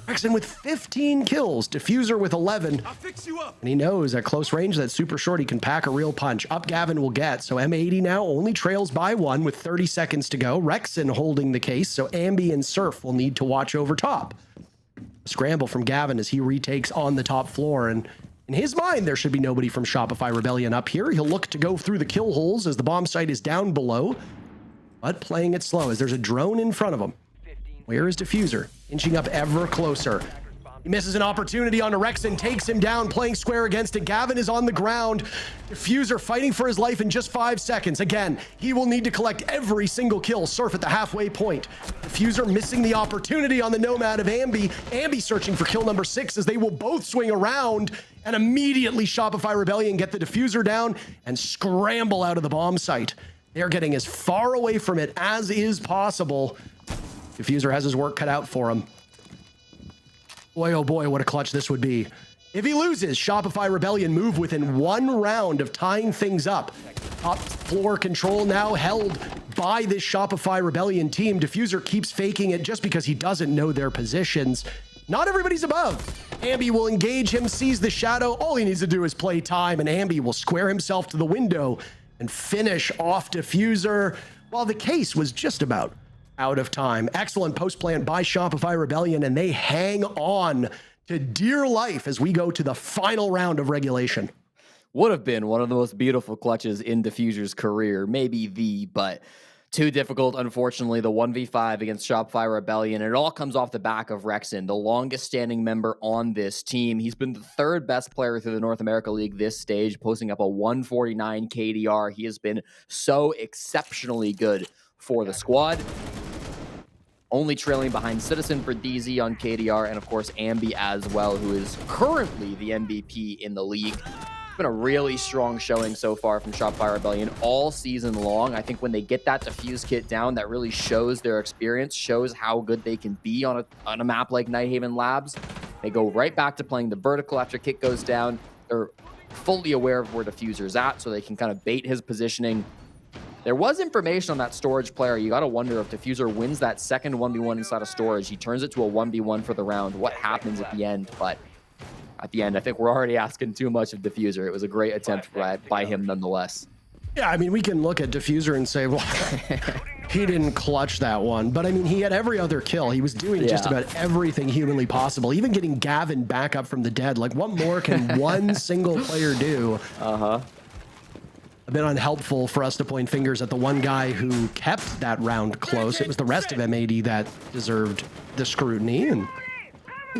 Rexon with 15 kills, Diffuser with 11. I'll fix you up. And he knows at close range that super short he can pack a real punch. Up Gavin will get, so M80 now only trails by 1 with 30 seconds to go. Rexon holding the case, so Ambi and Surf will need to watch over top. Scramble from Gavin as he retakes on the top floor, and in his mind, there should be nobody from Shopify Rebellion up here. He'll look to go through the kill holes as the bomb site is down below, but playing it slow as there's a drone in front of him. Where is Diffuser? Inching up ever closer. He misses an opportunity on Rexon, takes him down, playing square against it. Gavin is on the ground. Diffuser fighting for his life in just 5 seconds. Again, he will need to collect every single kill. Surf at the halfway point. Diffuser missing the opportunity on the Nomad of Ambi. Ambi searching for kill number 6 as they will both swing around, and immediately Shopify Rebellion get the Diffuser down and scramble out of the bomb site. They're getting as far away from it as is possible. Diffuser has his work cut out for him. Boy, oh boy, what a clutch this would be. If he loses, Shopify Rebellion move within 1 round of tying things up. Top floor control now held by this Shopify Rebellion team. Diffuser keeps faking it just because he doesn't know their positions. Not everybody's above. Ambi will engage him, sees the shadow. All he needs to do is play time, and Ambi will square himself to the window and finish off Diffuser, while the case was just about out of time. Excellent post plant by Shopify Rebellion, and they hang on to dear life as we go to the final round of regulation. Would have been one of the most beautiful clutches in Diffuser's career, maybe but too difficult, unfortunately. The 1v5 against Shopify Rebellion. It all comes off the back of Rexon, the longest standing member on this team. He's been the third best player through the North America League this stage, posting up a 149 KDR. He has been so exceptionally good for the squad. Only trailing behind Citizen for DZ on KDR, and of course Ambi as well, who is currently the MVP in the league. It's been a really strong showing so far from Shopify Rebellion all season long. I think when they get that Diffuse kit down, that really shows their experience, shows how good they can be on a map like Nighthaven Labs. They go right back to playing the vertical after kit goes down. They're fully aware of where Diffuser's at, so they can kind of bait his positioning. There was information on that storage player. You got to wonder if Diffuser wins that second 1v1 inside of storage. He turns it to a 1v1 for the round. What happens at the end? But at the end, I think we're already asking too much of Diffuser. It was a great attempt by him nonetheless. Yeah, I mean, we can look at Diffuser and say, well, he didn't clutch that one. But I mean, he had every other kill. He was doing just about everything humanly possible, even getting Gavin back up from the dead. Like, what more can one single player do? A bit unhelpful for us to point fingers at the one guy who kept that round close. It was the rest of M80 that deserved the scrutiny, and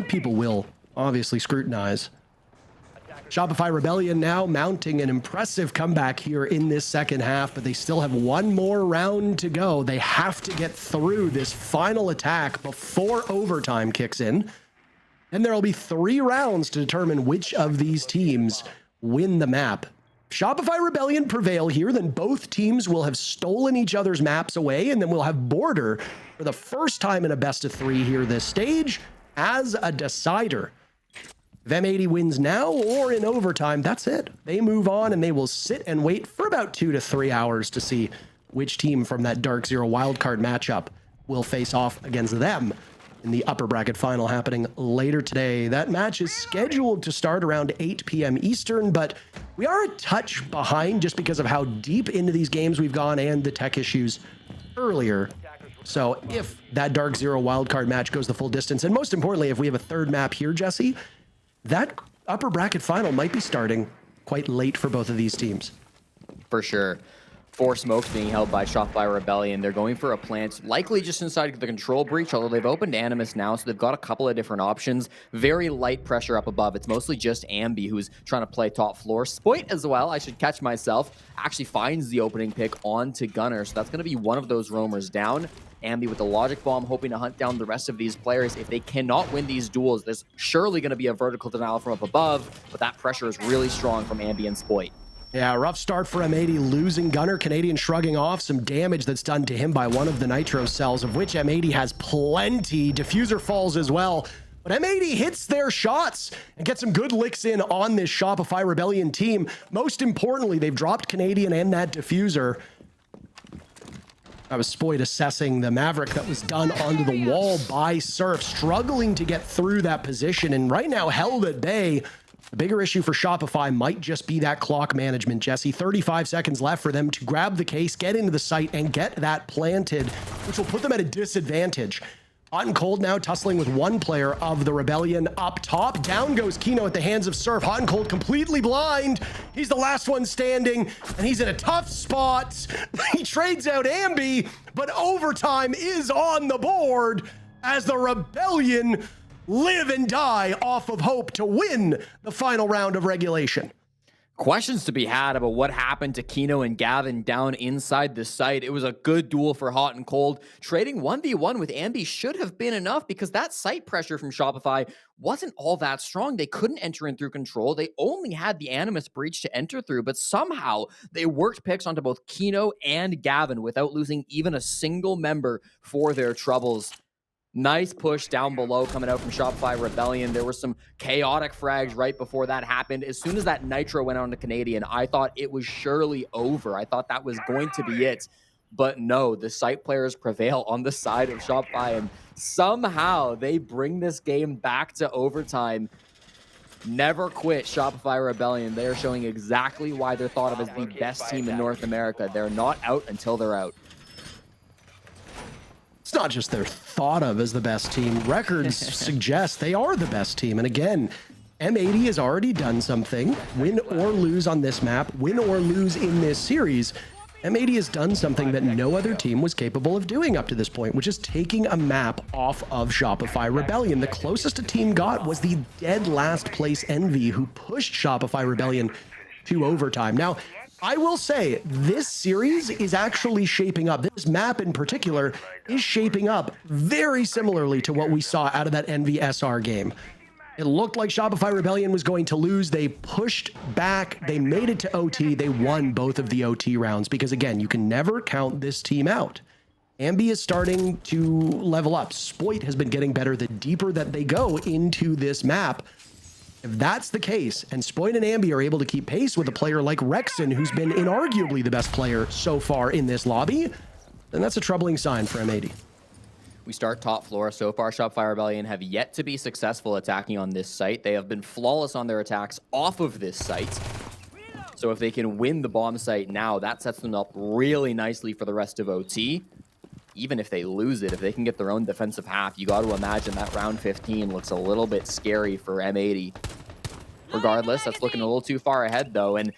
people will obviously scrutinize. Shopify Rebellion now mounting an impressive comeback here in this second half, but they still have one more round to go. They have to get through this final attack before overtime kicks in. And there will be 3 rounds to determine which of these teams win the map. Shopify Rebellion prevail here, then both teams will have stolen each other's maps away, and then we'll have Border for the first time in a best of 3 here this stage as a decider. If M80 wins now or in overtime, that's it. They move on, and they will sit and wait for about 2 to 3 hours to see which team from that Dark Zero wildcard matchup will face off against them in the upper bracket final happening later today. That match is scheduled to start around 8 p.m. Eastern, but we are a touch behind just because of how deep into these games we've gone and the tech issues earlier. So if that Dark Zero wildcard match goes the full distance, and most importantly, if we have a third map here, Jesse, that upper bracket final might be starting quite late for both of these teams. For sure. 4 smokes being held by Shopify Rebellion. They're going for a plant, likely just inside the control breach, although they've opened Animus now, so they've got a couple of different options. Very light pressure up above. It's mostly just Ambi who's trying to play top floor. Spoit as well, I should catch myself, actually finds the opening pick onto Gunner, so that's going to be one of those roamers down. Ambi with the logic bomb, hoping to hunt down the rest of these players. If they cannot win these duels, there's surely going to be a vertical denial from up above, but that pressure is really strong from Ambi and Spoit. Yeah, rough start for M80, losing Gunner. Canadian shrugging off some damage that's done to him by one of the nitro cells, of which M80 has plenty. Diffuser falls as well, but M80 hits their shots and gets some good licks in on this Shopify Rebellion team. Most importantly, they've dropped Canadian and that Diffuser. I was Spoit assessing the Maverick that was done onto the wall by Surf, struggling to get through that position, and right now held at bay. The bigger issue for Shopify might just be that clock management, Jesse. 35 seconds left for them to grab the case, get into the site, and get that planted, which will put them at a disadvantage. Hot and Cold now tussling with one player of the Rebellion up top. Down goes Kino at the hands of Surf. Hot and Cold completely blind. He's the last one standing, and he's in a tough spot. He trades out Ambi, but overtime is on the board as the Rebellion live and die off of hope to win the final round of regulation. Questions to be had about what happened to Kino and Gavin down inside the site. It was a good duel for Hot and Cold. Trading 1v1 with Ambi should have been enough because that site pressure from Shopify wasn't all that strong. They couldn't enter in through control. They only had the Animus breach to enter through, but somehow they worked picks onto both Kino and Gavin without losing even a single member for their troubles. Nice push down below coming out from Shopify Rebellion. There were some chaotic frags right before that happened. As soon as that Nitro went on to Canadian, I thought it was surely over. I thought that was going to be it. But no, the site players prevail on the side of Shopify, and somehow they bring this game back to overtime. Never quit, Shopify Rebellion. They are showing exactly why they're thought of as the best team in North America. They're not out until they're out. It's not just they're thought of as the best team. Records suggest they are the best team. And again, M80 has already done something. Win or lose on this map, win or lose in this series, M80 has done something that no other team was capable of doing up to this point, which is taking a map off of Shopify Rebellion. The closest a team got was the dead last place Envy, who pushed Shopify Rebellion to overtime. Now, I will say this series is actually shaping up. This map in particular is shaping up very similarly to what we saw out of that Envy SR game. It looked like Shopify Rebellion was going to lose. They pushed back. They made it to OT. They won both of the OT rounds because, again, you can never count this team out. Ambi is starting to level up. Spoit has been getting better the deeper that they go into this map. If that's the case, and Spoit and Ambi are able to keep pace with a player like Rexon, who's been inarguably the best player so far in this lobby, then that's a troubling sign for M80. We start top floor. So far, Shopify Rebellion have yet to be successful attacking on this site. They have been flawless on their attacks off of this site. So if they can win the bomb site now, that sets them up really nicely for the rest of OT. Even if they lose it, if they can get their own defensive half, you got to imagine that round 15 looks a little bit scary for M80. Regardless, that's looking a little too far ahead, though. And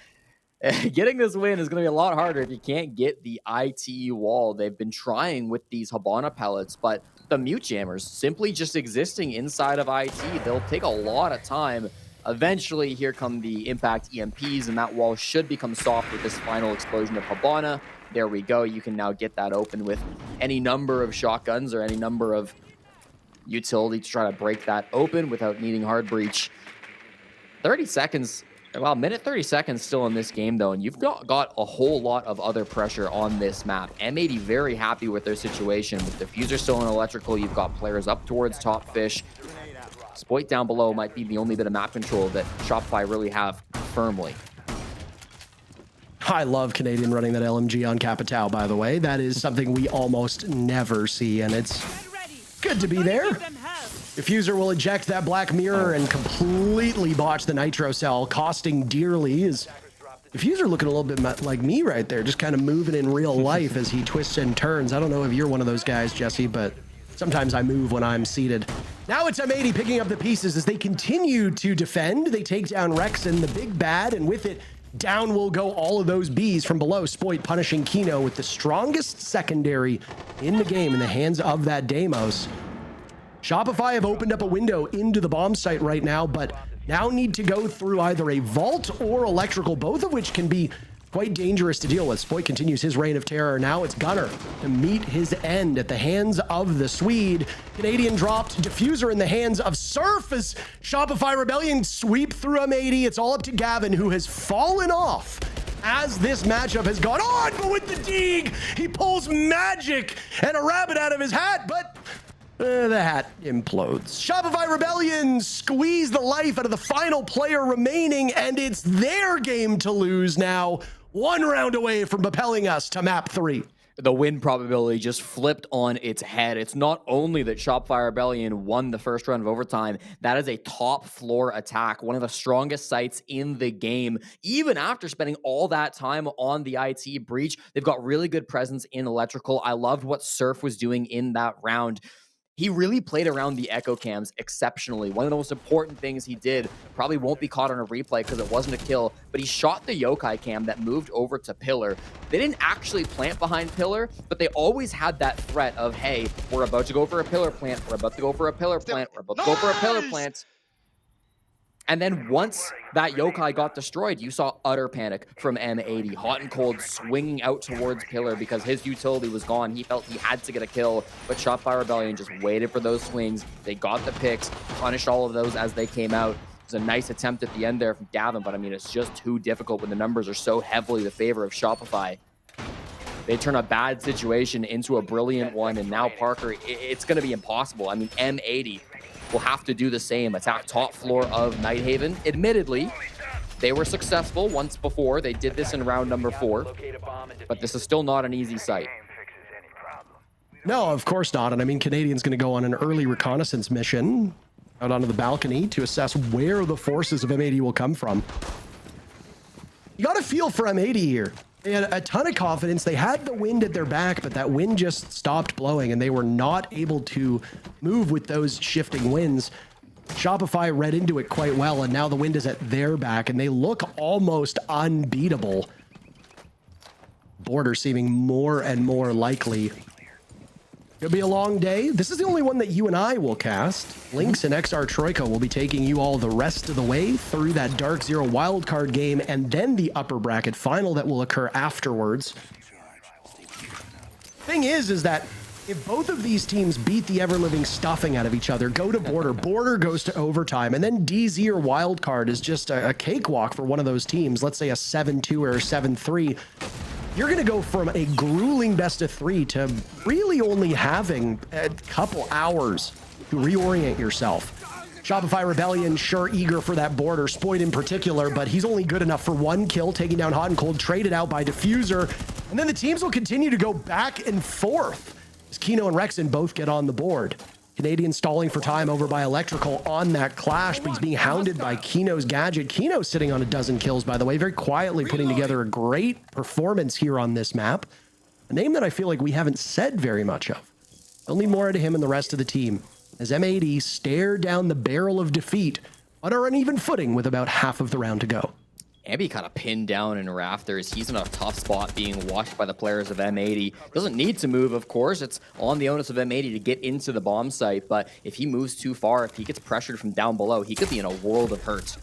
getting this win is going to be a lot harder if you can't get the IT wall. They've been trying with these Habana pellets, but the mute jammers simply just existing inside of IT, they'll take a lot of time. Eventually, here come the impact EMPs, and that wall should become soft with this final explosion of Habana. There we go. You can now get that open with any number of shotguns or any number of utility to try to break that open without needing hard breach. 30 seconds. Well, minute 30 seconds still in this game, though, and you've got a whole lot of other pressure on this map. M80 very happy with their situation. With Diffuser still in electrical, you've got players up towards top fish. Spoit down below might be the only bit of map control that Shopify really have firmly. I love Canadian running that LMG on Capitao, by the way. That is something we almost never see, and it's good to be there. Diffuser will eject that Black Mirror and completely botch the Nitro Cell, costing dearly. Is Diffuser looking a little bit like me right there, just kind of moving in real life as he twists and turns. I don't know if you're one of those guys, Jesse, but sometimes I move when I'm seated. Now it's M80 picking up the pieces as they continue to defend. They take down Rexon, the big bad, and with it, down will go all of those Bs from below. Spoit punishing Kino with the strongest secondary in the game in the hands of that Deimos. Shopify have opened up a window into the bomb site right now, but now need to go through either a vault or electrical, both of which can be quite dangerous to deal with. Spoit continues his reign of terror. Now it's Gunner to meet his end at the hands of the Swede. Canadian dropped. Diffuser in the hands of Surf as Shopify Rebellion sweep through M80. It's all up to Gavin, who has fallen off as this matchup has gone on. But with the Deeg, he pulls magic and a rabbit out of his hat, but the hat implodes. Shopify Rebellion squeeze the life out of the final player remaining, and it's their game to lose now. One round away from propelling us to map 3. The win probability just flipped on its head. It's not only that Shopify Rebellion won the first round of overtime, that is a top floor attack, one of the strongest sites in the game. Even after spending all that time on the IT breach, they've got really good presence in electrical. I loved what Surf was doing in that round. He really played around the echo cams exceptionally. One of the most important things he did, probably won't be caught on a replay because it wasn't a kill, but he shot the yokai cam that moved over to Pillar. They didn't actually plant behind Pillar, but they always had that threat of, hey, we're about to go for a Pillar plant, we're about to go for a Pillar plant, we're about to go for a Pillar plant. And then once that yokai got destroyed, you saw utter panic from M80. Hot and cold swinging out towards Pillar because his utility was gone. He felt he had to get a kill, but Shopify Rebellion just waited for those swings. They got the picks, punished all of those as they came out. It was a nice attempt at the end there from Gavin, but I mean, it's just too difficult when the numbers are so heavily the favor of Shopify. They turn a bad situation into a brilliant one, and now Parker, it's going to be impossible. I mean, M80 will have to do the same, attack top floor of Nighthaven. Admittedly, they were successful once before. They did this in round number 4, but this is still not an easy sight. No, of course not. And I mean, Canadian's going to go on an early reconnaissance mission out onto the balcony to assess where the forces of M80 will come from. You got to feel for M80 here. They had a ton of confidence. They had the wind at their back, but that wind just stopped blowing and they were not able to move with those shifting winds. Shopify read into it quite well, and now the wind is at their back and they look almost unbeatable. Border seeming more and more likely. It'll be a long day. This is the only one that you and I will cast. Lynx and XR Troika will be taking you all the rest of the way through that Dark Zero wildcard game and then the upper bracket final that will occur afterwards. Thing is that if both of these teams beat the ever-living stuffing out of each other, go to Border, Border goes to overtime, and then DZ or wildcard is just a cakewalk for one of those teams, let's say a 7-2 or a 7-3, you're going to go from a grueling best of 3 to really only having a couple hours to reorient yourself. Shopify Rebellion, sure, eager for that Border. Spoit in particular, but he's only good enough for 1 kill, taking down Hot and Cold, traded out by Diffuser. And then the teams will continue to go back and forth as Kino and Rexon both get on the board. Canadian stalling for time over by Electrical on that clash, but he's being hounded by Kino's gadget. Kino sitting on a dozen kills, by the way, very quietly putting together a great performance here on this map. A name that I feel like we haven't said very much of. They'll need more out of him and the rest of the team, as M80 stare down the barrel of defeat on an uneven footing with about half of the round to go. Ambi kind of pinned down in rafters. He's in a tough spot being watched by the players of M80. Doesn't need to move, of course. It's on the onus of M80 to get into the bomb site, but if he moves too far, if he gets pressured from down below, he could be in a world of hurt.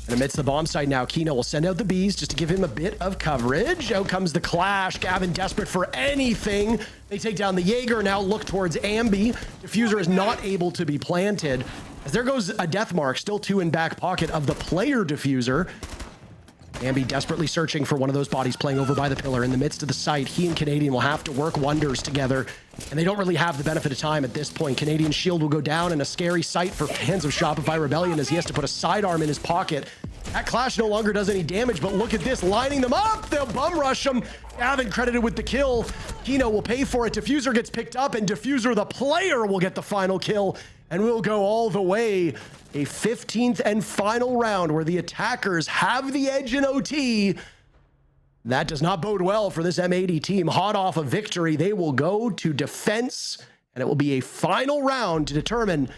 And amidst the bomb site now, Kino will send out the bees just to give him a bit of coverage. Out comes the clash. Gavin desperate for anything. They take down the Jaeger, now look towards Ambi. Diffuser is not able to be planted. As there goes a death mark, still 2 in back pocket of the player Diffuser. Ambi desperately searching for one of those bodies playing over by the pillar in the midst of the site. He and Canadian will have to work wonders together, and they don't really have the benefit of time at this point. Canadian shield will go down in a scary sight for fans of Shopify Rebellion as he has to put a sidearm in his pocket. That clash no longer does any damage, but look at this, lining them up. They'll bum rush him. Gavin credited with the kill. Kino will pay for it. Diffuser gets picked up, and Diffuser, the player, will get the final kill, and we'll go all the way. A 15th and final round where the attackers have the edge in OT. That does not bode well for this M80 team. Hot off a victory, they will go to defense, and it will be a final round to determine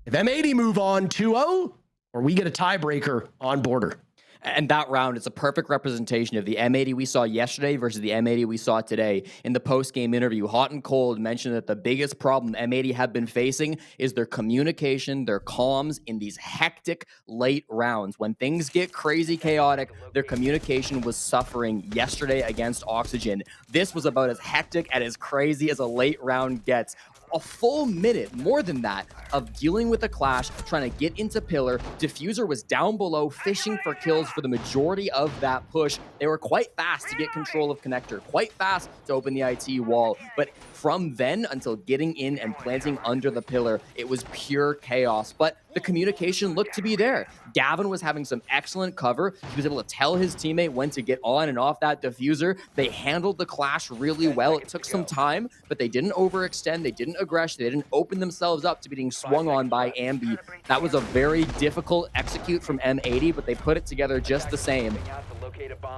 if M80 move on 2-0 or we get a tiebreaker on Border. And that round is a perfect representation of the M80 we saw yesterday versus the M80 we saw today. In the post-game interview, Hot and Cold mentioned that the biggest problem M80 have been facing is their communication, their comms in these hectic late rounds. When things get crazy chaotic, their communication was suffering yesterday against Oxygen. This was about as hectic and as crazy as a late round gets. A full minute, more than that, of dealing with a clash, trying to get into pillar. Diffuser was down below, fishing for kills for the majority of that push. They were quite fast to get control of connector, quite fast to open the IT wall. But from then until getting in and planting under the pillar, it was pure chaos. But the communication looked to be there. Gavin was having some excellent cover. He was able to tell his teammate when to get on and off that diffuser. They handled the clash really well. It took some time, but they didn't overextend. They didn't aggress. They didn't open themselves up to being swung on by Ambi. That was a very difficult execute from M80, but they put it together just the same.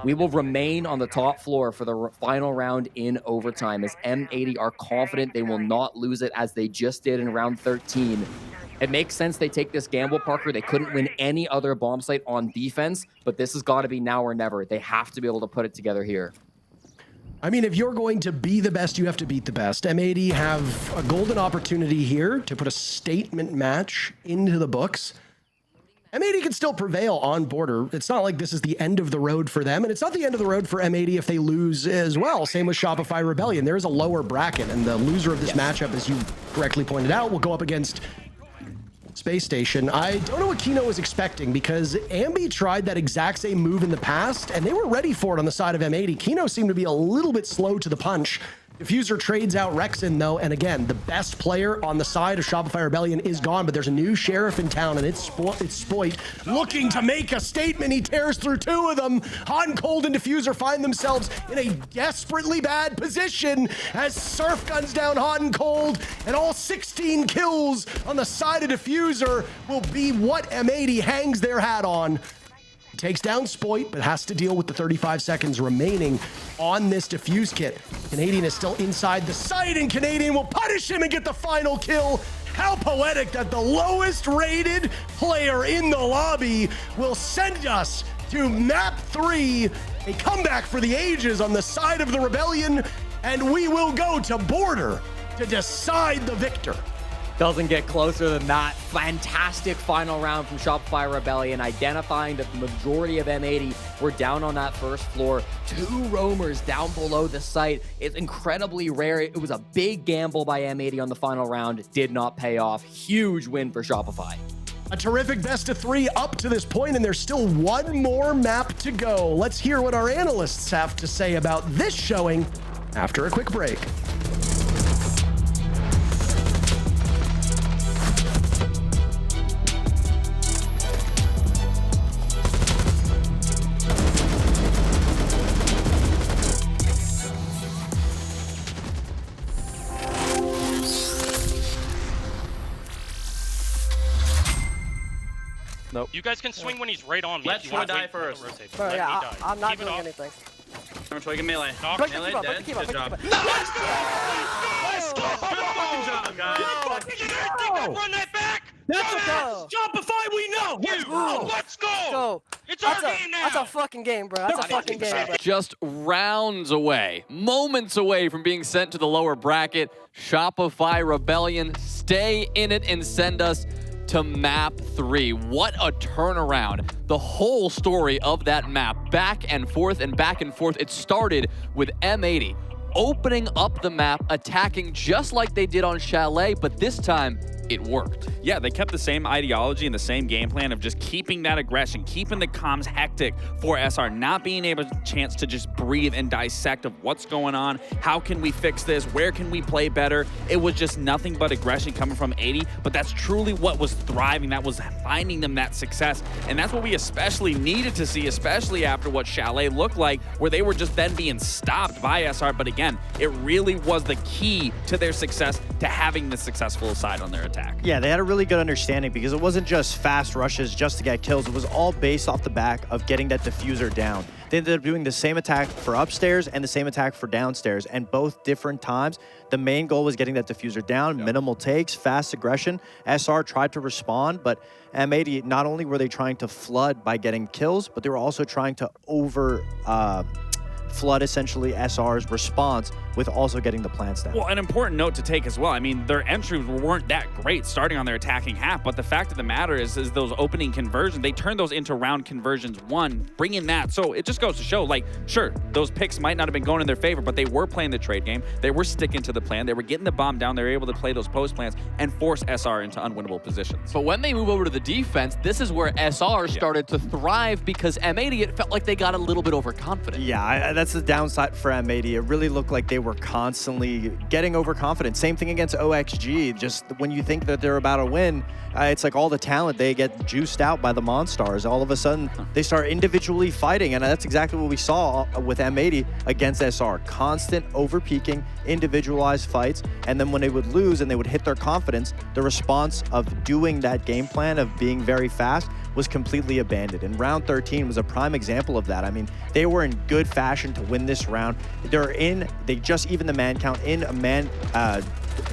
We will remain on the top floor for the final round in overtime as M80 are confident they will not lose it as they just did in round 13. It makes sense they take this gamble, Parker. They couldn't win any other bomb site on defense, but this has got to be now or never. They have to be able to put it together here. I mean, if you're going to be the best, you have to beat the best. M80 have a golden opportunity here to put a statement match into the books. M80 can still prevail on Border. It's not like this is the end of the road for them, and it's not the end of the road for M80 if they lose as well. Same with Shopify Rebellion. There is a lower bracket, and the loser of this matchup, as you correctly pointed out, will go up against Space Station. I don't know what Kino was expecting because Ambi tried that exact same move in the past, and they were ready for it on the side of M80. Kino seemed to be a little bit slow to the punch. Diffuser trades out Rexen, though, and again, the best player on the side of Shopify Rebellion is gone, but there's a new sheriff in town, and it's Spoit looking to make a statement. He tears through two of them. Han, Cold, and Diffuser find themselves in a desperately bad position as Surf guns down Han, Cold, and all 16 kills on the side of Diffuser will be what M80 hangs their hat on. He takes down Spoit, but has to deal with the 35 seconds remaining on this defuse kit. Canadian is still inside the site, and Canadian will punish him and get the final kill. How poetic that the lowest rated player in the lobby will send us to map 3, a comeback for the ages on the side of the Rebellion, and we will go to border to decide the victor. Doesn't get closer than that. Fantastic final round from Shopify Rebellion, identifying that the majority of M80 were down on that first floor. 2 roamers down below the site. It's incredibly rare. It was a big gamble by M80 on the final round. Did not pay off. Huge win for Shopify. A terrific best of 3 up to this point, and there's still one more map to go. Let's hear what our analysts have to say about this showing after a quick break. Nope. You guys can swing when he's right on me. Let Troy die first. Bro, yeah, I'm not doing anything. Troy, get melee. Melee, dead. Good job. Let's go! Let's go! Good job, guys. Run that back! Let's go! Shopify, we know! Let's go! It's our game now! That's a fucking game, bro. That's a fucking game, bro. Just rounds away, moments away from being sent to the lower bracket. Shopify Rebellion, stay in it and send us to map 3. What a turnaround. The whole story of that map, back and forth and back and forth. It started with M80 opening up the map, attacking just like they did on Chalet, but this time it worked. Yeah, they kept the same ideology and the same game plan of just keeping that aggression, keeping the comms hectic for SR, not being able to chance to just breathe and dissect of what's going on, how can we fix this, where can we play better. It was just nothing but aggression coming from 80, but that's truly what was thriving, that was finding them that success, and that's what we especially needed to see, especially after what Chalet looked like, where they were just then being stopped by SR, but again, it really was the key to their success, to having the successful side on their attack. Yeah, they had a really good understanding because it wasn't just fast rushes just to get kills. It was all based off the back of getting that diffuser down. They ended up doing the same attack for upstairs and the same attack for downstairs, and both different times. The main goal was getting that diffuser down, minimal takes, fast aggression. SR tried to respond, but M80, not only were they trying to flood by getting kills, but they were also trying to flood essentially SR's response with also getting the plants down. Well, an important note to take as well. I mean, their entries weren't that great starting on their attacking half, but the fact of the matter is those opening conversions, they turned those into round conversions 1, bringing that. So it just goes to show, like, sure, those picks might not have been going in their favor, but they were playing the trade game. They were sticking to the plan. They were getting the bomb down. They were able to play those post plants and force SR into unwinnable positions. But when they move over to the defense, this is where SR started to thrive because M80, it felt like they got a little bit overconfident. Yeah, that's the downside for M80. It really looked like they were constantly getting overconfident. Same thing against OXG. Just when you think that they're about to win, it's like all the talent, they get juiced out by the Monstars. All of a sudden, they start individually fighting, and that's exactly what we saw with M80 against SR. Constant overpeaking, individualized fights, and then when they would lose and they would hit their confidence, the response of doing that game plan of being very fast was completely abandoned. And round 13 was a prime example of that. I mean, they were in good fashion to win this round. They just even the man count in a man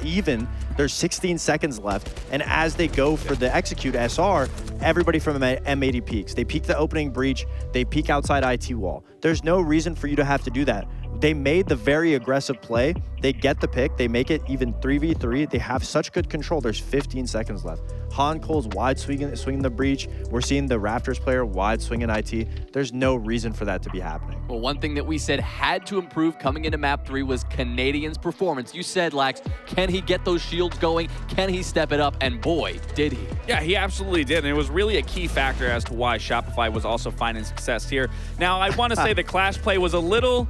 even. There's 16 seconds left, and as they go for the execute SR, everybody from M80 peaks. They peak the opening breach, they peak outside IT wall. There's no reason for you to have to do that. They made the very aggressive play. They get the pick. They make it even 3v3. They have such good control. There's 15 seconds left. Han Cole's wide swinging the breach. We're seeing the Raptors player wide swinging IT. There's no reason for that to be happening. Well, one thing that we said had to improve coming into map 3 was Canadian's performance. You said, Lax, can he get those shields going? Can he step it up? And boy, did he. Yeah, he absolutely did. And it was really a key factor as to why Shopify was also finding success here. Now, I want to say the clash play was a little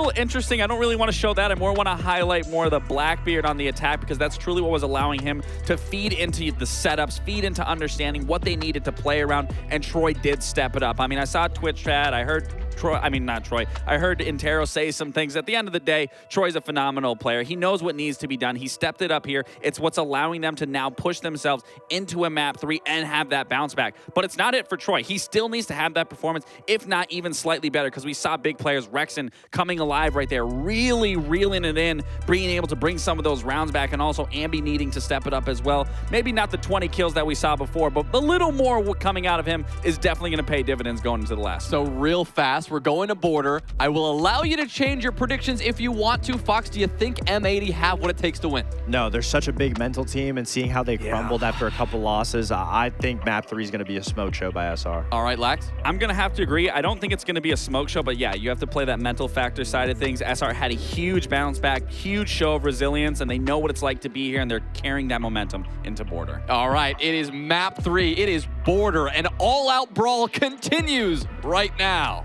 little interesting. I don't really want to show that. I more want to highlight more of the Blackbeard on the attack because that's truly what was allowing him to feed into the setups, feed into understanding what they needed to play around, and Troy did step it up. I mean, I saw Twitch chat. I heard I heard Intero say some things. At the end of the day, Troy's a phenomenal player. He knows what needs to be done. He stepped it up here. It's what's allowing them to now push themselves into a map 3 and have that bounce back. But it's not it for Troy. He still needs to have that performance, if not even slightly better, because we saw big players, Rexon, coming alive right there, really reeling it in, being able to bring some of those rounds back, and also Ambi needing to step it up as well. Maybe not the 20 kills that we saw before, but a little more coming out of him is definitely going to pay dividends going into the last. So real fast, we're going to border. I will allow you to change your predictions if you want to. Fox, do you think M80 have what it takes to win? No, they're such a big mental team, and seeing how they crumbled after a couple losses, I think map 3 is going to be a smoke show by SR. All right, Lax? I'm going to have to agree. I don't think it's going to be a smoke show, but yeah, you have to play that mental factor side of things. SR had a huge bounce back, huge show of resilience, and they know what it's like to be here, and they're carrying that momentum into border. All right, it is map 3. It is border, and all-out brawl continues right now.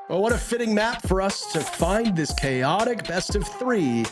Well, what a fitting map for us to find this chaotic best of 3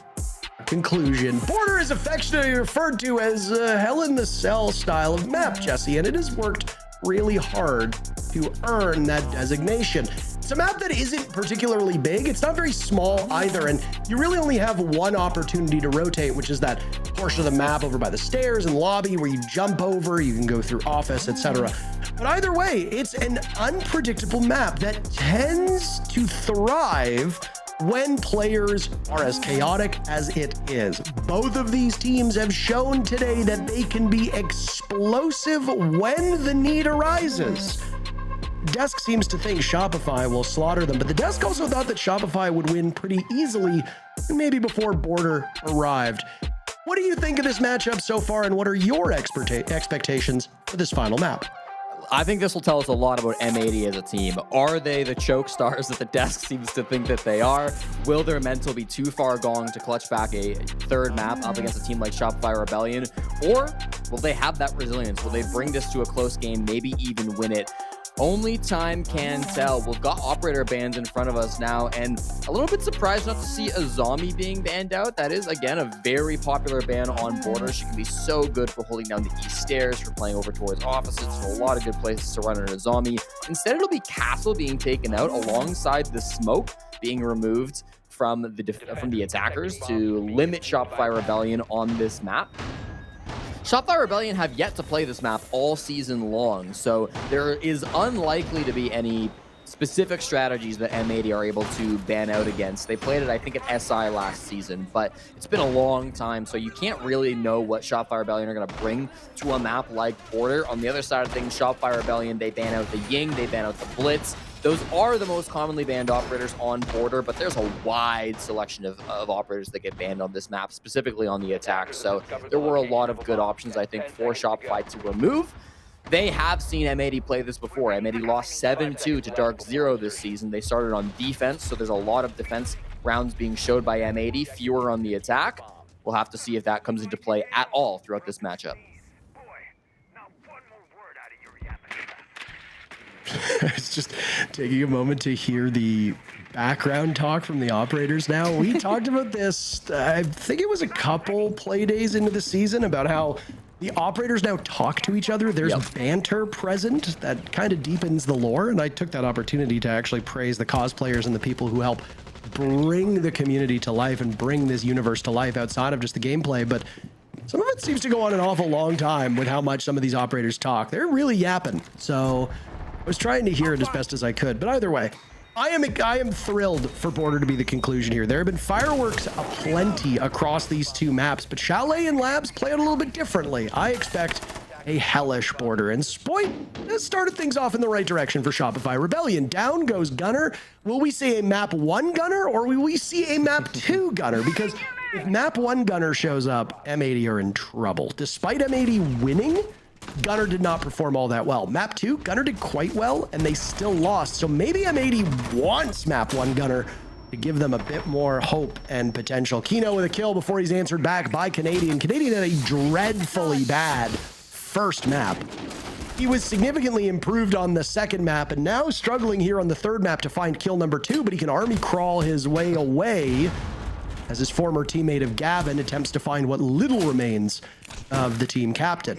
conclusion. Border is affectionately referred to as Hell in the Cell style of map, Jesse, and it has worked really hard to earn that designation. It's a map that isn't particularly big. It's not very small either, and you really only have one opportunity to rotate, which is that portion of the map over by the stairs and lobby where you jump over, you can go through office, etc. But either way, it's an unpredictable map that tends to thrive when players are as chaotic as it is. Both of these teams have shown today that they can be explosive when the need arises. Desk seems to think Shopify will slaughter them, but the Desk also thought that Shopify would win pretty easily, maybe before Border arrived. What do you think of this matchup so far, and what are your expectations for this final map? I think this will tell us a lot about M80 as a team. Are they the choke stars that the Desk seems to think that they are? Will their mental be too far gone to clutch back a third map up against a team like Shopify Rebellion? Or will they have that resilience? Will they bring this to a close game, maybe even win it? Only time can tell. We've got operator bans in front of us now, and a little bit surprised not to see a zombie being banned out. That is, again, a very popular ban on border. She can be so good for holding down the east stairs, for playing over towards offices, so a lot of good places to run in a zombie. Instead, it'll be Castle being taken out alongside the smoke being removed from the attackers to limit Shopify Rebellion on this map. Shopify Rebellion have yet to play this map all season long, so there is unlikely to be any specific strategies that M80 are able to ban out against. They played it, I think, at SI last season, but it's been a long time, so you can't really know what Shopify Rebellion are going to bring to a map like Border. On the other side of things, Shopify Rebellion, they ban out the Ying, they ban out the Blitz. Those are the most commonly banned operators on Border, but there's a wide selection of operators that get banned on this map, specifically on the attack. So there were a lot of good options, I think, for Shopify to remove. They have seen M80 play this before. M80 lost 7-2 to Dark Zero this season. They started on defense, so there's a lot of defense rounds being showed by M80, fewer on the attack. We'll have to see if that comes into play at all throughout this matchup. It's just taking a moment to hear the background talk from the operators now. We talked about this, I think it was a couple play days into the season, about how the operators now talk to each other. There's banter present that kind of deepens the lore, and I took that opportunity to actually praise the cosplayers and the people who help bring the community to life and bring this universe to life outside of just the gameplay. But some of it seems to go on an awful long time with how much some of these operators talk. They're really yapping. So I was trying to hear it as best as I could, but either way, I am thrilled for Border to be the conclusion here. There have been fireworks aplenty across these two maps, but Chalet and Labs play it a little bit differently. I expect a hellish Border, and Spoit has started things off in the right direction for Shopify Rebellion. Down goes Gunner. Will we see a map 1 Gunner, or will we see a map 2 Gunner? Because if map 1 Gunner shows up, M80 are in trouble. Despite M80 winning, Gunner did not perform all that well. Map 2, Gunner did quite well, and they still lost. So maybe M80 wants map 1 Gunner to give them a bit more hope and potential. Kino with a kill before he's answered back by Canadian. Canadian had a dreadfully bad first map. He was significantly improved on the second map and now struggling here on the third map to find kill number 2, but he can army crawl his way away as his former teammate of Gavin attempts to find what little remains of the team captain.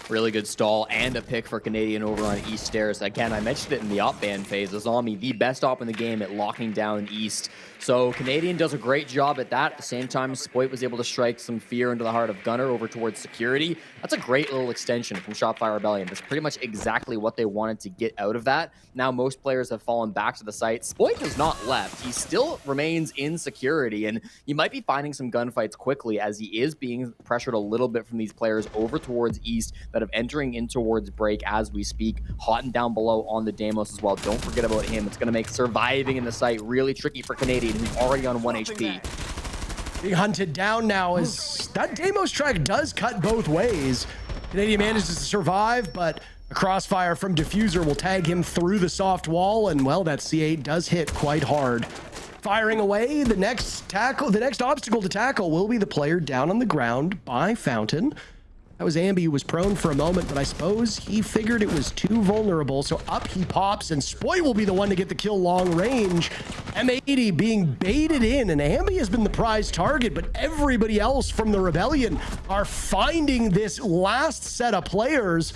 Really good stall and a pick for Canadian over on East Stairs. Again, I mentioned it in the op ban phase. Azami, the best op in the game at locking down East. So Canadian does a great job at that. At the same time, Spoit was able to strike some fear into the heart of Gunner over towards security. That's a great little extension from Shopify Rebellion. That's pretty much exactly what they wanted to get out of that. Now most players have fallen back to the site. Spoit has not left. He still remains in security, and you might be finding some gunfights quickly as he is being pressured a little bit from these players over towards East that are entering in towards break as we speak. Hot and down below on the Deimos as well. Don't forget about him. It's going to make surviving in the site really tricky for Canadian, who's already on 1 HP. Being hunted down now as that Deimos track does cut both ways. Canadian manages to survive, but a crossfire from Diffuser will tag him through the soft wall, and well, that C8 does hit quite hard. Firing away, the next obstacle to tackle will be the player down on the ground by Fountain. That was Ambi, who was prone for a moment, but I suppose he figured it was too vulnerable, so up he pops, and Spoy will be the one to get the kill long range. M80 being baited in, and Ambi has been the prize target, but everybody else from the Rebellion are finding this last set of players.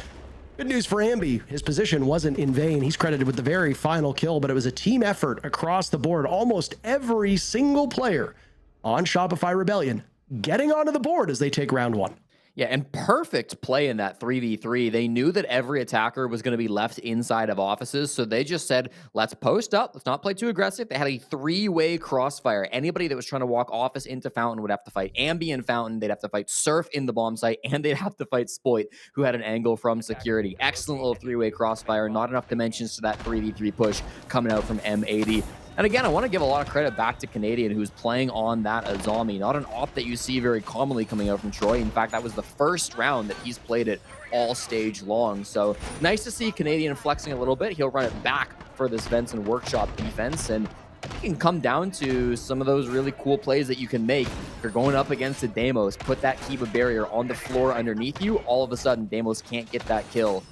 Good news for Ambi. His position wasn't in vain. He's credited with the very final kill, but it was a team effort across the board. Almost every single player on Shopify Rebellion getting onto the board as they take round 1. Yeah, and perfect play in that 3v3. They knew that every attacker was going to be left inside of offices, so they just said, let's post up. Let's not play too aggressive. They had a 3-way crossfire. Anybody that was trying to walk office into Fountain would have to fight Ambi and Fountain. They'd have to fight Surf in the bomb site, and they'd have to fight Spoit, who had an angle from security. Excellent little 3-way crossfire. Not enough dimensions to that 3v3 push coming out from M80. And again, I want to give a lot of credit back to Canadian, who's playing on that Azami. Not an op that you see very commonly coming out from Troy. In fact, that was the first round that he's played it all stage long. So nice to see Canadian flexing a little bit. He'll run it back for this Benson Workshop defense. And it can come down to some of those really cool plays that you can make. If you're going up against a Deimos, put that Kiba barrier on the floor underneath you. All of a sudden, Deimos can't get that kill.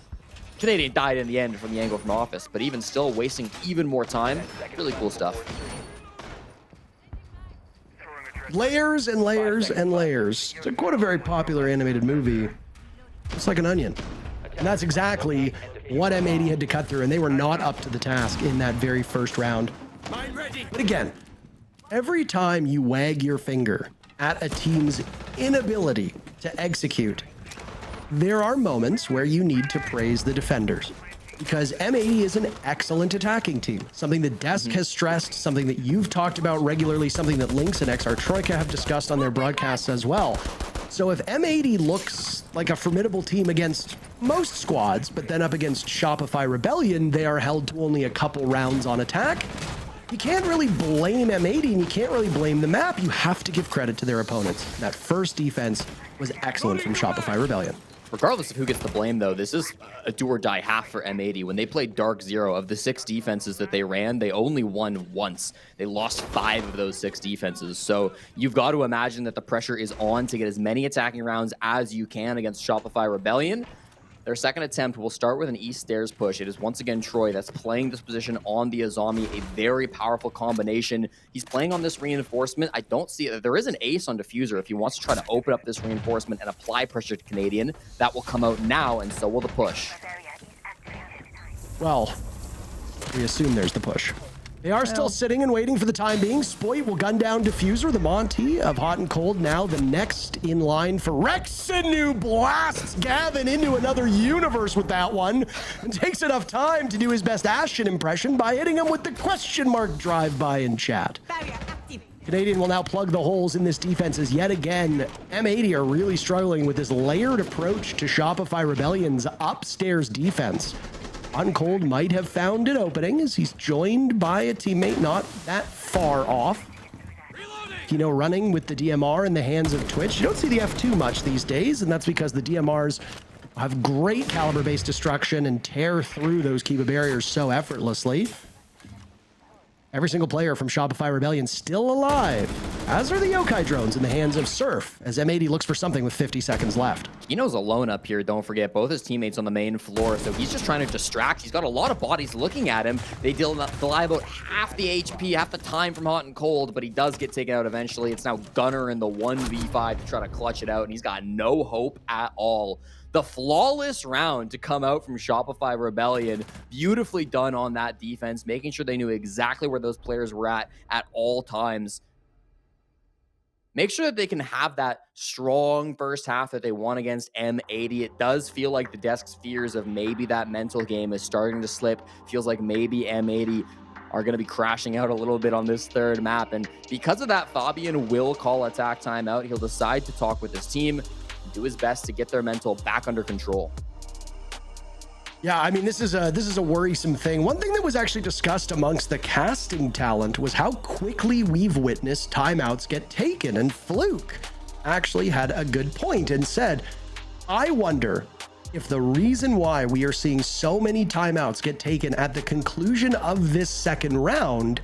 Canadian died in the end from the angle from office, but even still wasting even more time. Really cool stuff. Layers and layers and layers. It's quite a very popular animated movie. It's like an onion. And that's exactly what M80 had to cut through, and they were not up to the task in that very first round. But again, every time you wag your finger at a team's inability to execute, there are moments where you need to praise the defenders, because M80 is an excellent attacking team. Something that Desk has stressed, something that you've talked about regularly, something that Lynx and XR Troika have discussed on their broadcasts as well. So if M80 looks like a formidable team against most squads, but then up against Shopify Rebellion, they are held to only a couple rounds on attack, you can't really blame M80 and you can't really blame the map. You have to give credit to their opponents. That first defense was excellent from Shopify Rebellion. Regardless of who gets the blame, though, this is a do-or-die half for M80. When they played Dark Zero, of the 6 defenses that they ran, they only won once. They lost 5 of those 6 defenses. So you've got to imagine that the pressure is on to get as many attacking rounds as you can against Shopify Rebellion. Their second attempt will start with an East Stairs push. It is once again Troy that's playing this position on the Azami, a very powerful combination. He's playing on this reinforcement. I don't see it. There is an ace on Diffuser if he wants to try to open up this reinforcement and apply pressure to Canadian. That will come out now, and so will the push. Well, we assume there's the push. They are still sitting and waiting for the time being. Spoit will gun down Diffuser, the Monty of Hot and Cold, now the next in line for Rexinu blasts Gavin into another universe with that one, and takes enough time to do his best Ashen impression by hitting him with the question mark drive-by in chat. Canadian will now plug the holes in this defense as yet again, M80 are really struggling with this layered approach to Shopify Rebellion's upstairs defense. Uncold might have found an opening as he's joined by a teammate not that far off. Kino running with the DMR in the hands of Twitch. You don't see the F2 much these days, and that's because the DMRs have great caliber-based destruction and tear through those Kiba barriers so effortlessly. Every single player from Shopify Rebellion still alive. as are the Yokai drones in the hands of Surf, as M80 looks for something with 50 seconds left. Kino's alone up here, don't forget. Both his teammates on the main floor, so he's just trying to distract. He's got a lot of bodies looking at him. They delay about half the HP, half the time from hot and cold, but he does get taken out eventually. It's now Gunner in the 1v5 to try to clutch it out, and he's got no hope at all. The flawless round to come out from Shopify Rebellion. Beautifully done on that defense, making sure they knew exactly where those players were at all times. Make sure that they can have that strong first half that they won against M80. It does feel like the desk's fears of maybe that mental game is starting to slip. Feels like maybe M80 are going to be crashing out a little bit on this third map. And because of that, Fabian will call attack timeout. He'll decide to talk with his team, do his best to get their mental back under control. Yeah, I mean, this is a worrisome thing. One thing that was actually discussed amongst the casting talent was how quickly we've witnessed timeouts get taken. And Fluke actually had a good point and said, I wonder if the reason why we are seeing so many timeouts get taken at the conclusion of this second round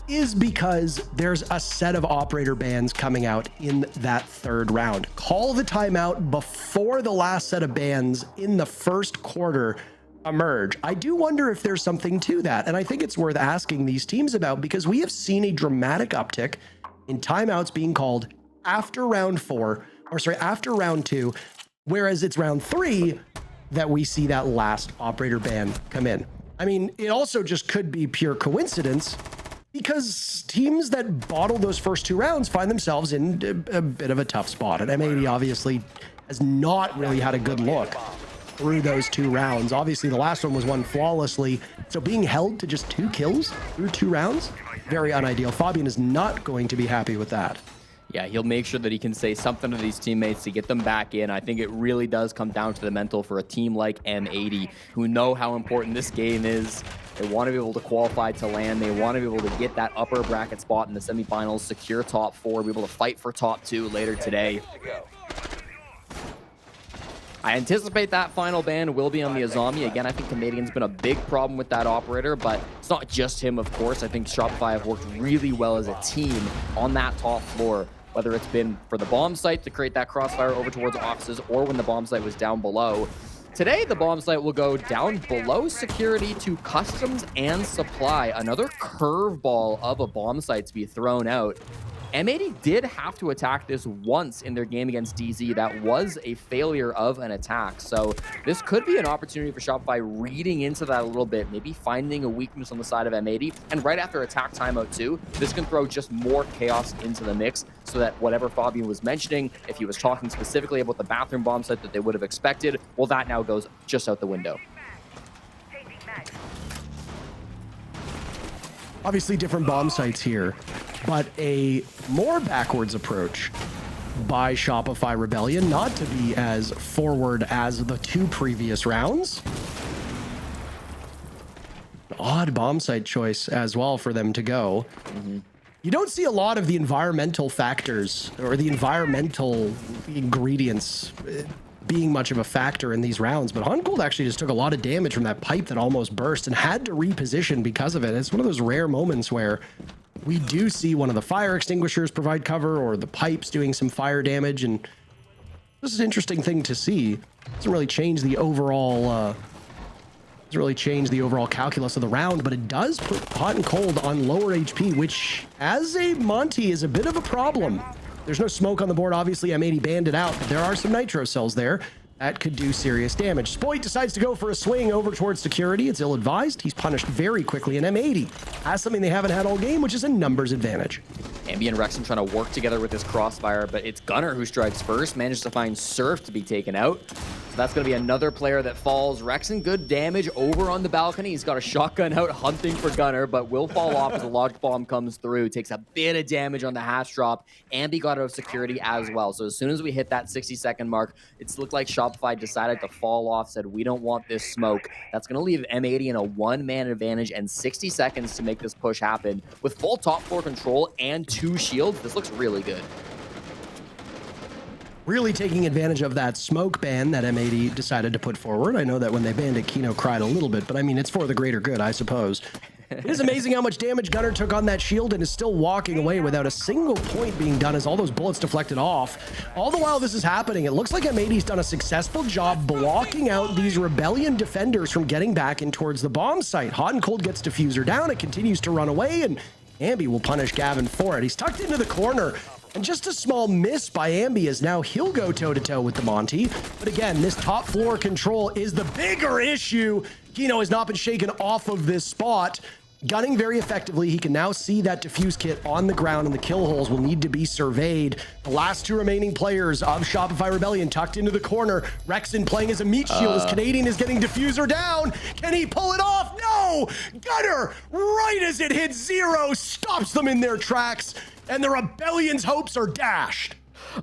is because there's a set of operator bans coming out in that third round. Call the timeout before the last set of bans in the first quarter emerge. I do wonder if there's something to that, and I think it's worth asking these teams about, because we have seen a dramatic uptick in timeouts being called after round two, whereas it's round 3 that we see that last operator ban come in. I mean, it also just could be pure coincidence, because teams that bottle those first 2 rounds find themselves in a bit of a tough spot. And M80 obviously has not really had a good look through those 2 rounds. Obviously, the last one was won flawlessly. So being held to just 2 kills through 2 rounds, very unideal. Fabian is not going to be happy with that. Yeah, he'll make sure that he can say something to these teammates to get them back in. I think it really does come down to the mental for a team like M80, who know how important this game is. They want to be able to qualify to land. They want to be able to get that upper bracket spot in the semifinals, secure top 4, be able to fight for top 2 later today. I anticipate that final ban will be on the Azami. Again, I think Canadian's been a big problem with that operator, but it's not just him, of course. I think Shopify have worked really well as a team on that top floor, whether it's been for the bomb site to create that crossfire over towards offices or when the bomb site was down below. Today, the bomb site will go down below security to customs and supply. Another curveball of a bomb site to be thrown out. M80 did have to attack this once in their game against DZ. That was a failure of an attack. So this could be an opportunity for Shopify reading into that a little bit, maybe finding a weakness on the side of M80. And right after attack timeout too, this can throw just more chaos into the mix so that whatever Fabian was mentioning, if he was talking specifically about the bathroom bomb site that they would have expected, well, that now goes just out the window. Obviously different bomb sites here, but a more backwards approach by Shopify Rebellion, not to be as forward as the 2 previous rounds. Odd bomb site choice as well for them to go. You don't see a lot of the environmental factors or the environmental ingredients being much of a factor in these rounds, but Huncold actually just took a lot of damage from that pipe that almost burst and had to reposition because of it. It's one of those rare moments where we do see one of the fire extinguishers provide cover or the pipes doing some fire damage, and this is an interesting thing to see. Doesn't really change the overall calculus of the round, but it does put hot and cold on lower HP, which as a Monty is a bit of a problem. There's no smoke on the board. Obviously, M80 banned it out, but there are some nitro cells there that could do serious damage. Spoit decides to go for a swing over towards security. It's ill-advised. He's punished very quickly, and M80 has something they haven't had all game, which is a numbers advantage. Ambi and Rexon trying to work together with this crossfire, but it's Gunner who strikes first, manages to find Surf to be taken out. So that's going to be another player that falls. Rexon, good damage over on the balcony. He's got a shotgun out hunting for Gunner, but will fall off as a logic bomb comes through. Takes a bit of damage on the hatch drop. Ambi got out of security as well. So as soon as we hit that 60-second mark, it's looked like Shopify decided to fall off, said, we don't want this smoke. That's going to leave M80 in a 1-man advantage and 60 seconds to make this push happen. With full top 4 control and 2 shields, this looks really good. Really taking advantage of that smoke ban that M80 decided to put forward. I know that when they banned it, Kino cried a little bit, but I mean, it's for the greater good, I suppose. It is amazing how much damage Gunnar took on that shield and is still walking away without a single point being done as all those bullets deflected off. All the while this is happening, it looks like M80's done a successful job blocking out these Rebellion defenders from getting back in towards the bomb site. Hot and Cold gets Diffuser down, it continues to run away, and Ambi will punish Gavin for it. He's tucked into the corner, and just a small miss by Ambi as now he'll go toe-to-toe with the Monty. But again, this top floor control is the bigger issue. Kino has not been shaken off of this spot. Gunning very effectively. He can now see that diffuse kit on the ground, and the kill holes will need to be surveyed. The last two remaining players of Shopify Rebellion tucked into the corner. Rexon playing as a meat shield as Canadian is getting diffuser down. Can he pull it off? No! Gunner, right as it hits zero, stops them in their tracks, and the Rebellion's hopes are dashed.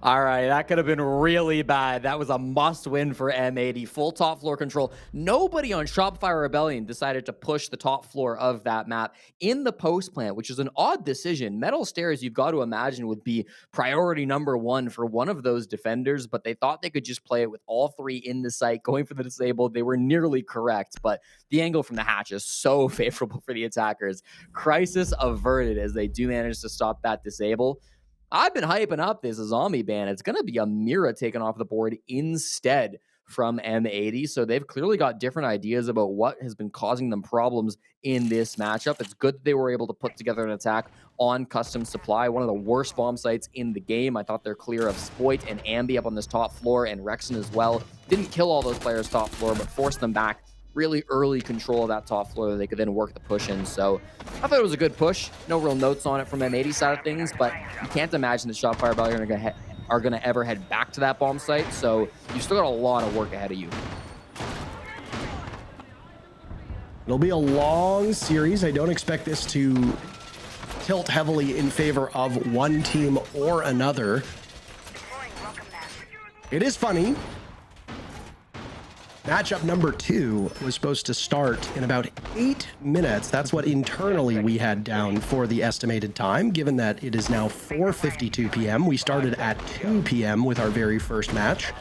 All right, that could have been really bad. That was a must-win for M80. Full top floor control. Nobody on Shopify Rebellion decided to push the top floor of that map in the post plant, which is an odd decision. Metal Stairs, you've got to imagine, would be priority number one for one of those defenders, but they thought they could just play it with all three in the site, going for the disabled. They were nearly correct, but the angle from the hatch is so favorable for the attackers. Crisis averted as they do manage to stop that disable. I've been hyping up this zombie ban. It's going to be a Mira taken off the board instead from M80. So they've clearly got different ideas about what has been causing them problems in this matchup. It's good that they were able to put together an attack on custom supply, one of the worst bomb sites in the game. I thought they're clear of Spoit and Ambi up on this top floor, and Rexon as well. Didn't kill all those players top floor, but forced them back. Really early control of that top floor that they could then work the push in. So I thought it was a good push. No real notes on it from M80 side of things, but you can't imagine that Shopify Rebellion are going to ever head back to that bomb site. So you've still got a lot of work ahead of you. It'll be a long series. I don't expect this to tilt heavily in favor of one team or another. It is funny. Matchup number 2 was supposed to start in about 8 minutes. That's what internally we had down for the estimated time, given that it is now 4:52 p.m. We started at 2 p.m. with our very first match.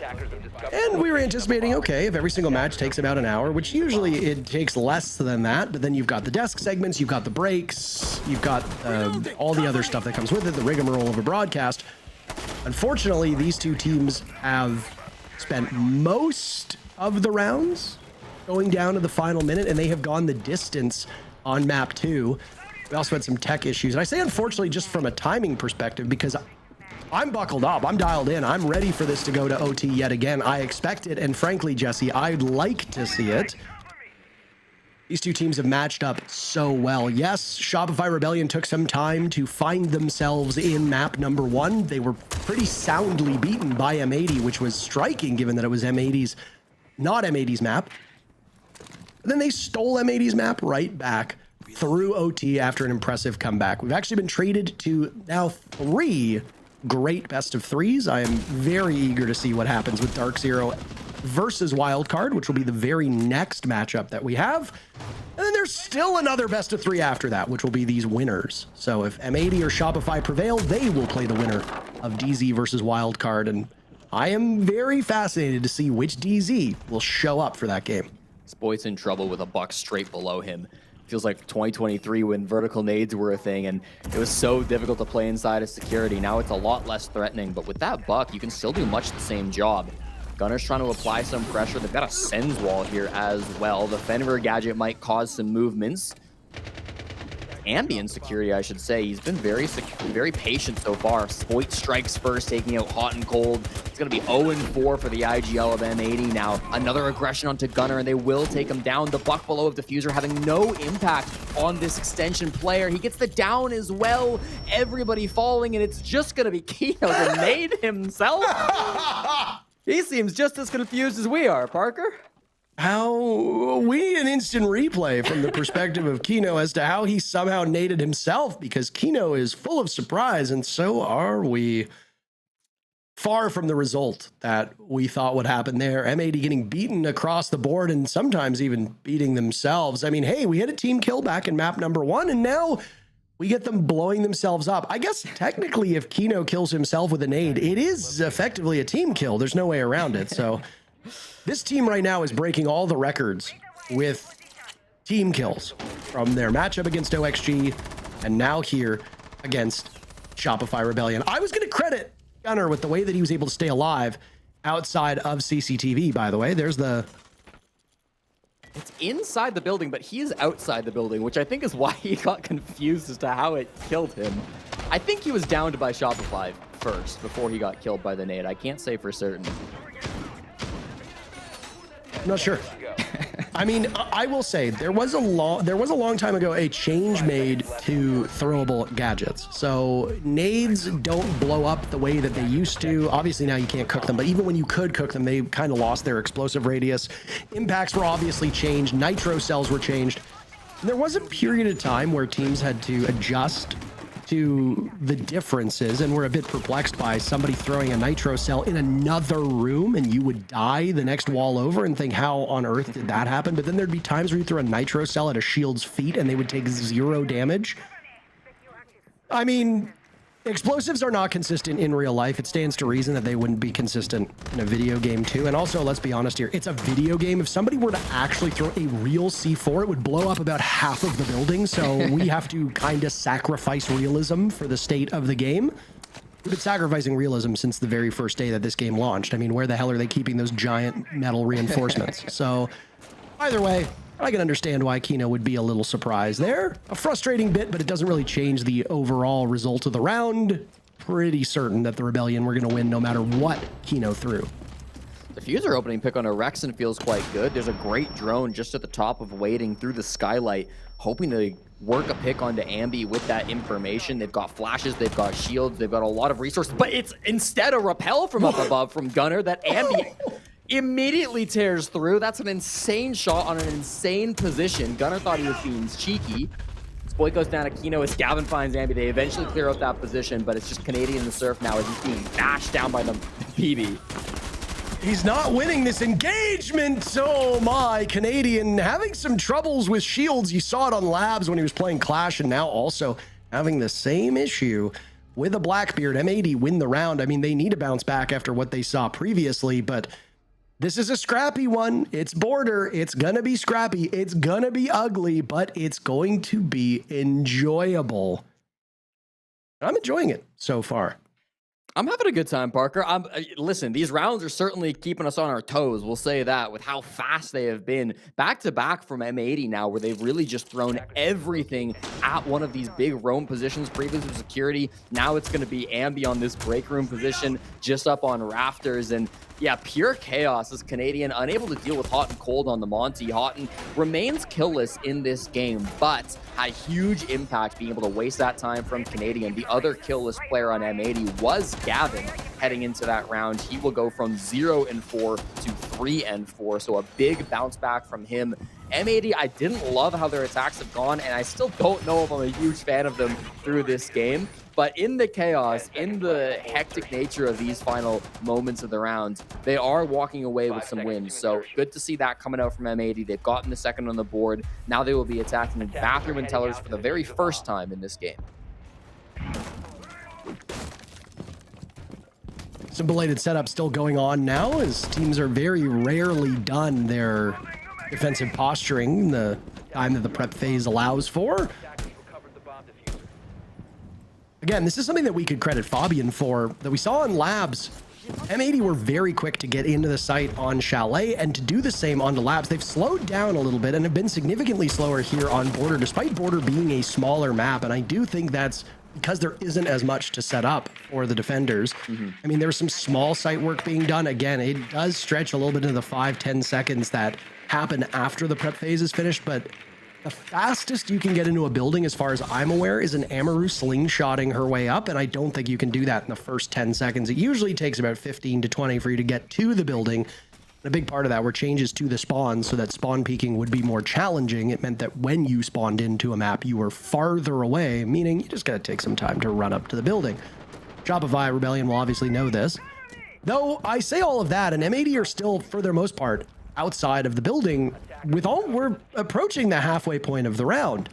And we were anticipating, okay, if every single match takes about an hour, which usually it takes less than that, but then you've got the desk segments, you've got the breaks, you've got all the other stuff that comes with it, the rigmarole of a broadcast. Unfortunately, these two teams have spent most of the rounds going down to the final minute, and they have gone the distance on map 2. We also had some tech issues. And I say unfortunately just from a timing perspective, because I'm buckled up, I'm dialed in, I'm ready for this to go to OT yet again. I expect it, and frankly, Jesse, I'd like to see it. These two teams have matched up so well. Yes, Shopify Rebellion took some time to find themselves in map number 1. They were pretty soundly beaten by M80, which was striking given that it was not M80's map. And then they stole M80's map right back through OT after an impressive comeback. We've actually been traded to now 3 great best of 3s. I am very eager to see what happens with Dark Zero versus Wildcard, which will be the very next matchup that we have. And then there's still another best of 3 after that, which will be these winners. So if M80 or Shopify prevail, they will play the winner of DZ versus Wildcard, and I am very fascinated to see which DZ will show up for that game. Spoit's in trouble with a buck straight below him. Feels like 2023 when vertical nades were a thing, and it was so difficult to play inside of security. Now it's a lot less threatening, but with that buck, you can still do much the same job. Gunner's trying to apply some pressure. They've got a Sens wall here as well. The Fenrir gadget might cause some movements. Ambient security, I should say. He's been very patient so far. Spoit strikes first, taking out Hot and Cold. It's going to be 0-4 for the IGL of M80 now. Another aggression onto Gunner, and they will take him down. The buck below of Diffuser having no impact on this extension player. He gets the down as well. Everybody falling, and it's just going to be Kino to nade himself. He seems just as confused as we are, Parker. We need an instant replay from the perspective of Kino as to how he somehow naded himself, because Kino is full of surprise, and so are we. Far from the result that we thought would happen there. M80 getting beaten across the board and sometimes even beating themselves. I mean, hey, we had a team kill back in map number 1, and now we get them blowing themselves up. I guess technically if Kino kills himself with a nade, it is effectively a team kill. There's no way around it. So this team right now is breaking all the records with team kills from their matchup against OXG, and now here against Shopify Rebellion. I was going to credit Gunner with the way that he was able to stay alive outside of CCTV, by the way. There's the... It's inside the building, but he is outside the building, which I think is why he got confused as to how it killed him. I think he was downed by Shopify first before he got killed by the nade. I can't say for certain. I'm not sure. I mean, I will say there was a long time ago a change made to throwable gadgets. So nades don't blow up the way that they used to. Obviously now you can't cook them, but even when you could cook them, they kind of lost their explosive radius. Impacts were obviously changed. Nitro cells were changed. And there was a period of time where teams had to adjust to the differences and were a bit perplexed by somebody throwing a nitro cell in another room and you would die the next wall over and think, how on earth did that happen? But then there'd be times where you throw a nitro cell at a shield's feet and they would take 0 damage. I mean, explosives are not consistent in real life. It stands to reason that they wouldn't be consistent in a video game too. And also, let's be honest here, it's a video game. If somebody were to actually throw a real C4, it would blow up about half of the building. So we have to kind of sacrifice realism for the state of the game. We've been sacrificing realism since the very first day that this game launched. I mean, where the hell are they keeping those giant metal reinforcements? So either way, I can understand why Kino would be a little surprised there. A frustrating bit, but it doesn't really change the overall result of the round. Pretty certain that the Rebellion were going to win no matter what Kino threw. The Fuser opening pick on a Rexon feels quite good. There's a great drone just at the top of waiting through the skylight, hoping to work a pick onto Ambi with that information. They've got flashes, they've got shields, they've got a lot of resources, but it's instead a rappel from up above from Gunner that Ambi immediately tears through. That's an insane shot on an insane position. Gunner thought he was being cheeky. Spoit goes down to Kino as Gavin finds Ambi. They eventually clear out that position, but it's just Canadian in the surf now as he's being bashed down by the BB. He's not winning this engagement. Oh my, Canadian having some troubles with shields. You saw it on Labs when he was playing Clash, and now also having the same issue with a Blackbeard. M80 win the round. I mean, they need to bounce back after what they saw previously, but this is a scrappy one. It's border. It's gonna be scrappy. It's gonna be ugly, but it's going to be enjoyable. I'm enjoying it so far. I'm having a good time, Parker. Listen, these rounds are certainly keeping us on our toes. We'll say that with how fast they have been back-to-back from M80 now, where they've really just thrown everything at one of these big roam positions. Previously security. Now it's going to be Ambi on this break room position, just up on rafters. And yeah, pure chaos as Canadian, unable to deal with Hot and Cold on the Monty. Houghton remains killless in this game, but had huge impact being able to waste that time from Canadian. The other killless player on M80 was Gavin heading into that round. He will go from 0-4 to 3-4, so a big bounce back from him. M80, I didn't love how their attacks have gone, and I still don't know if I'm a huge fan of them through this game. But in the chaos, in the hectic nature of these final moments of the round, they are walking away with some wins. So good to see that coming out from M80. They've gotten the second on the board. Now they will be attacking the bathroom and tellers for the very first time in this game. Some belated setup still going on now as teams are very rarely done their defensive posturing the time that the prep phase allows for. Again, this is something that we could credit Fabian for, that we saw in Labs. M80 were very quick to get into the site on Chalet and to do the same onto Labs. They've slowed down a little bit and have been significantly slower here on Border, despite Border being a smaller map. And I do think that's because there isn't as much to set up for the defenders. I mean, there's some small site work being done. Again, it does stretch a little bit into the 5-10 seconds that happen after the prep phase is finished, but the fastest you can get into a building, as far as I'm aware, is an Amaru slingshotting her way up, and I don't think you can do that in the first 10 seconds. It usually takes about 15 to 20 for you to get to the building. And a big part of that were changes to the spawn so that spawn peeking would be more challenging. It meant that when you spawned into a map, you were farther away, meaning you just gotta take some time to run up to the building. Shopify Rebellion will obviously know this. Though I say all of that, and M80 are still, for their most part, outside of the building. We're approaching the halfway point of the round.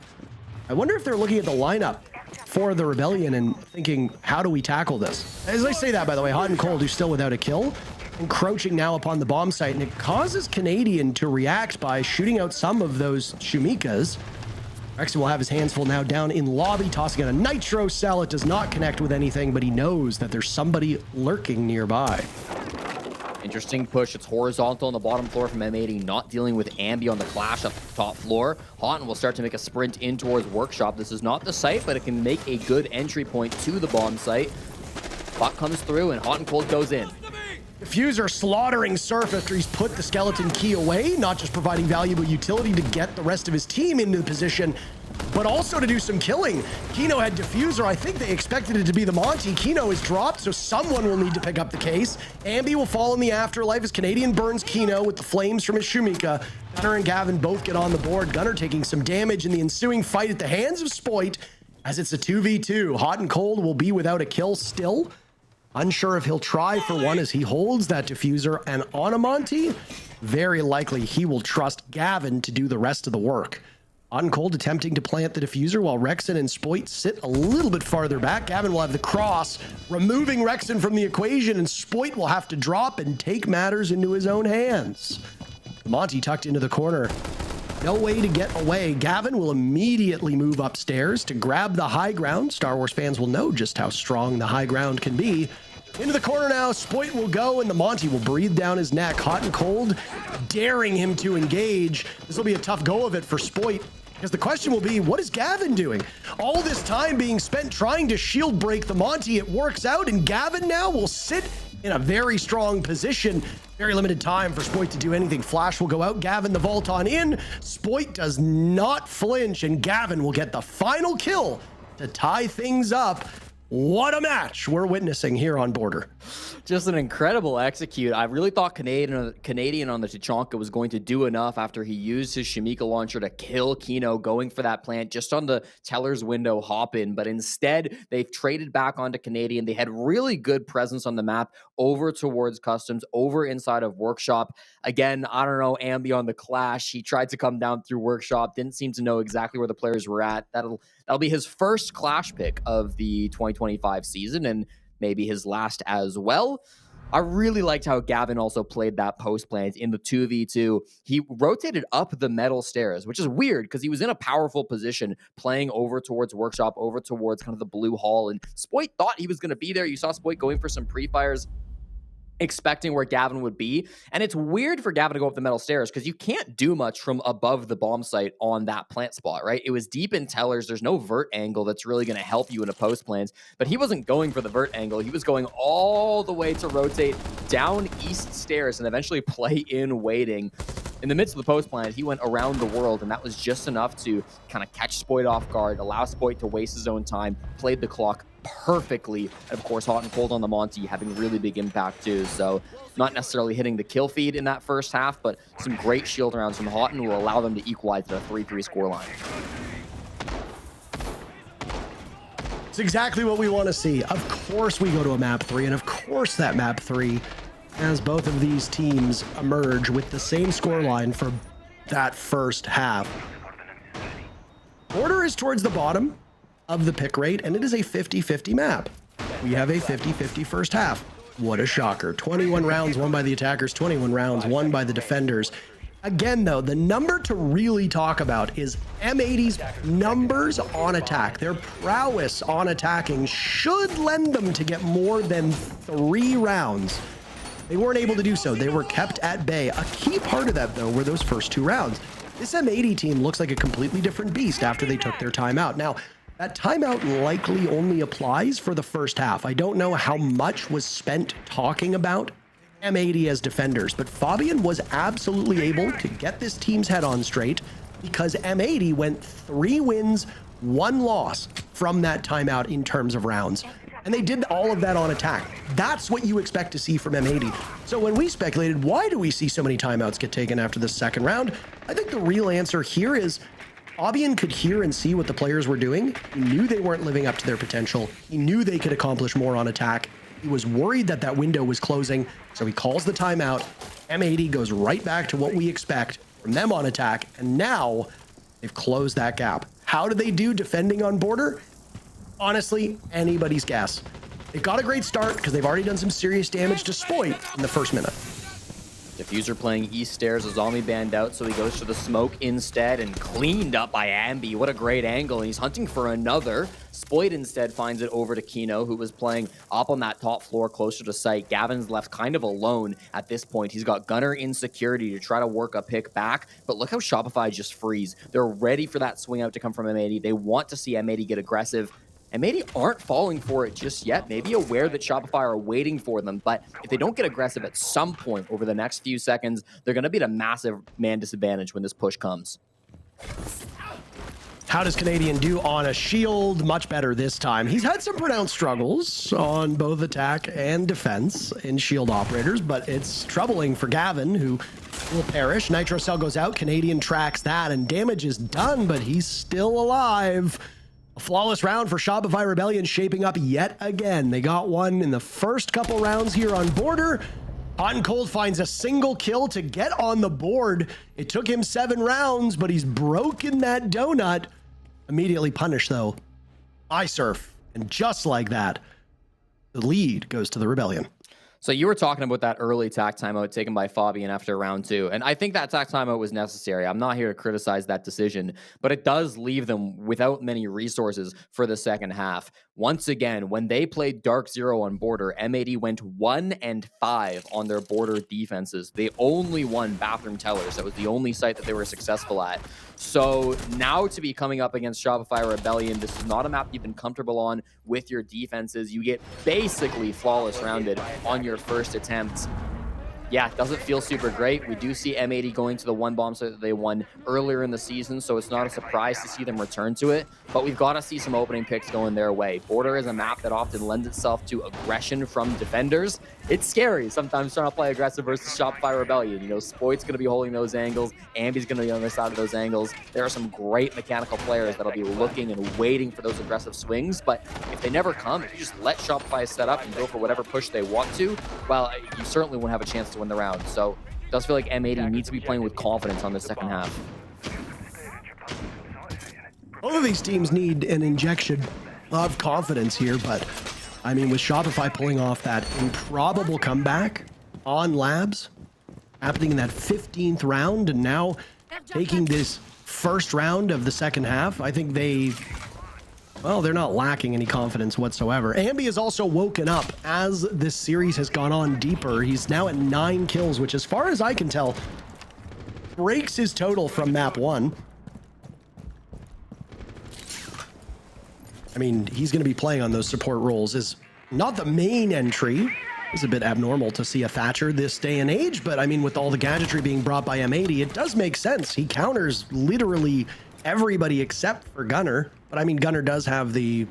I wonder if they're looking at the lineup for the Rebellion and thinking, how do we tackle this? As I say that, by the way, Hot and Cold, who's still without a kill, encroaching now upon the bomb site, and it causes Canadian to react by shooting out some of those Shumikas. Rexon will have his hands full now down in lobby, tossing out a nitro cell. It does not connect with anything, but he knows that there's somebody lurking nearby. Interesting push. It's horizontal on the bottom floor from M80, not dealing with Ambi on the clash up the top floor. Houghton will start to make a sprint in towards Workshop. This is not the site, but it can make a good entry point to the bomb site. Buck comes through, and Hot and Cold goes in. Diffuser slaughtering Surf after he's put the skeleton key away, not just providing valuable utility to get the rest of his team into the position, but also to do some killing. Kino had Diffuser. I think they expected it to be the Monty. Kino is dropped, so someone will need to pick up the case. Ambi will fall in the afterlife as Canadian burns Kino with the flames from his Shumika. Gunner and Gavin both get on the board. Gunner taking some damage in the ensuing fight at the hands of Spoit, as it's a 2v2. Hot and Cold will be without a kill still. Unsure if he'll try for one as he holds that Diffuser, and on a Monty, very likely he will trust Gavin to do the rest of the work. On Cold attempting to plant the Diffuser while Rexon and Spoit sit a little bit farther back. Gavin will have the cross, removing Rexon from the equation, and Spoit will have to drop and take matters into his own hands. Monty tucked into the corner. No way to get away. Gavin will immediately move upstairs to grab the high ground. Star Wars fans will know just how strong the high ground can be. Into the corner now, Spoit will go, and the Monty will breathe down his neck. Hot and Cold, daring him to engage. This will be a tough go of it for Spoit, because the question will be, what is Gavin doing? All this time being spent trying to shield break the Monty, it works out, and Gavin now will sit in a very strong position. Very limited time for Spoit to do anything. Flash will go out. Gavin the vault on in. Spoit does not flinch, and Gavin will get the final kill to tie things up. What a match we're witnessing here on Border. Just an incredible execute. I really thought Canadian on the Tachanka was going to do enough after he used his Shumika launcher to kill Kino, going for that plant just on the teller's window hop in. But instead, they've traded back onto Canadian. They had really good presence on the map over towards Customs, over inside of Workshop. Again, I don't know, Ambi on the clash. He tried to come down through Workshop, didn't seem to know exactly where the players were at. That'll be his first clash pick of the 2025 season, and maybe his last as well. I really liked how Gavin also played that post plant in the 2v2. He rotated up the metal stairs, which is weird because he was in a powerful position playing over towards Workshop, over towards kind of the blue hall, and Spoit thought he was going to be there. You saw Spoit going for some pre-fires, expecting where Gavin would be. And it's weird for Gavin to go up the metal stairs because you can't do much from above the bomb site on that plant spot, right? It was deep in tellers. There's no vert angle that's really going to help you in a post plant, but he wasn't going for the vert angle. He was going all the way to rotate down east stairs and eventually play in waiting. In the midst of the post plant, he went around the world, and that was just enough to kind of catch Spoit off guard, allow Spoit to waste his own time, played the clock perfectly. And of course, Hot and Cold on the Monty having really big impact too. So not necessarily hitting the kill feed in that first half, but some great shield rounds from Hot and will allow them to equalize the 3-3 scoreline. It's exactly what we want to see. Of course we go to a map 3, and of course that map 3 as both of these teams emerge with the same scoreline for that first half. Border is towards the bottom of the pick rate, and it is a 50-50 map. We have a 50-50 first half. What a shocker. 21 rounds won by the attackers, 21 rounds won by the defenders. Again, though, the number to really talk about is M80's numbers on attack. Their prowess on attacking should lend them to get more than 3 rounds. They weren't able to do so. They were kept at bay. A key part of that, though, were those first 2 rounds. This M80 team looks like a completely different beast after they took their timeout. Now, that timeout likely only applies for the first half. I don't know how much was spent talking about M80 as defenders, but Fabian was absolutely able to get this team's head on straight because M80 went 3 wins, 1 loss from that timeout in terms of rounds. And they did all of that on attack. That's what you expect to see from M80. So when we speculated, why do we see so many timeouts get taken after the second round? I think the real answer here is Fabian could hear and see what the players were doing. He knew they weren't living up to their potential. He knew they could accomplish more on attack. He was worried that that window was closing, so he calls the timeout. M80 goes right back to what we expect from them on attack, and now they've closed that gap. How do they do defending on Border? Honestly, anybody's guess. They got a great start because they've already done some serious damage to Spoit in the first minute. Diffuser playing East Stairs, a zombie band out, so he goes to the smoke instead and cleaned up by Ambi. What a great angle, and he's hunting for another. Spoit instead finds it over to Kino, who was playing up on that top floor closer to site. Gavin's left kind of alone at this point. He's got Gunner in security to try to work a pick back, but look how Shopify just freeze. They're ready for that swing out to come from M80. They want to see M80 get aggressive. M80 aren't falling for it just yet, maybe aware that Shopify are waiting for them, but if they don't get aggressive at some point over the next few seconds, they're going to be at a massive man disadvantage when this push comes. How does Canadian do on a shield? Much better this time. He's had some pronounced struggles on both attack and defense in shield operators, but it's troubling for Gavin, who will perish. Nitro Cell goes out, Canadian tracks that, and damage is done, but he's still alive. A flawless round for Shopify Rebellion shaping up yet again. They got one in the first couple rounds here on Border. Hot and Cold finds a single kill to get on the board. It took him 7 rounds, but he's broken that donut. Immediately punished, though. iSurf. And just like that, the lead goes to the Rebellion. So you were talking about that early tack timeout taken by Fabian after round 2, and I think that tack timeout was necessary. I'm not here to criticize that decision, but it does leave them without many resources for the second half. Once again, when they played Dark Zero on Border, M80 went 1-5 on their Border defenses. They only won Bathroom Tellers. That was the only site that they were successful at. So now to be coming up against Shopify Rebellion, this is not a map you've been comfortable on with your defenses. You get basically flawless rounded on your first attempt. Yeah, it doesn't feel super great. We do see M80 going to the one bomb site that they won earlier in the season, so it's not a surprise to see them return to it, but we've got to see some opening picks going their way. Border is a map that often lends itself to aggression from defenders. It's scary sometimes trying to play aggressive versus Shopify Rebellion. You know, Spoit's going to be holding those angles, Ambi's going to be on the other side of those angles. There are some great mechanical players that'll be looking and waiting for those aggressive swings, but if they never come, if you just let Shopify set up and go for whatever push they want to, well, you certainly won't have a chance to win the round. So it does feel like M80 needs to be playing with confidence on the second half. Both of these teams need an injection of confidence here, but I mean, with Shopify pulling off that improbable comeback on Labs, happening in that 15th round, and now taking this first round of the second half, I think they're not lacking any confidence whatsoever. Ambi has also woken up as this series has gone on deeper. He's now at 9 kills, which as far as I can tell, breaks his total from map 1. I mean, he's going to be playing on those support roles. Is not the main entry. It's a bit abnormal to see a Thatcher this day and age, but I mean, with all the gadgetry being brought by M80, it does make sense. He counters literally everybody except for Gunner. But I mean, Gunner does have the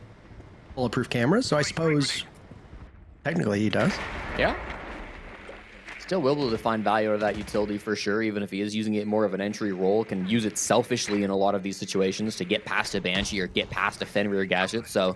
bulletproof cameras, so I suppose technically he does. Yeah. Still will be able to find value out of that utility for sure, even if he is using it more of an entry role, can use it selfishly in a lot of these situations to get past a Banshee or get past a Fenrir gadget. So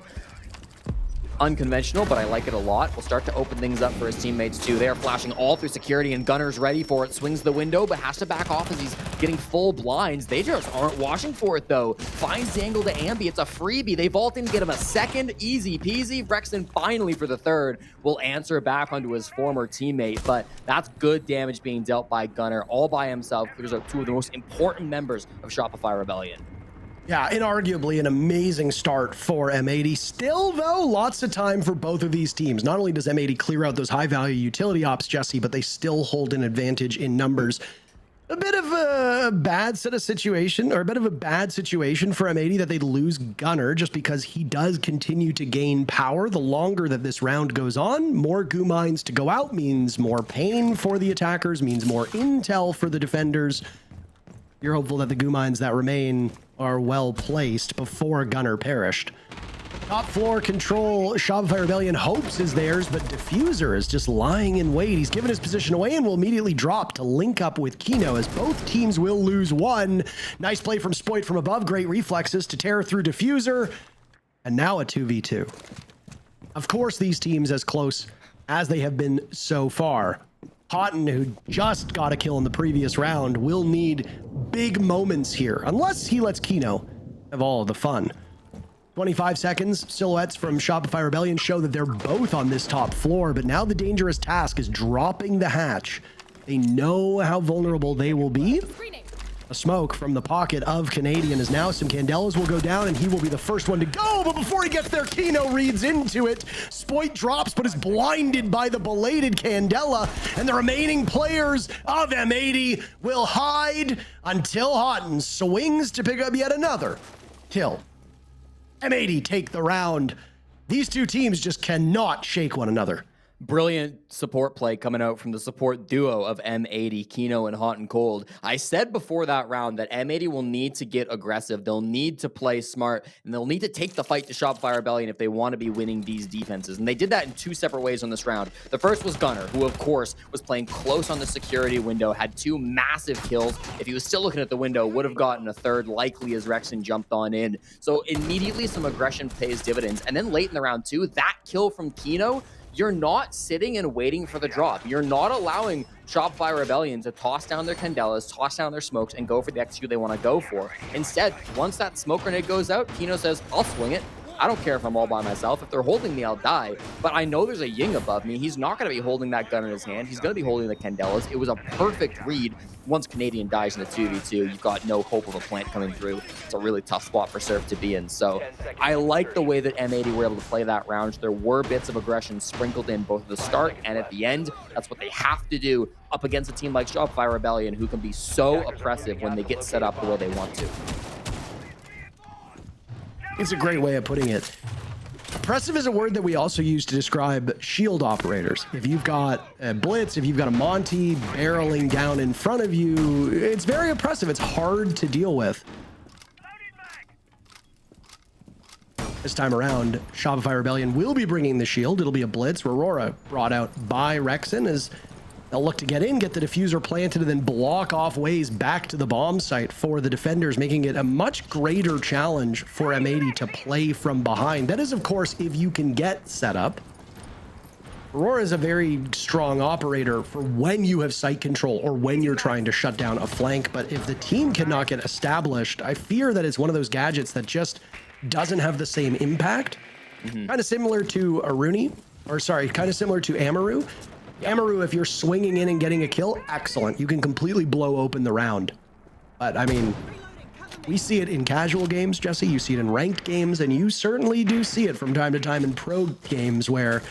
unconventional, but I like it a lot. We'll start to open things up for his teammates too. They are flashing all through security, and Gunner's ready for it. Swings the window, but has to back off as he's getting full blinds. They just aren't watching for it though. Finds the angle to Ambi. It's a freebie. They vault in, get him a second. Easy peasy. Brexton finally for the third will answer back onto his former teammate, but that's good damage being dealt by Gunner all by himself. Clears out 2 of the most important members of Shopify Rebellion. Yeah, inarguably an amazing start for M80. Still, though, lots of time for both of these teams. Not only does M80 clear out those high-value utility ops, Jesse, but they still hold an advantage in numbers. A bit of a bad situation for M80 that they lose Gunner just because he does continue to gain power. The longer that this round goes on, more goo mines to go out means more pain for the attackers, means more intel for the defenders. You're hopeful that the goo mines that remain are well placed before Gunner perished. Top floor control, Shopify Rebellion hopes is theirs, but Diffuser is just lying in wait. He's given his position away and will immediately drop to link up with Kino as both teams will lose 1. Nice play from Spoit from above, great reflexes to tear through Diffuser, and now a 2v2. Of course, these teams as close as they have been so far. Houghton, who just got a kill in the previous round, will need big moments here, unless he lets Kino have all of the fun. 25 seconds. Silhouettes from Shopify Rebellion show that they're both on this top floor, but now the dangerous task is dropping the hatch. They know how vulnerable they will be. A smoke from the pocket of Canadian is now some Candelas will go down and he will be the first one to go. But before he gets there, Kino reads into it. Spoit drops but is blinded by the belated Candela. And the remaining players of M80 will hide until Houghton swings to pick up yet another kill. M80 take the round. These two teams just cannot shake one another. Brilliant support play coming out from the support duo of M80, Kino and Hot and Cold. I said before that round that M80 will need to get aggressive. They'll need to play smart, and they'll need to take the fight to Shopify Rebellion if they want to be winning these defenses. And they did that in two separate ways on this round. The first was Gunner, who of course was playing close on the security window, had two massive kills. If he was still looking at the window, would have gotten a third, likely as Rexon jumped on in. So immediately some aggression pays dividends. And then late in the round two, that kill from Kino, you're not sitting and waiting for the drop. You're not allowing Shopify Rebellion to toss down their Candelas, toss down their smokes, and go for the execute they want to go for. Instead, once that smoke grenade goes out, Kino says, I'll swing it. I don't care if I'm all by myself. If they're holding me, I'll die. But I know there's a Ying above me. He's not going to be holding that gun in his hand. He's going to be holding the Candelas. It was a perfect read. Once Canadian dies in a 2v2, you've got no hope of a plant coming through. It's a really tough spot for Surf to be in. So I like the way that M80 were able to play that round. There were bits of aggression sprinkled in both at the start and at the end. That's what they have to do up against a team like Shopify Rebellion, who can be so oppressive when they get set up the way they want to. It's a great way of putting it. Oppressive is a word that we also use to describe shield operators. If you've got a Blitz, if you've got a Monty barreling down in front of you, it's very oppressive. It's hard to deal with. This time around, Shopify Rebellion will be bringing the shield. It'll be a Blitz. Aurora brought out by Rexon as they'll look to get in, get the diffuser planted, and then block off ways back to the bomb site for the defenders, making it a much greater challenge for M80 to play from behind. That is, of course, if you can get set up. Aurora is a very strong operator for when you have site control or when you're trying to shut down a flank. But if the team cannot get established, I fear that it's one of those gadgets that just doesn't have the same impact. Kind of similar to kind of similar to Amaru. Amaru, if you're swinging in and getting a kill, excellent. You can completely blow open the round. But, I mean, we see it in casual games, Jesse. You see it in ranked games, and you certainly do see it from time to time in pro games where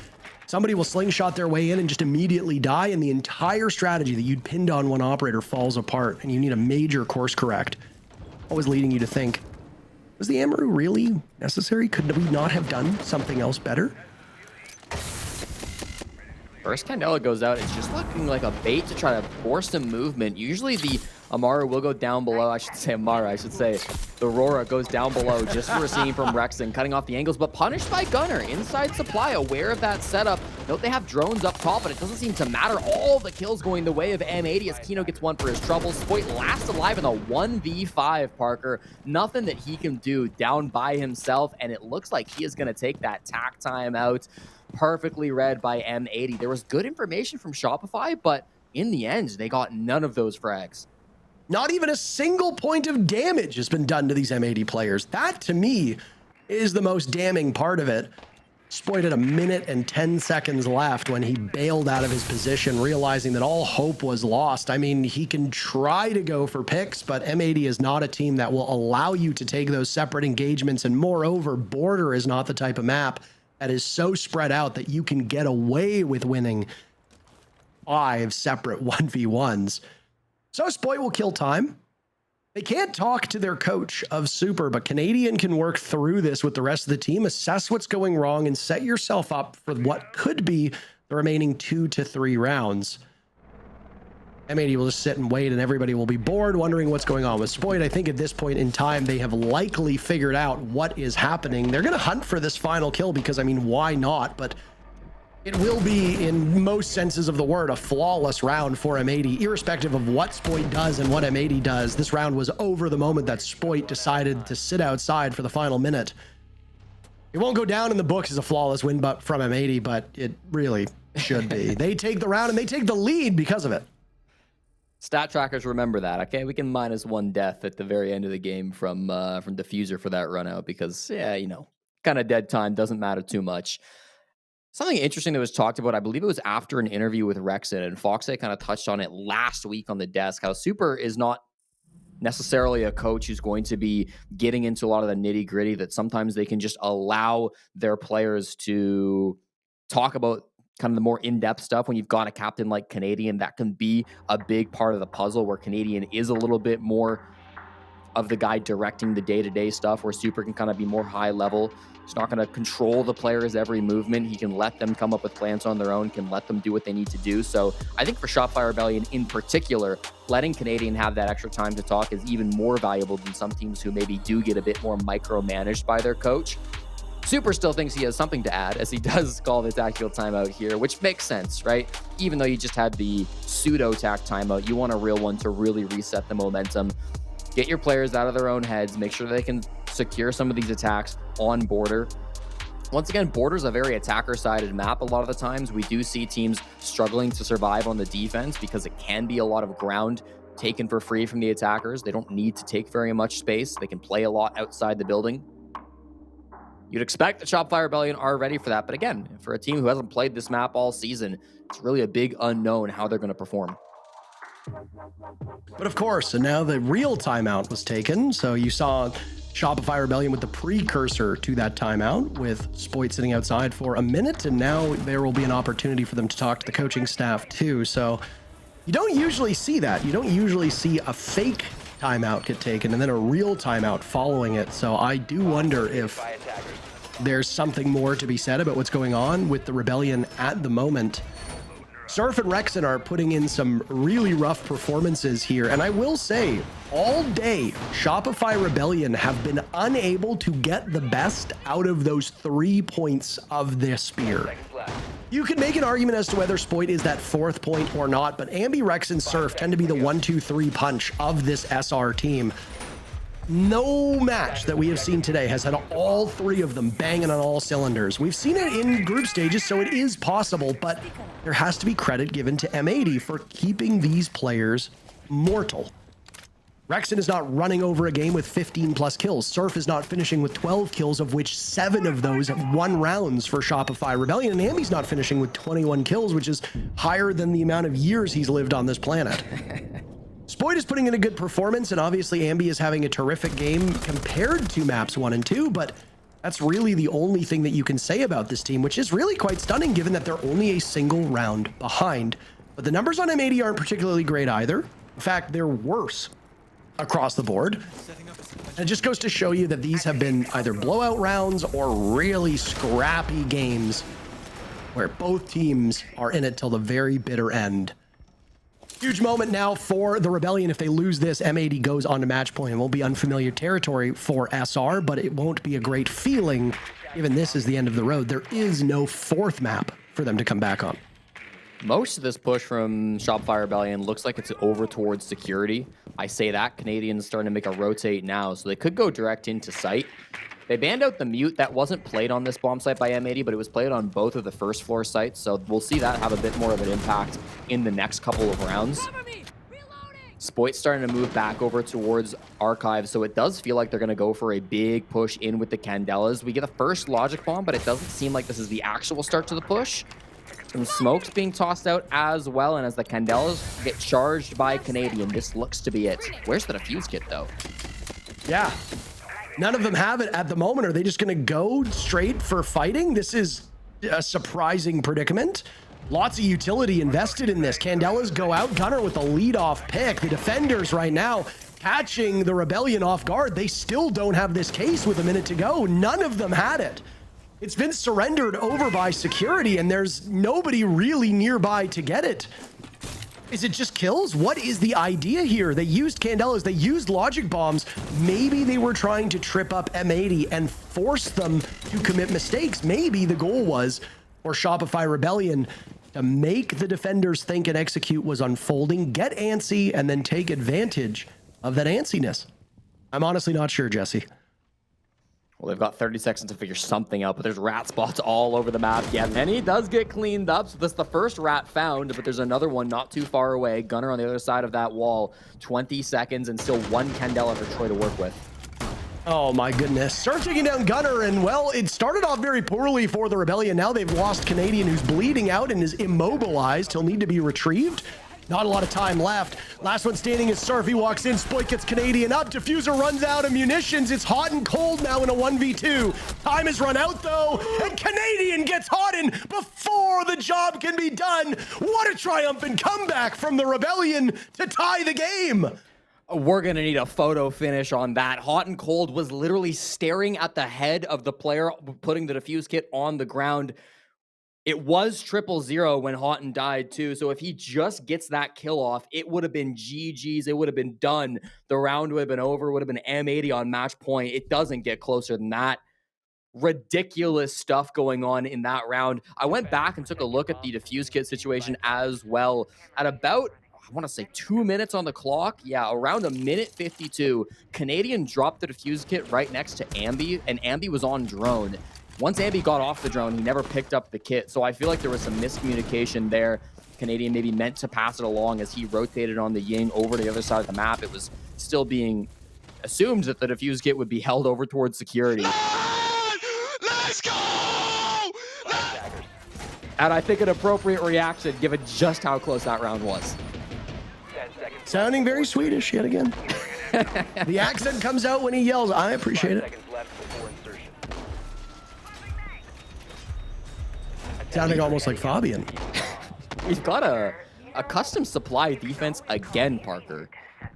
somebody will slingshot their way in and just immediately die, and the entire strategy that you'd pinned on one operator falls apart, and you need a major course correct. Always leading you to think, was the Amaru really necessary? Could we not have done something else better? First Candela goes out, it's just looking like a bait to try to force some movement. Usually the Amara will go down below. I should say the Aurora goes down below just for a scene from Rexon, cutting off the angles, but punished by Gunner. Inside supply, aware of that setup. Note they have drones up top, but it doesn't seem to matter. All the kills going the way of M80 as Kino gets one for his troubles. Spoit last alive in a 1v5, Parker. Nothing that he can do down by himself, and it looks like he is going to take that tack time out. Perfectly read by M80. There was good information from Shopify, but in the end, they got none of those frags. Not even a single point of damage has been done to these M80 players. That, to me, is the most damning part of it. Spoit at 1 minute and 10 seconds left when he bailed out of his position, realizing that all hope was lost. I mean, he can try to go for picks, but M80 is not a team that will allow you to take those separate engagements, and moreover, Border is not the type of map that is so spread out that you can get away with winning 5 separate 1v1s. So Spoit will kill time. They can't talk to their coach of Super, but Canadian can work through this with the rest of the team, assess what's going wrong, and set yourself up for what could be the remaining 2 to 3 rounds. M80 will just sit and wait, and everybody will be bored, wondering what's going on with Spoit. I think at this point in time, they have likely figured out what is happening. They're going to hunt for this final kill because, I mean, why not? But it will be, in most senses of the word, a flawless round for M80, irrespective of what Spoit does and what M80 does. This round was over the moment that Spoit decided to sit outside for the final minute. It won't go down in the books as a flawless win from M80, but it really should be. They take the round and they take the lead because of it. Stat trackers remember that, okay? We can -1 death at the very end of the game from Diffuser for that run out because, yeah, you know, kind of dead time, doesn't matter too much. Something interesting that was talked about, I believe it was after an interview with Rexon, and Foxay kind of touched on it last week on the desk, how Super is not necessarily a coach who's going to be getting into a lot of the nitty gritty, that sometimes they can just allow their players to talk about kind of the more in-depth stuff. When you've got a captain like Canadian, that can be a big part of the puzzle, where Canadian is a little bit more of the guy directing the day-to-day stuff, where Super can kind of be more high level. He's not going to control the players' every movement. He can let them come up with plans on their own, can let them do what they need to do. So I think for Shopify Rebellion in particular, letting Canadian have that extra time to talk is even more valuable than some teams who maybe do get a bit more micromanaged by their coach. Super still thinks he has something to add, as he does call the tactical timeout here, which makes sense, right? Even though you just had the pseudo-tac timeout, you want a real one to really reset the momentum. Get your players out of their own heads, make sure they can secure some of these attacks on border. Once again, border's a very attacker-sided map. A lot of the times we do see teams struggling to survive on the defense because it can be a lot of ground taken for free from the attackers. They don't need to take very much space. They can play a lot outside the building. You'd expect the Shopify Rebellion are ready for that. But again, for a team who hasn't played this map all season, it's really a big unknown how they're going to perform. But of course, and now the real timeout was taken. So you saw Shopify Rebellion with the precursor to that timeout, with Spoit sitting outside for a minute, and now there will be an opportunity for them to talk to the coaching staff too. So you don't usually see that. You don't usually see a fake timeout get taken and then a real timeout following it. So I do wonder if there's something more to be said about what's going on with the Rebellion at the moment. Surf and Rexon are putting in some really rough performances here, and I will say, all day, Shopify Rebellion have been unable to get the best out of those 3 points of this spear. You can make an argument as to whether Spoit is that 4th point or not, but Ambi, Rex, and Surf tend to be the 1-2-3 punch of this SR team. No match that we have seen today has had all 3 of them banging on all cylinders. We've seen it in group stages, so it is possible, but there has to be credit given to M80 for keeping these players mortal. Rexon is not running over a game with 15 plus kills. Surf is not finishing with 12 kills, of which 7 of those have 1 rounds for Shopify Rebellion. And Ambi's not finishing with 21 kills, which is higher than the amount of years he's lived on this planet. Spoit is putting in a good performance, and obviously Ambi is having a terrific game compared to maps 1 and 2, but that's really the only thing that you can say about this team, which is really quite stunning given that they're only a single round behind. But the numbers on M80 aren't particularly great either. In fact, they're worse across the board. And it just goes to show you that these have been either blowout rounds or really scrappy games where both teams are in it till the very bitter end. Huge moment now for the Rebellion. If they lose this, M80 goes on to match point. It won't be unfamiliar territory for SR, but it won't be a great feeling given this is the end of the road. There is no 4th map for them to come back on. Most of this push from Shopify Rebellion looks like it's over towards security. I say that, Canadians starting to make a rotate now, so they could go direct into site. They banned out the mute. That wasn't played on this bomb site by M80, but it was played on both of the first floor sites, so we'll see that have a bit more of an impact in the next couple of rounds. Spoit's starting to move back over towards Archive, so it does feel like they're going to go for a big push in with the Candelas. We get a first logic bomb, but it doesn't seem like this is the actual start to the push. Some smokes being tossed out as well, and as the Candelas get charged by Canadian, this looks to be it. Where's the defuse kit, though? Yeah. None of them have it at the moment. Are they just going to go straight for fighting? This is a surprising predicament. Lots of utility invested in this. Candelas go out. Gunner with a lead-off pick. The defenders right now catching the Rebellion off guard. They still don't have this case with a minute to go. None of them had it. It's been surrendered over by security, and there's nobody really nearby to get it. Is it just kills? What is the idea here? They used Candelas, they used logic bombs. Maybe they were trying to trip up M80 and force them to commit mistakes. Maybe the goal was for Shopify Rebellion to make the defenders think and execute was unfolding, get antsy, and then take advantage of that antsiness. I'm honestly not sure, Jesse. Well, they've got 30 seconds to figure something out, but there's rat spots all over the map. Yeah, and he does get cleaned up. So that's the first rat found, but there's another one not too far away. Gunner on the other side of that wall. 20 seconds and still 1 Candela for Troy to work with. Oh my goodness. Surf taking down Gunner, and well, it started off very poorly for the Rebellion. Now they've lost Canadian, who's bleeding out and is immobilized. He'll need to be retrieved. Not a lot of time left. Last one standing is Surf. He walks in. Spoik gets Canadian up. Diffuser runs out of munitions. It's hot and cold now in a 1v2. Time has run out though, and Canadian gets hot in before the job can be done. What a triumphant comeback from the Rebellion to tie the game. We're going to need a photo finish on that. Hot and Cold was literally staring at the head of the player putting the defuse kit on the ground. It was 0-0 when Houghton died too, so if he just gets that kill off, it would have been GG's. It would have been done. The round would have been over. Would have been M80 on match point. It doesn't get closer than that. Ridiculous stuff going on in that round. I went back and took a look at the defuse kit situation as well. At about, I want to say 2 minutes on the clock. Yeah, around a minute 52. Canadian dropped the defuse kit right next to Ambi, and Ambi was on drone. Once Ambi got off the drone, he never picked up the kit. So I feel like there was some miscommunication there. Canadian maybe meant to pass it along as he rotated on the Ying over to the other side of the map. It was still being assumed that the defuse kit would be held over towards security. Let's go! And I think an appropriate reaction given just how close that round was. Sounding very Swedish yet again. The accent comes out when he yells. I appreciate it. Sounding almost like Fabian. We've got a custom supply defense again, Parker.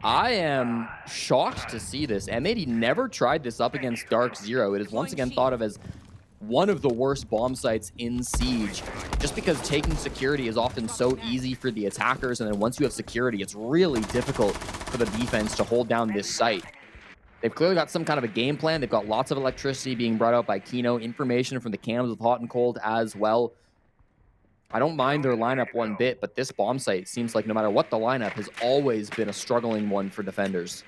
I am shocked to see this. M80 never tried this up against Dark Zero. It is once again thought of as one of the worst bomb sites in Siege, just because taking security is often so easy for the attackers, and then once you have security, it's really difficult for the defense to hold down this site. They've clearly got some kind of a game plan. They've got lots of electricity being brought out by Kino, information from the cams with Hot and Cold as well. I don't mind their lineup one bit, but this bomb site seems like no matter what the lineup has always been a struggling one for defenders.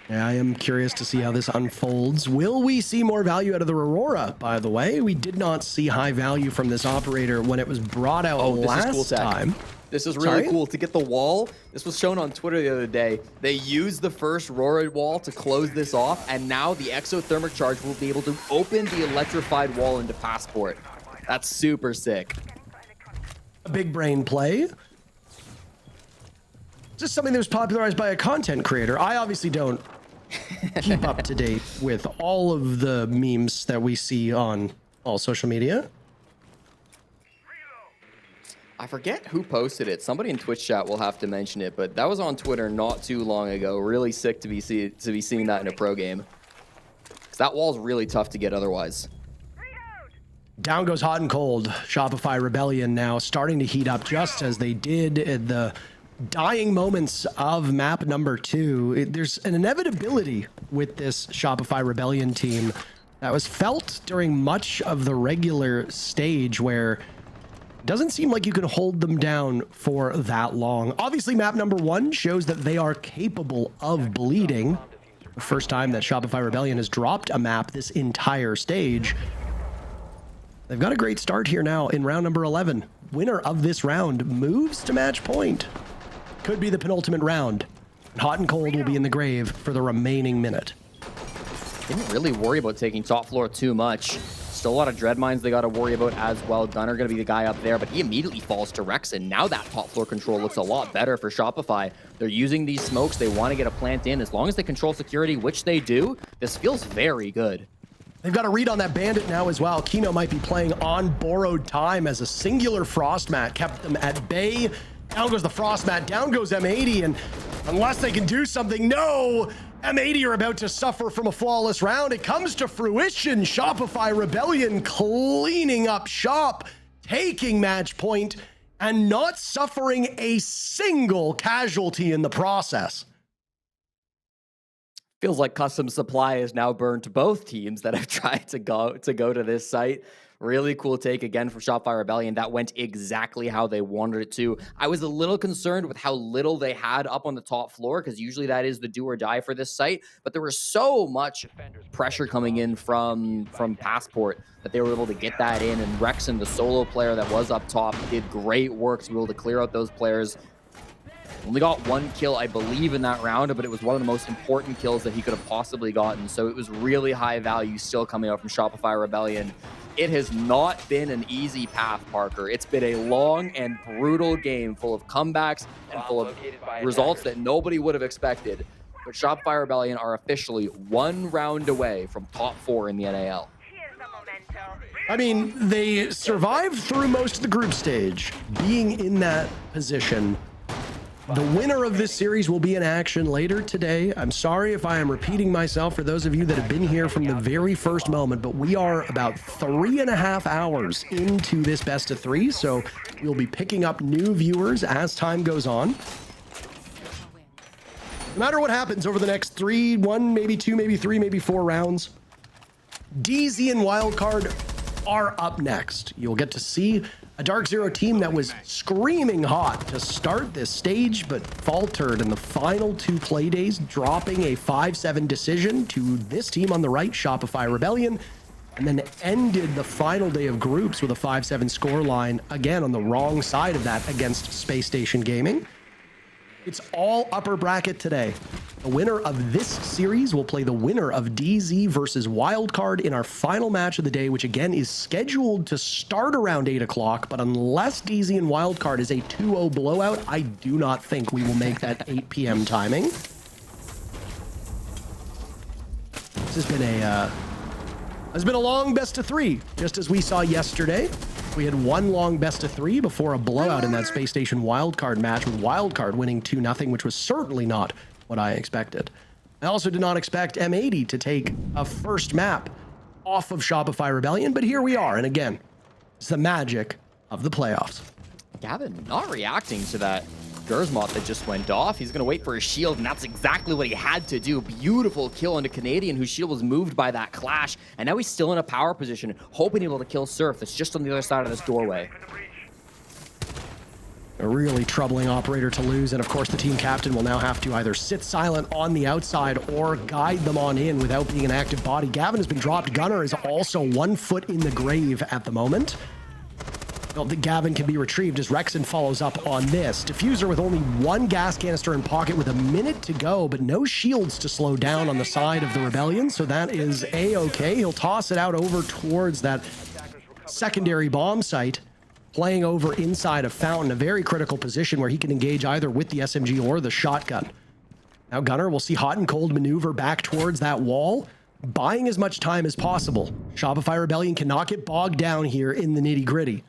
Yeah, I am curious to see how this unfolds. Will we see more value out of the Aurora, by the way? We did not see high value from this operator when it was brought out last time. This is really cool to get the wall. This was shown on Twitter the other day. They used the first Aurora wall to close this off, and now the exothermic charge will be able to open the electrified wall into Passport. That's super sick. A big brain play. Just something that was popularized by a content creator. I obviously don't keep up to date with all of the memes that we see on all social media. I forget who posted it. Somebody in Twitch chat will have to mention it, but that was on Twitter not too long ago. Really sick to be seeing that in a pro game. Because that wall's really tough to get otherwise. Down goes Hot and Cold. Shopify Rebellion now starting to heat up just as they did in the dying moments of map number 2. There's an inevitability with this Shopify Rebellion team that was felt during much of the regular stage, where it doesn't seem like you can hold them down for that long. Obviously, map number 1 shows that they are capable of bleeding. The first time that Shopify Rebellion has dropped a map this entire stage. They've got a great start here now in round number 11. Winner of this round moves to match point. Could be the penultimate round. Hot and Cold will be in the grave for the remaining minute. Didn't really worry about taking top floor too much. Still a lot of dread mines they got to worry about as well. Gunner going to be the guy up there, but he immediately falls to Rexon. Now that top floor control looks a lot better for Shopify. They're using these smokes. They want to get a plant in. As long as they control security, which they do, this feels very good. They've got a read on that bandit now as well. Kino might be playing on borrowed time as a singular frost mat kept them at bay. Down goes the frost mat, down goes M80, and unless they can do something, no! M80 are about to suffer from a flawless round. It comes to fruition. Shopify Rebellion cleaning up shop, taking match point, and not suffering a single casualty in the process. Feels like custom supply has now burned to both teams that have tried to go to this site. Really cool take again from Shopify Rebellion. That went exactly how they wanted it to. I was a little concerned with how little they had up on the top floor, because usually that is the do or die for this site. But there was so much pressure coming in from Passport that they were able to get that in. And Rexon, the solo player that was up top, did great work to be able to clear out those players. Only got 1 kill, I believe, in that round, but it was one of the most important kills that he could have possibly gotten. So it was really high value still coming out from Shopify Rebellion. It has not been an easy path, Parker. It's been a long and brutal game full of comebacks and full of results that nobody would have expected. But Shopify Rebellion are officially 1 round away from top 4 in the NAL. I mean, they survived through most of the group stage, being in that position. The winner of this series will be in action later today. I'm sorry if I am repeating myself for those of you that have been here from the very first moment, but we are about 3.5 hours into this best of 3, so we'll be picking up new viewers as time goes on. No matter what happens over the next 3, 1, maybe 2, maybe 3, maybe 4 rounds, DZ and Wildcard are up next. You'll get to see a Dark Zero team that was screaming hot to start this stage, but faltered in the final 2 play days, dropping a 5-7 decision to this team on the right, Shopify Rebellion, and then ended the final day of groups with a 5-7 scoreline, again on the wrong side of that against Space Station Gaming. It's all upper bracket today. The winner of this series will play the winner of DZ versus Wildcard in our final match of the day, which again is scheduled to start around 8 o'clock. But unless DZ and Wildcard is a 2-0 blowout, I do not think we will make that 8 p.m. timing. This has been a long best of 3, just as we saw yesterday. We had 1 long best of 3 before a blowout in that Space Station Wildcard match, with Wildcard winning 2-0, which was certainly not what I expected. I also did not expect M80 to take a first map off of Shopify Rebellion, but here we are. And again, it's the magic of the playoffs. Gavin not reacting to that Gersmot that just went off. He's going to wait for his shield, and that's exactly what he had to do. Beautiful kill on a Canadian whose shield was moved by that clash, and now he's still in a power position, hoping able to kill Surf that's just on the other side of this doorway. A really troubling operator to lose, and of course the team captain will now have to either sit silent on the outside or guide them on in without being an active body. Gavin has been dropped. Gunner is also 1 foot in the grave at the moment. I don't think Gavin can be retrieved as Rexon follows up on this. Diffuser with only 1 gas canister in pocket with a minute to go, but no shields to slow down on the side of the Rebellion, so that is A-okay. He'll toss it out over towards that secondary bomb site, playing over inside of Fountain, a very critical position where he can engage either with the SMG or the shotgun. Now Gunner will see hot and cold maneuver back towards that wall, buying as much time as possible. Shopify Rebellion cannot get bogged down here in the nitty-gritty.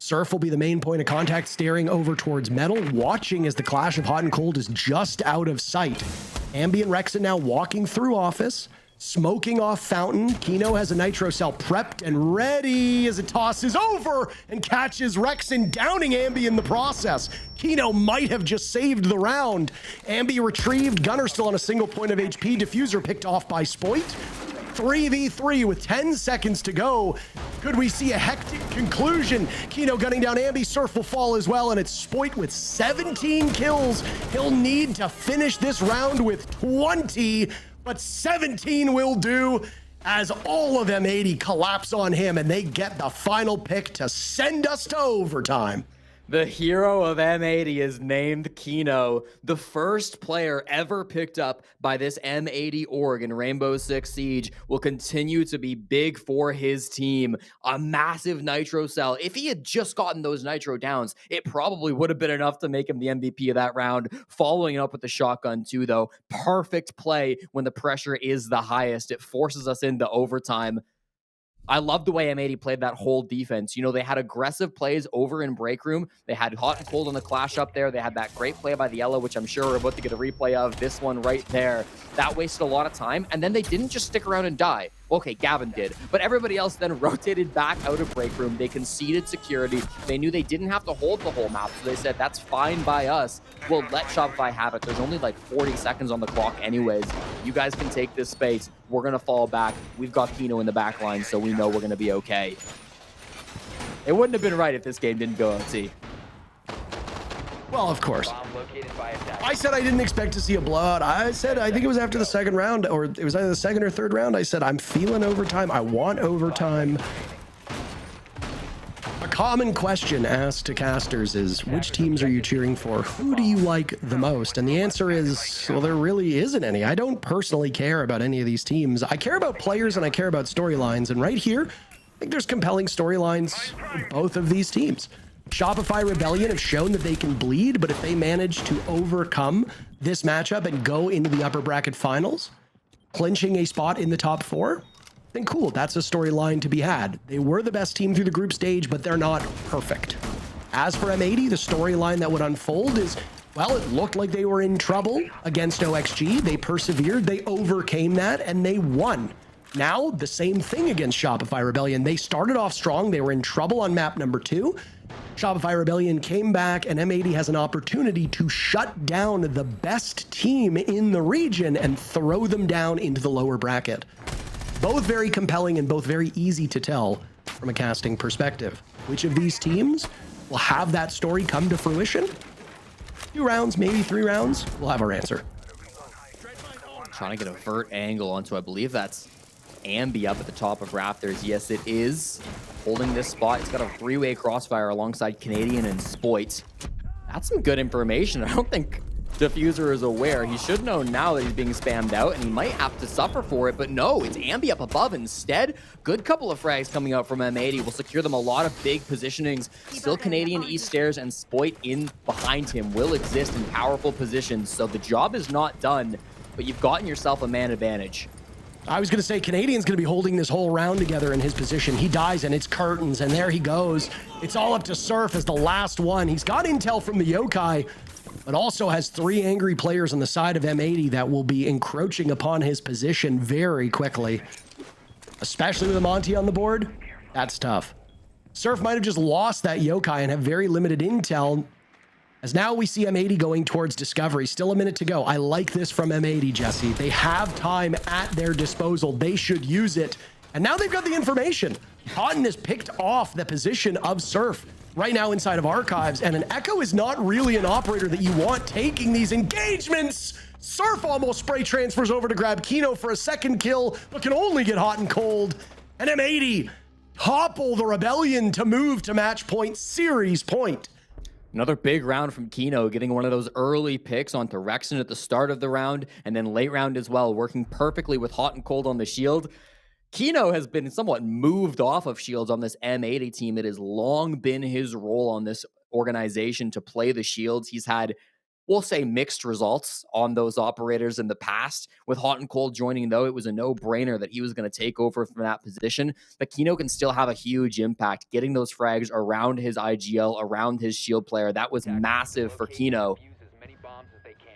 Surf will be the main point of contact, staring over towards Metal, watching as the clash of hot and cold is just out of sight. Ambi and Rexon now walking through office, smoking off Fountain. Kino has a nitro cell prepped and ready as it tosses over and catches Rexon, downing Ambi in the process. Kino might have just saved the round. Ambi retrieved. Gunner still on a single point of HP. Diffuser picked off by Spoit. 3v3 with 10 seconds to go. Could we see a hectic conclusion? Kino gunning down Ambi. Surf will fall as well, and it's Spoit with 17 kills. He'll need to finish this round with 20, but 17 will do as all of M80 collapse on him, and they get the final pick to send us to overtime. The hero of M80 is named Kino, the first player ever picked up by this M80 org in Rainbow Six Siege. Will continue to be big for his team. A massive nitro cell. If he had just gotten those nitro downs, it probably would have been enough to make him the MVP of that round. Following up with the shotgun too, though. Perfect play when the pressure is the highest. It forces us into overtime. I love the way M80 played that whole defense. You know, they had aggressive plays over in break room. They had hot and cold on the clash up there. They had that great play by the yellow, which I'm sure we're about to get a replay of. This one right there. That wasted a lot of time. And then they didn't just stick around and die. Okay, Gavin did. But everybody else then rotated back out of break room. They conceded security. They knew they didn't have to hold the whole map. So they said, that's fine by us. We'll let Shopify have it. There's only like 40 seconds on the clock anyways. You guys can take this space. We're going to fall back. We've got Kino in the back line, so we know we're going to be okay. It wouldn't have been right if this game didn't go OT. Well, of course. I said I didn't expect to see a blowout. I said, I think it was after the second round, or it was either the second or third round. I said, I'm feeling overtime. I want overtime. A common question asked to casters is, which teams are you cheering for? Who do you like the most? And the answer is, well, there really isn't any. I don't personally care about any of these teams. I care about players and I care about storylines. And right here, I think there's compelling storylines for both of these teams. Shopify Rebellion have shown that they can bleed, but if they manage to overcome this matchup and go into the upper bracket finals, clinching a spot in the top 4, then cool, that's a storyline to be had. They were the best team through the group stage, but they're not perfect. As for M80, the storyline that would unfold is, well, it looked like they were in trouble against OXG. They persevered, they overcame that, and they won. Now, the same thing against Shopify Rebellion. They started off strong, they were in trouble on map number 2. Shopify Rebellion came back, and M80 has an opportunity to shut down the best team in the region and throw them down into the lower bracket. Both very compelling and both very easy to tell from a casting perspective. Which of these teams will have that story come to fruition? 2 rounds, maybe 3 rounds. We'll have our answer. Trying to get a vert angle onto, I believe that's Ambi up at the top of Raptors. Yes, it is. Holding this spot. It's got a 3-way crossfire alongside Canadian and Spoit. That's some good information. I don't think Diffuser is aware. He should know now that he's being spammed out, and he might have to suffer for it, but no, it's Ambi up above instead. Good couple of frags coming out from M80 will secure them a lot of big positionings. Still Canadian East Stairs and Spoit in behind him will exist in powerful positions, so the job is not done, but you've gotten yourself a man advantage. I was going to say Canadian's going to be holding this whole round together in his position. He dies and it's curtains, and there he goes. It's all up to Surf as the last one. He's got intel from the Yokai, but also has 3 angry players on the side of M80 that will be encroaching upon his position very quickly. Especially with a Monty on the board, that's tough. Surf might have just lost that Yokai and have very limited intel, as now we see M80 going towards Discovery. Still a minute to go. I like this from M80, Jesse. They have time at their disposal. They should use it. And now they've got the information. Cotton has picked off the position of Surf right now inside of Archives, and an Echo is not really an operator that you want taking these engagements. Surf almost spray transfers over to grab Kino for a second kill, but can only get hot and cold. And M80 topple the Rebellion to move to match point, series point. Another big round from Kino, getting one of those early picks onto Rexon at the start of the round, and then late round as well, working perfectly with hot and cold on the shield. Kino has been somewhat moved off of shields on this M80 team. It has long been his role on this organization to play the shields. He's had, we'll say, mixed results on those operators in the past. With hot and cold joining, though, it was a no-brainer that he was going to take over from that position. But Kino can still have a huge impact, getting those frags around his IGL, around his shield player. That was massive for Kino.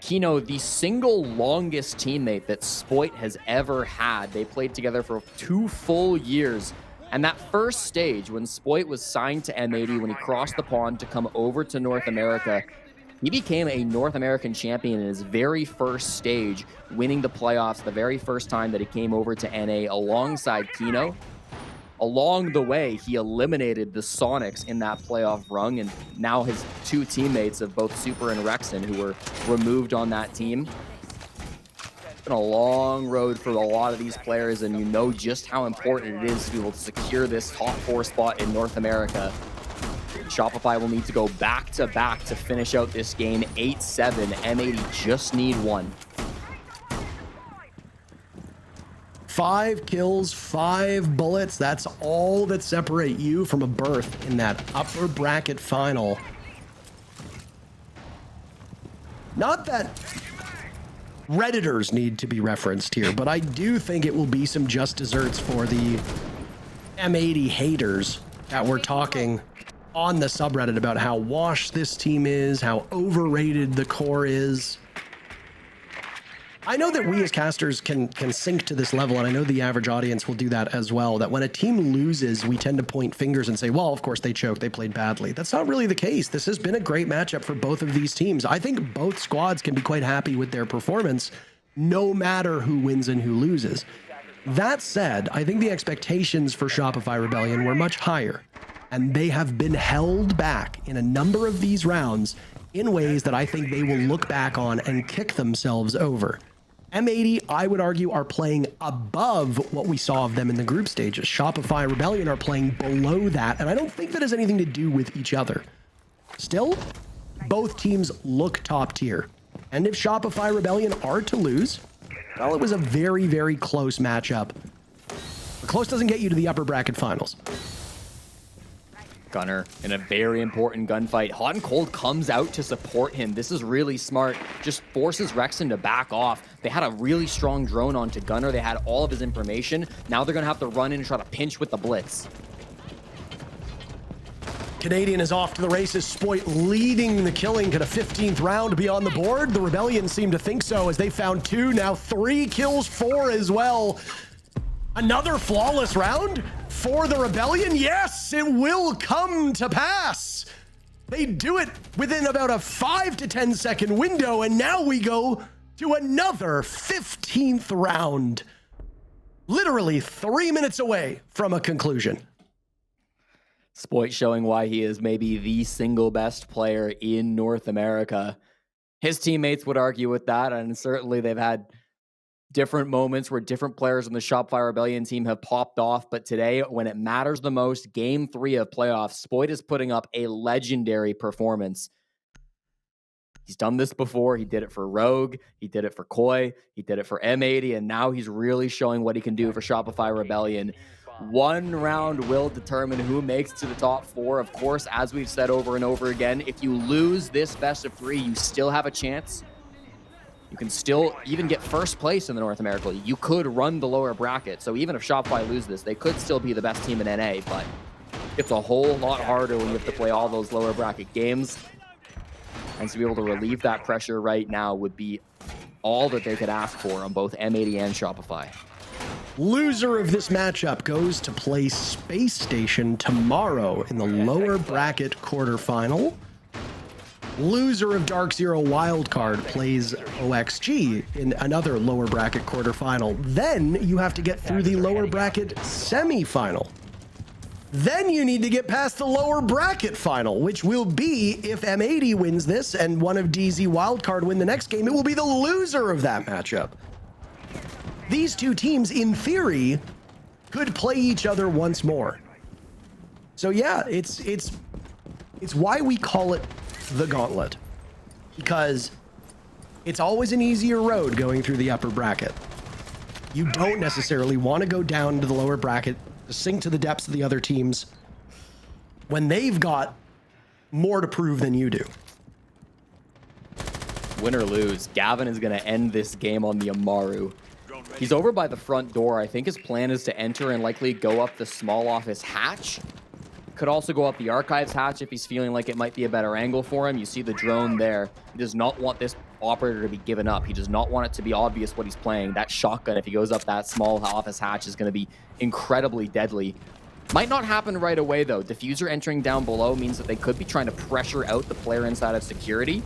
Kino, the single longest teammate that Spoit has ever had. They played together for 2 full years. And that first stage, when Spoit was signed to M80, when he crossed the pond to come over to North America, he became a North American champion in his very first stage, winning the playoffs the very first time that he came over to NA alongside Kino. Along the way, he eliminated the Sonics in that playoff rung, and now his 2 teammates of both Super and Rexon, who were removed on that team. It's been a long road for a lot of these players, and you know just how important it is to be able to secure this top 4 spot in North America. Shopify will need to go back-to-back to finish out this game 8-7. M80 just need 1. 5 kills, 5 bullets. That's all that separate you from a berth in that upper bracket final. Not that Redditors need to be referenced here, but I do think it will be some just desserts for the M80 haters that we're talking on the subreddit about how washed this team is, how overrated the core is. I know that we as casters can sink to this level, and I know the average audience will do that as well, that when a team loses, we tend to point fingers and say, well, of course they choked, they played badly. That's not really the case. This has been a great matchup for both of these teams. I think both squads can be quite happy with their performance, no matter who wins and who loses. That said, I think the expectations for Shopify Rebellion were much higher, and they have been held back in a number of these rounds in ways that I think they will look back on and kick themselves over. M80, I would argue, are playing above what we saw of them in the group stages. Shopify, Rebellion are playing below that, and I don't think that has anything to do with each other. Still, both teams look top tier. And if Shopify, Rebellion are to lose, well, it was a very, very close matchup. But close doesn't get you to the upper bracket finals. Gunner in a very important gunfight. Hot and Cold comes out to support him. This is really smart. Just forces Rexon to back off. They had a really strong drone onto Gunner. They had all of his information. Now they're going to have to run in and try to pinch with the blitz. Canadian is off to the races. Spoit leading the killing. Could a 15th round be on the board? The Rebellion seem to think so as they found 2, now 3 kills, 4 as well. Another flawless round for the Rebellion. Yes, it will come to pass. They do it within about a 5 to 10 second window, and now we go to another 15th round. Literally 3 minutes away from a conclusion. Spoit showing why he is maybe the single best player in North America. His teammates would argue with that, and certainly they've had different moments where different players on the Shopify Rebellion team have popped off, but today, when it matters the most, Game 3 of playoffs, Spoit is putting up a legendary performance. He's done this before. He did it for Rogue, he did it for Koi, he did it for M80, and now he's really showing what he can do for Shopify Rebellion. One round will determine who makes it to the top 4. Of course, as we've said over and over again, if you lose this best of 3, you still have a chance. You can still even get first place in the North America League. You could run the lower bracket. So even if Shopify lose this, they could still be the best team in NA, but it's a whole lot harder when you have to play all those lower bracket games. And to be able to relieve that pressure right now would be all that they could ask for on both M80 and Shopify. Loser of this matchup goes to play Space Station tomorrow in the lower bracket quarterfinal. Loser of Dark Zero Wildcard plays OXG in another lower bracket quarterfinal. Then you have to get through the lower bracket semifinal. Then you need to get past the lower bracket final, which will be, if M80 wins this and one of DZ Wildcard win the next game, it will be the loser of that matchup. These two teams, in theory, could play each other once more. So yeah, it's why we call it the gauntlet, because it's always an easier road going through the upper bracket. You don't necessarily want to go down to the lower bracket to sink to the depths of the other teams when they've got more to prove than you do. Win or lose, Gavin is going to end this game on the Amaru. He's over by the front door. I think his plan is to enter and likely go up the small office hatch. Could also go up the archives hatch if he's feeling like it might be a better angle for him. You see the drone there. He does not want this operator to be given up. He does not want it to be obvious what he's playing. That shotgun, if he goes up that small office hatch, is going to be incredibly deadly. Might not happen right away, though. Diffuser entering down below means that they could be trying to pressure out the player inside of security.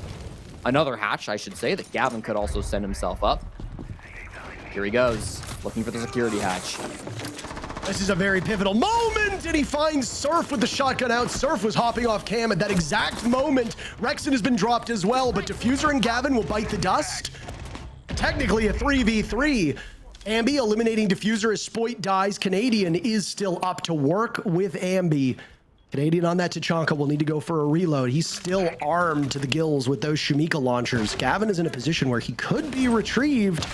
Another hatch, I should say, that Gavin could also send himself up. Here he goes, looking for the security hatch. This is a very pivotal moment, and he finds Surf with the shotgun out. Surf was hopping off cam at that exact moment. Rexon has been dropped as well, but Diffuser and Gavin will bite the dust. Technically a 3v3. Ambi eliminating Diffuser as Spoit dies. Canadian is still up to work with Ambi. Canadian on that Tachanka will need to go for a reload. He's still armed to the gills with those Shumika launchers. Gavin is in a position where he could be retrieved.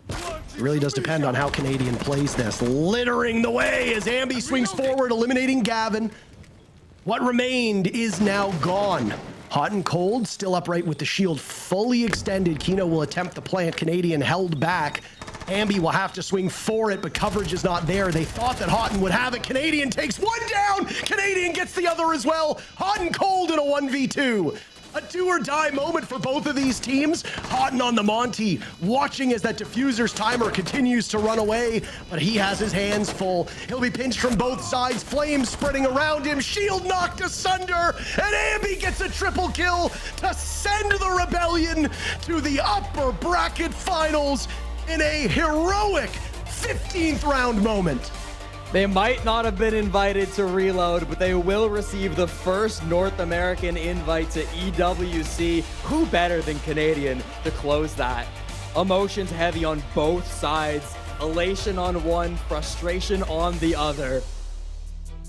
It really does depend on how Canadian plays this. Littering the way as Ambi swings forward, eliminating Gavin. What remained is now gone. Hot and Cold still upright with the shield fully extended. Kino will attempt the plant. Canadian held back. Ambi will have to swing for it, but coverage is not there. They thought that Houghton would have it. Canadian takes one down. Canadian gets the other as well. Hot and Cold in a 1v2. A do or die moment for both of these teams. Houghton on the Monty, watching as that Diffuser's timer continues to run away, but he has his hands full. He'll be pinched from both sides, flames spreading around him, shield knocked asunder, and Ambi gets a triple kill to send the Rebellion to the upper bracket finals in a heroic 15th round moment. They might not have been invited to Reload, but they will receive the first North American invite to EWC. Who better than Canadian to close that? Emotions heavy on both sides. Elation on one, frustration on the other.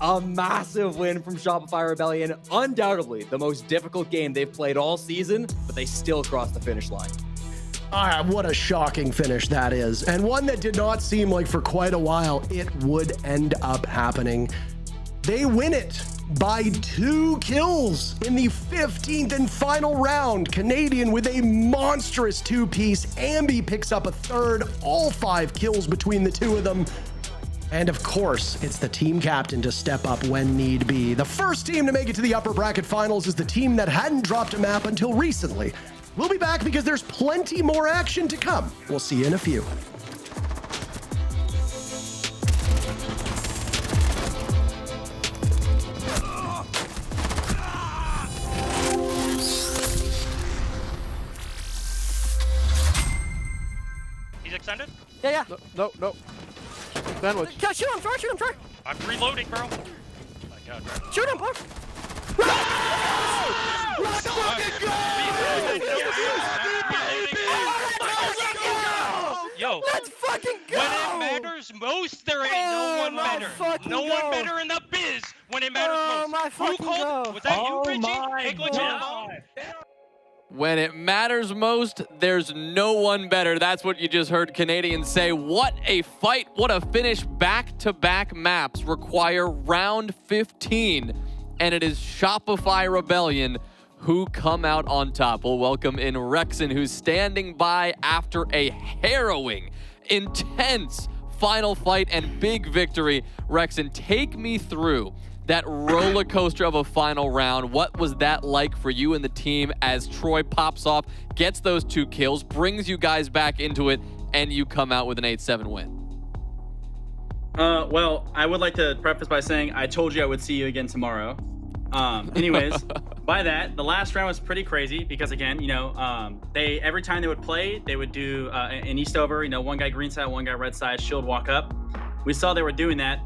A massive win from Shopify Rebellion. Undoubtedly the most difficult game they've played all season, but they still crossed the finish line. What a shocking finish that is. And one that did not seem like for quite a while it would end up happening. They win it by 2 kills in the 15th and final round. Canadian with a monstrous 2-piece. Ambi picks up a 3rd, all 5 kills between the two of them. And of course, it's the team captain to step up when need be. The first team to make it to the upper bracket finals is the team that hadn't dropped a map until recently. We'll be back because there's plenty more action to come. We'll see you in a few. He's extended? Yeah. No. Sandwich. Yeah, shoot him, try. I'm reloading, bro. Oh my god. Shoot him, bro. Let's fucking go! Yo, Let's fucking go! when it matters most, there ain't no one better. No one better in the biz when it matters Oh, most. my Who fucking called? go. Was that you, Richie? Hey, glitch on the phone? When it matters most, there's no one better. That's what you just heard Canadians say. What a fight. What a finish. Back-to-back maps require round 15. And it is Shopify Rebellion who come out on top. We'll welcome in Rexon, who's standing by after a harrowing, intense final fight and big victory. Rexon, take me through that roller coaster of a final round. What was that like for you and the team as Troy pops off, gets those 2 kills, brings you guys back into it, and you come out with an 8-7 win? Well, I would like to preface by saying I told you I would see you again tomorrow. Anyways, by that, the last round was pretty crazy because again, they every time they would play, they would do an Eastover, one guy green side, one guy red side, shield walk up. We saw they were doing that.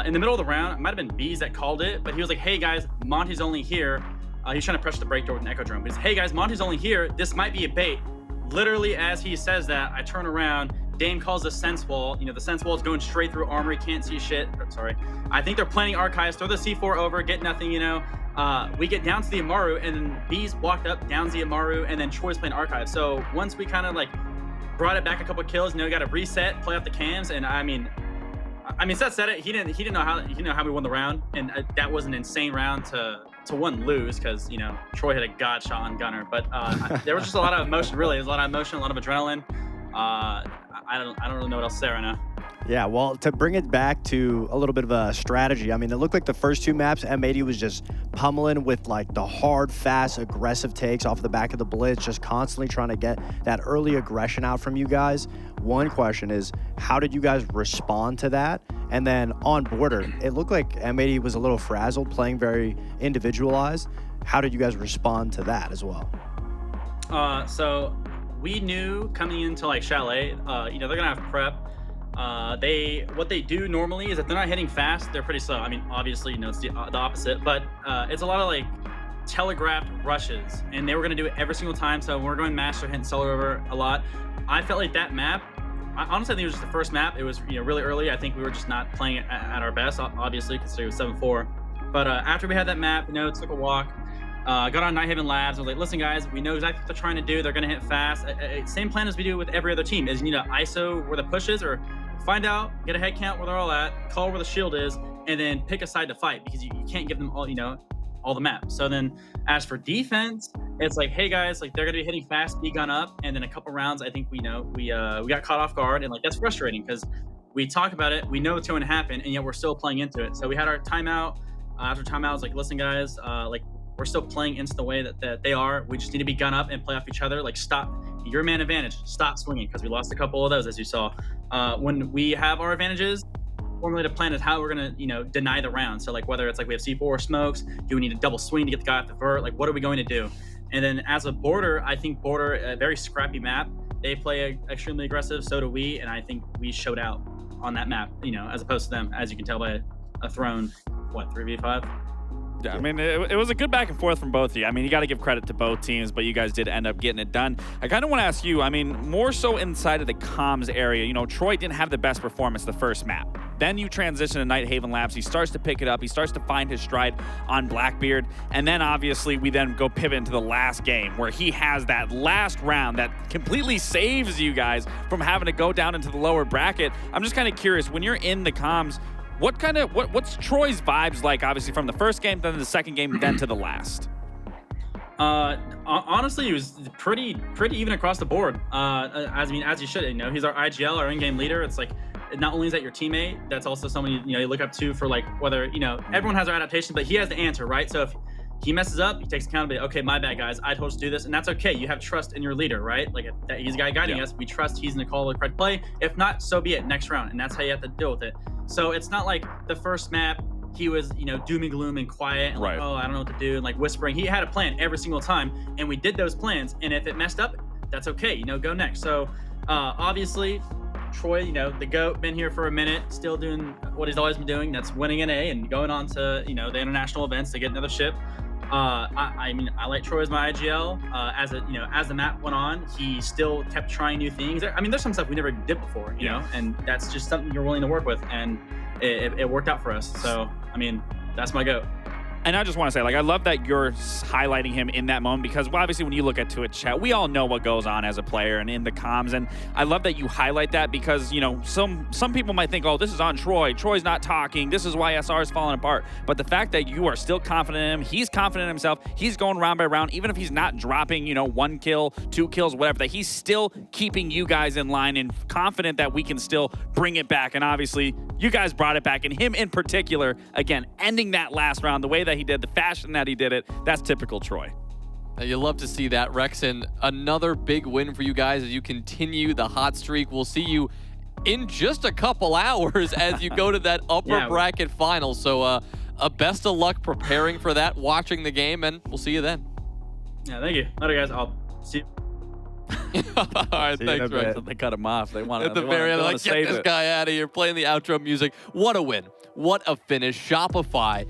In the middle of the round, it might have been Bees that called it, but he was like, hey guys, Monty's only here. He's trying to pressure the break door with an echo drone. But he's, hey guys, Monty's only here. This might be a bait. Literally, as he says that, I turn around. Dame calls the sense wall. The sense wall is going straight through armory. Can't see shit. Sorry. I think they're planning archives. Throw the C4 over. Get nothing. We get down to the Amaru, and then Bees walked up, down the Amaru, and then Troy's playing archives. So once we kind of brought it back a couple kills, got to reset, play off the cams, and I mean, Seth said it. He didn't know how we won the round, and that was an insane round to one lose because Troy had a god shot on Gunner, but there was just a lot of emotion. Really, there's a lot of emotion, a lot of adrenaline. I don't really know what else to say right now. Yeah, well, to bring it back to a little bit of a strategy, I mean, it looked like the first 2 maps, M80 was just pummeling with the hard, fast, aggressive takes off the back of the blitz, just constantly trying to get that early aggression out from you guys. One question is, how did you guys respond to that? And then on border, it looked like M80 was a little frazzled, playing very individualized. How did you guys respond to that as well? So we knew coming into Chalet, they're gonna have prep. What they do normally is if they're not hitting fast, they're pretty slow. I mean, obviously, it's the opposite, but it's a lot of telegraphed rushes, and they were gonna do it every single time. So we're going master, hitting solo over a lot. I felt like that map. Honestly, I think it was just the first map. It was really early. I think we were just not playing it at our best, obviously, considering it was 7-4. But after we had that map, took a walk. Got on Nighthaven Labs. I was like, listen, guys, we know exactly what they're trying to do. They're going to hit fast. Same plan as we do with every other team is you need to ISO where the push is or find out, get a head count where they're all at, call where the shield is, and then pick a side to fight because you can't give them all, all the map. So then as for defense, it's like, hey, guys, they're going to be hitting fast, B gun up. And then a couple rounds, I think we got caught off guard. And that's frustrating because we talk about it. We know it's going to happen, and yet we're still playing into it. So we had our timeout. After timeout, I was like, listen, guys, we're still playing into the way that they are. We just need to be gun up and play off each other. Stop your man advantage. Stop swinging because we lost a couple of those, as you saw. When we have our advantages, formulate a plan is how we're gonna, deny the round. So whether it's we have C4 or smokes, do we need a double swing to get the guy off the vert? What are we going to do? And then as a border, I think border a very scrappy map. They play extremely aggressive. So do we, and I think we showed out on that map. As opposed to them, as you can tell by a thrown 3v5. Yeah, I mean, it was a good back and forth from both of you. I mean, you got to give credit to both teams, but you guys did end up getting it done. I kind of want to ask you, I mean, more so inside of the comms area, you know, Troy didn't have the best performance the first map. Then you transition to Nighthaven Labs. He starts to pick it up. He starts to find his stride on Blackbeard. And then, obviously, we then go pivot into the last game where he has that last round that completely saves you guys from having to go down into the lower bracket. I'm just kind of curious, when you're in the comms, what's Troy's vibes like, obviously, from the first game, then the second game, then to the last? Honestly, it was pretty even across the board. As you should, you know, he's our IGL, our in-game leader. It's like, not only is that your teammate, that's also someone you look up to for, like, whether, you know, everyone has their adaptation, but he has the answer, right? So if he messes up, he takes accountability. Okay, my bad, guys. I told you to do this, and that's okay. You have trust in your leader, right? Like, if he's the guy guiding us, we trust he's going to call the correct play. If not, so be it. Next round, and that's how you have to deal with it. So it's not like the first map he was, you know, doom and gloom and quiet and like, oh, I don't know what to do, and like whispering. He had a plan every single time, and we did those plans. And if it messed up, that's okay. You know, go next. So obviously, Troy, you know, the GOAT, been here for a minute, still doing what he's always been doing. That's winning an A and going on to, you know, the international events to get another ship. I mean, I like Troy as my IGL. As the map went on, he still kept trying new things. I mean, there's some stuff we never did before, you know, and that's just something you're willing to work with, and it worked out for us. So, I mean, that's my GOAT. And I just want to say, like, I love that you're highlighting him in that moment because, well, obviously, when you look at Twitch chat, we all know what goes on as a player and in the comms. And I love that you highlight that because, you know, some people might think, oh, this is on Troy. Troy's not talking. This is why SR is falling apart. But the fact that you are still confident in him, he's confident in himself, he's going round by round, even if he's not dropping, you know, 1 kill, 2 kills, whatever, that he's still keeping you guys in line and confident that we can still bring it back. And obviously, you guys brought it back. And him in particular, again, ending that last round the way that he did, the fashion that he did it, that's typical Troy. You love to see that, Rex, and another big win for you guys as you continue the hot streak. We'll see you in just a couple hours as you go to that upper bracket final. So a best of luck preparing for that, watching the game, and we'll see you then. Yeah, thank you. Later, guys. I'll see you. All right, thanks, Rex. They cut him off. They want at the very end, like, get this guy out of here, playing the outro music. What a win. What a finish. Shopify,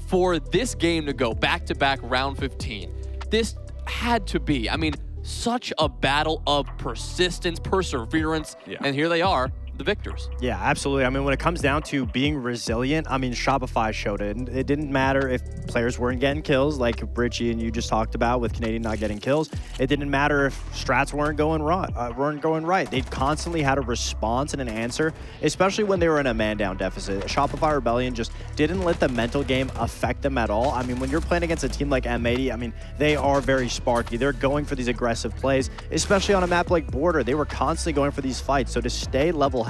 for this game to go back-to-back round 15, this had to be, I mean, such a battle of persistence, perseverance, and here they are, the victors. Yeah, absolutely. I mean, when it comes down to being resilient, I mean, Shopify showed it. And it didn't matter if players weren't getting kills, like Richie and you just talked about with Canadian not getting kills. It didn't matter if strats weren't going right. They constantly had a response and an answer, especially when they were in a man-down deficit. Shopify Rebellion just didn't let the mental game affect them at all. I mean, when you're playing against a team like M80, I mean, they are very sparky. They're going for these aggressive plays, especially on a map like Border. They were constantly going for these fights. So to stay level-headed,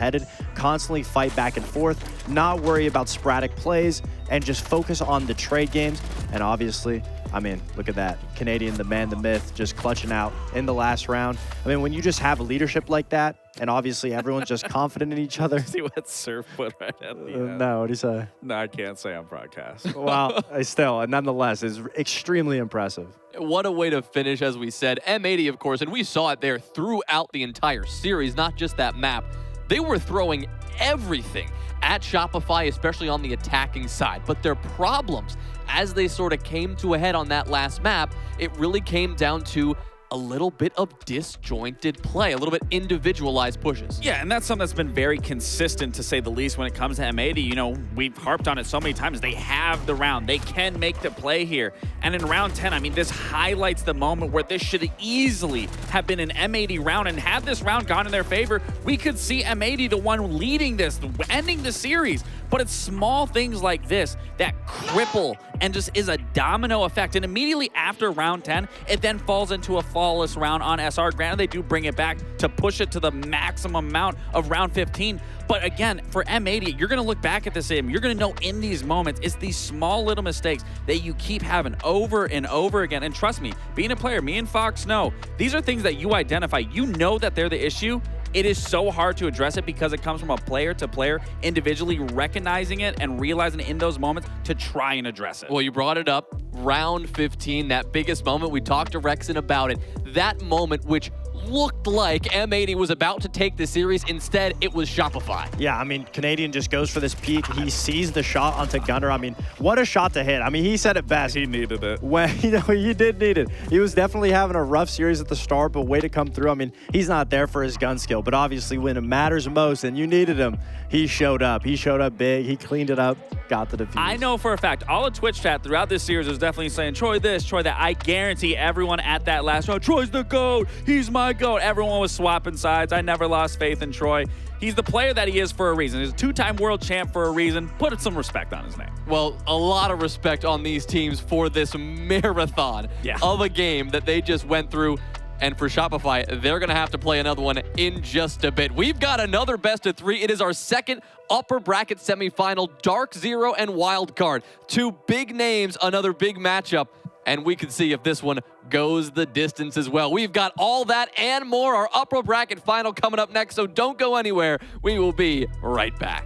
constantly fight back and forth, not worry about sporadic plays, and just focus on the trade games. And obviously, I mean, look at that. Canadian, the man, the myth, just clutching out in the last round. I mean, when you just have leadership like that, and obviously everyone's just confident in each other. See what Surf put right at the end. No, what do you say? No, I can't say on broadcast. Well, still, nonetheless, is extremely impressive. What a way to finish, as we said. M80, of course, and we saw it there throughout the entire series, not just that map. They were throwing everything at Shopify, especially on the attacking side. But their problems, as they sort of came to a head on that last map, it really came down to a little bit of disjointed play, a little bit individualized pushes. Yeah, and that's something that's been very consistent, to say the least, when it comes to M80. You know, we've harped on it so many times. They have the round. They can make the play here. And in round 10, I mean, this highlights the moment where this should easily have been an M80 round. And had this round gone in their favor, we could see M80 the one leading this, ending the series. But it's small things like this that cripple and just is a domino effect. And immediately after round 10, it then falls into a flawless round on SR. Granted, they do bring it back to push it to the maximum amount of round 15. But again, for M80, you're going to look back at this game. You're going to know in these moments, it's these small little mistakes that you keep having over and over again. And trust me, being a player, me and Fox know, these are things that you identify. You know that they're the issue. It is so hard to address it because it comes from a player to player individually recognizing it and realizing it in those moments to try and address it. Well, you brought it up. Round 15, that biggest moment. We talked to Rexon about it. That moment which looked like M80 was about to take the series. Instead, it was Shopify. Yeah, I mean, Canadian just goes for this peek. He sees the shot onto Gunner. I mean, what a shot to hit. I mean, he said it best. He needed it. When, he did need it. He was definitely having a rough series at the start, but way to come through. I mean, he's not there for his gun skill, but obviously when it matters most and you needed him, he showed up. He showed up big. He cleaned it up, got the defuse. I know for a fact, all of Twitch chat throughout this series was definitely saying, Troy this, Troy that. I guarantee everyone at that last round, Troy's the GOAT. He's my GOAT. Everyone was swapping sides. I never lost faith in Troy. He's the player that he is for a reason. He's a two-time world champ for a reason. Put some respect on his name. Well, a lot of respect on these teams for this marathon of a game that they just went through. And for Shopify, they're going to have to play another one in just a bit. We've got another best of 3. It is our second upper bracket semifinal, Dark Zero and Wild Card. 2 big names, another big matchup. And we can see if this one goes the distance as well. We've got all that and more. Our upper bracket final coming up next, so don't go anywhere. We will be right back.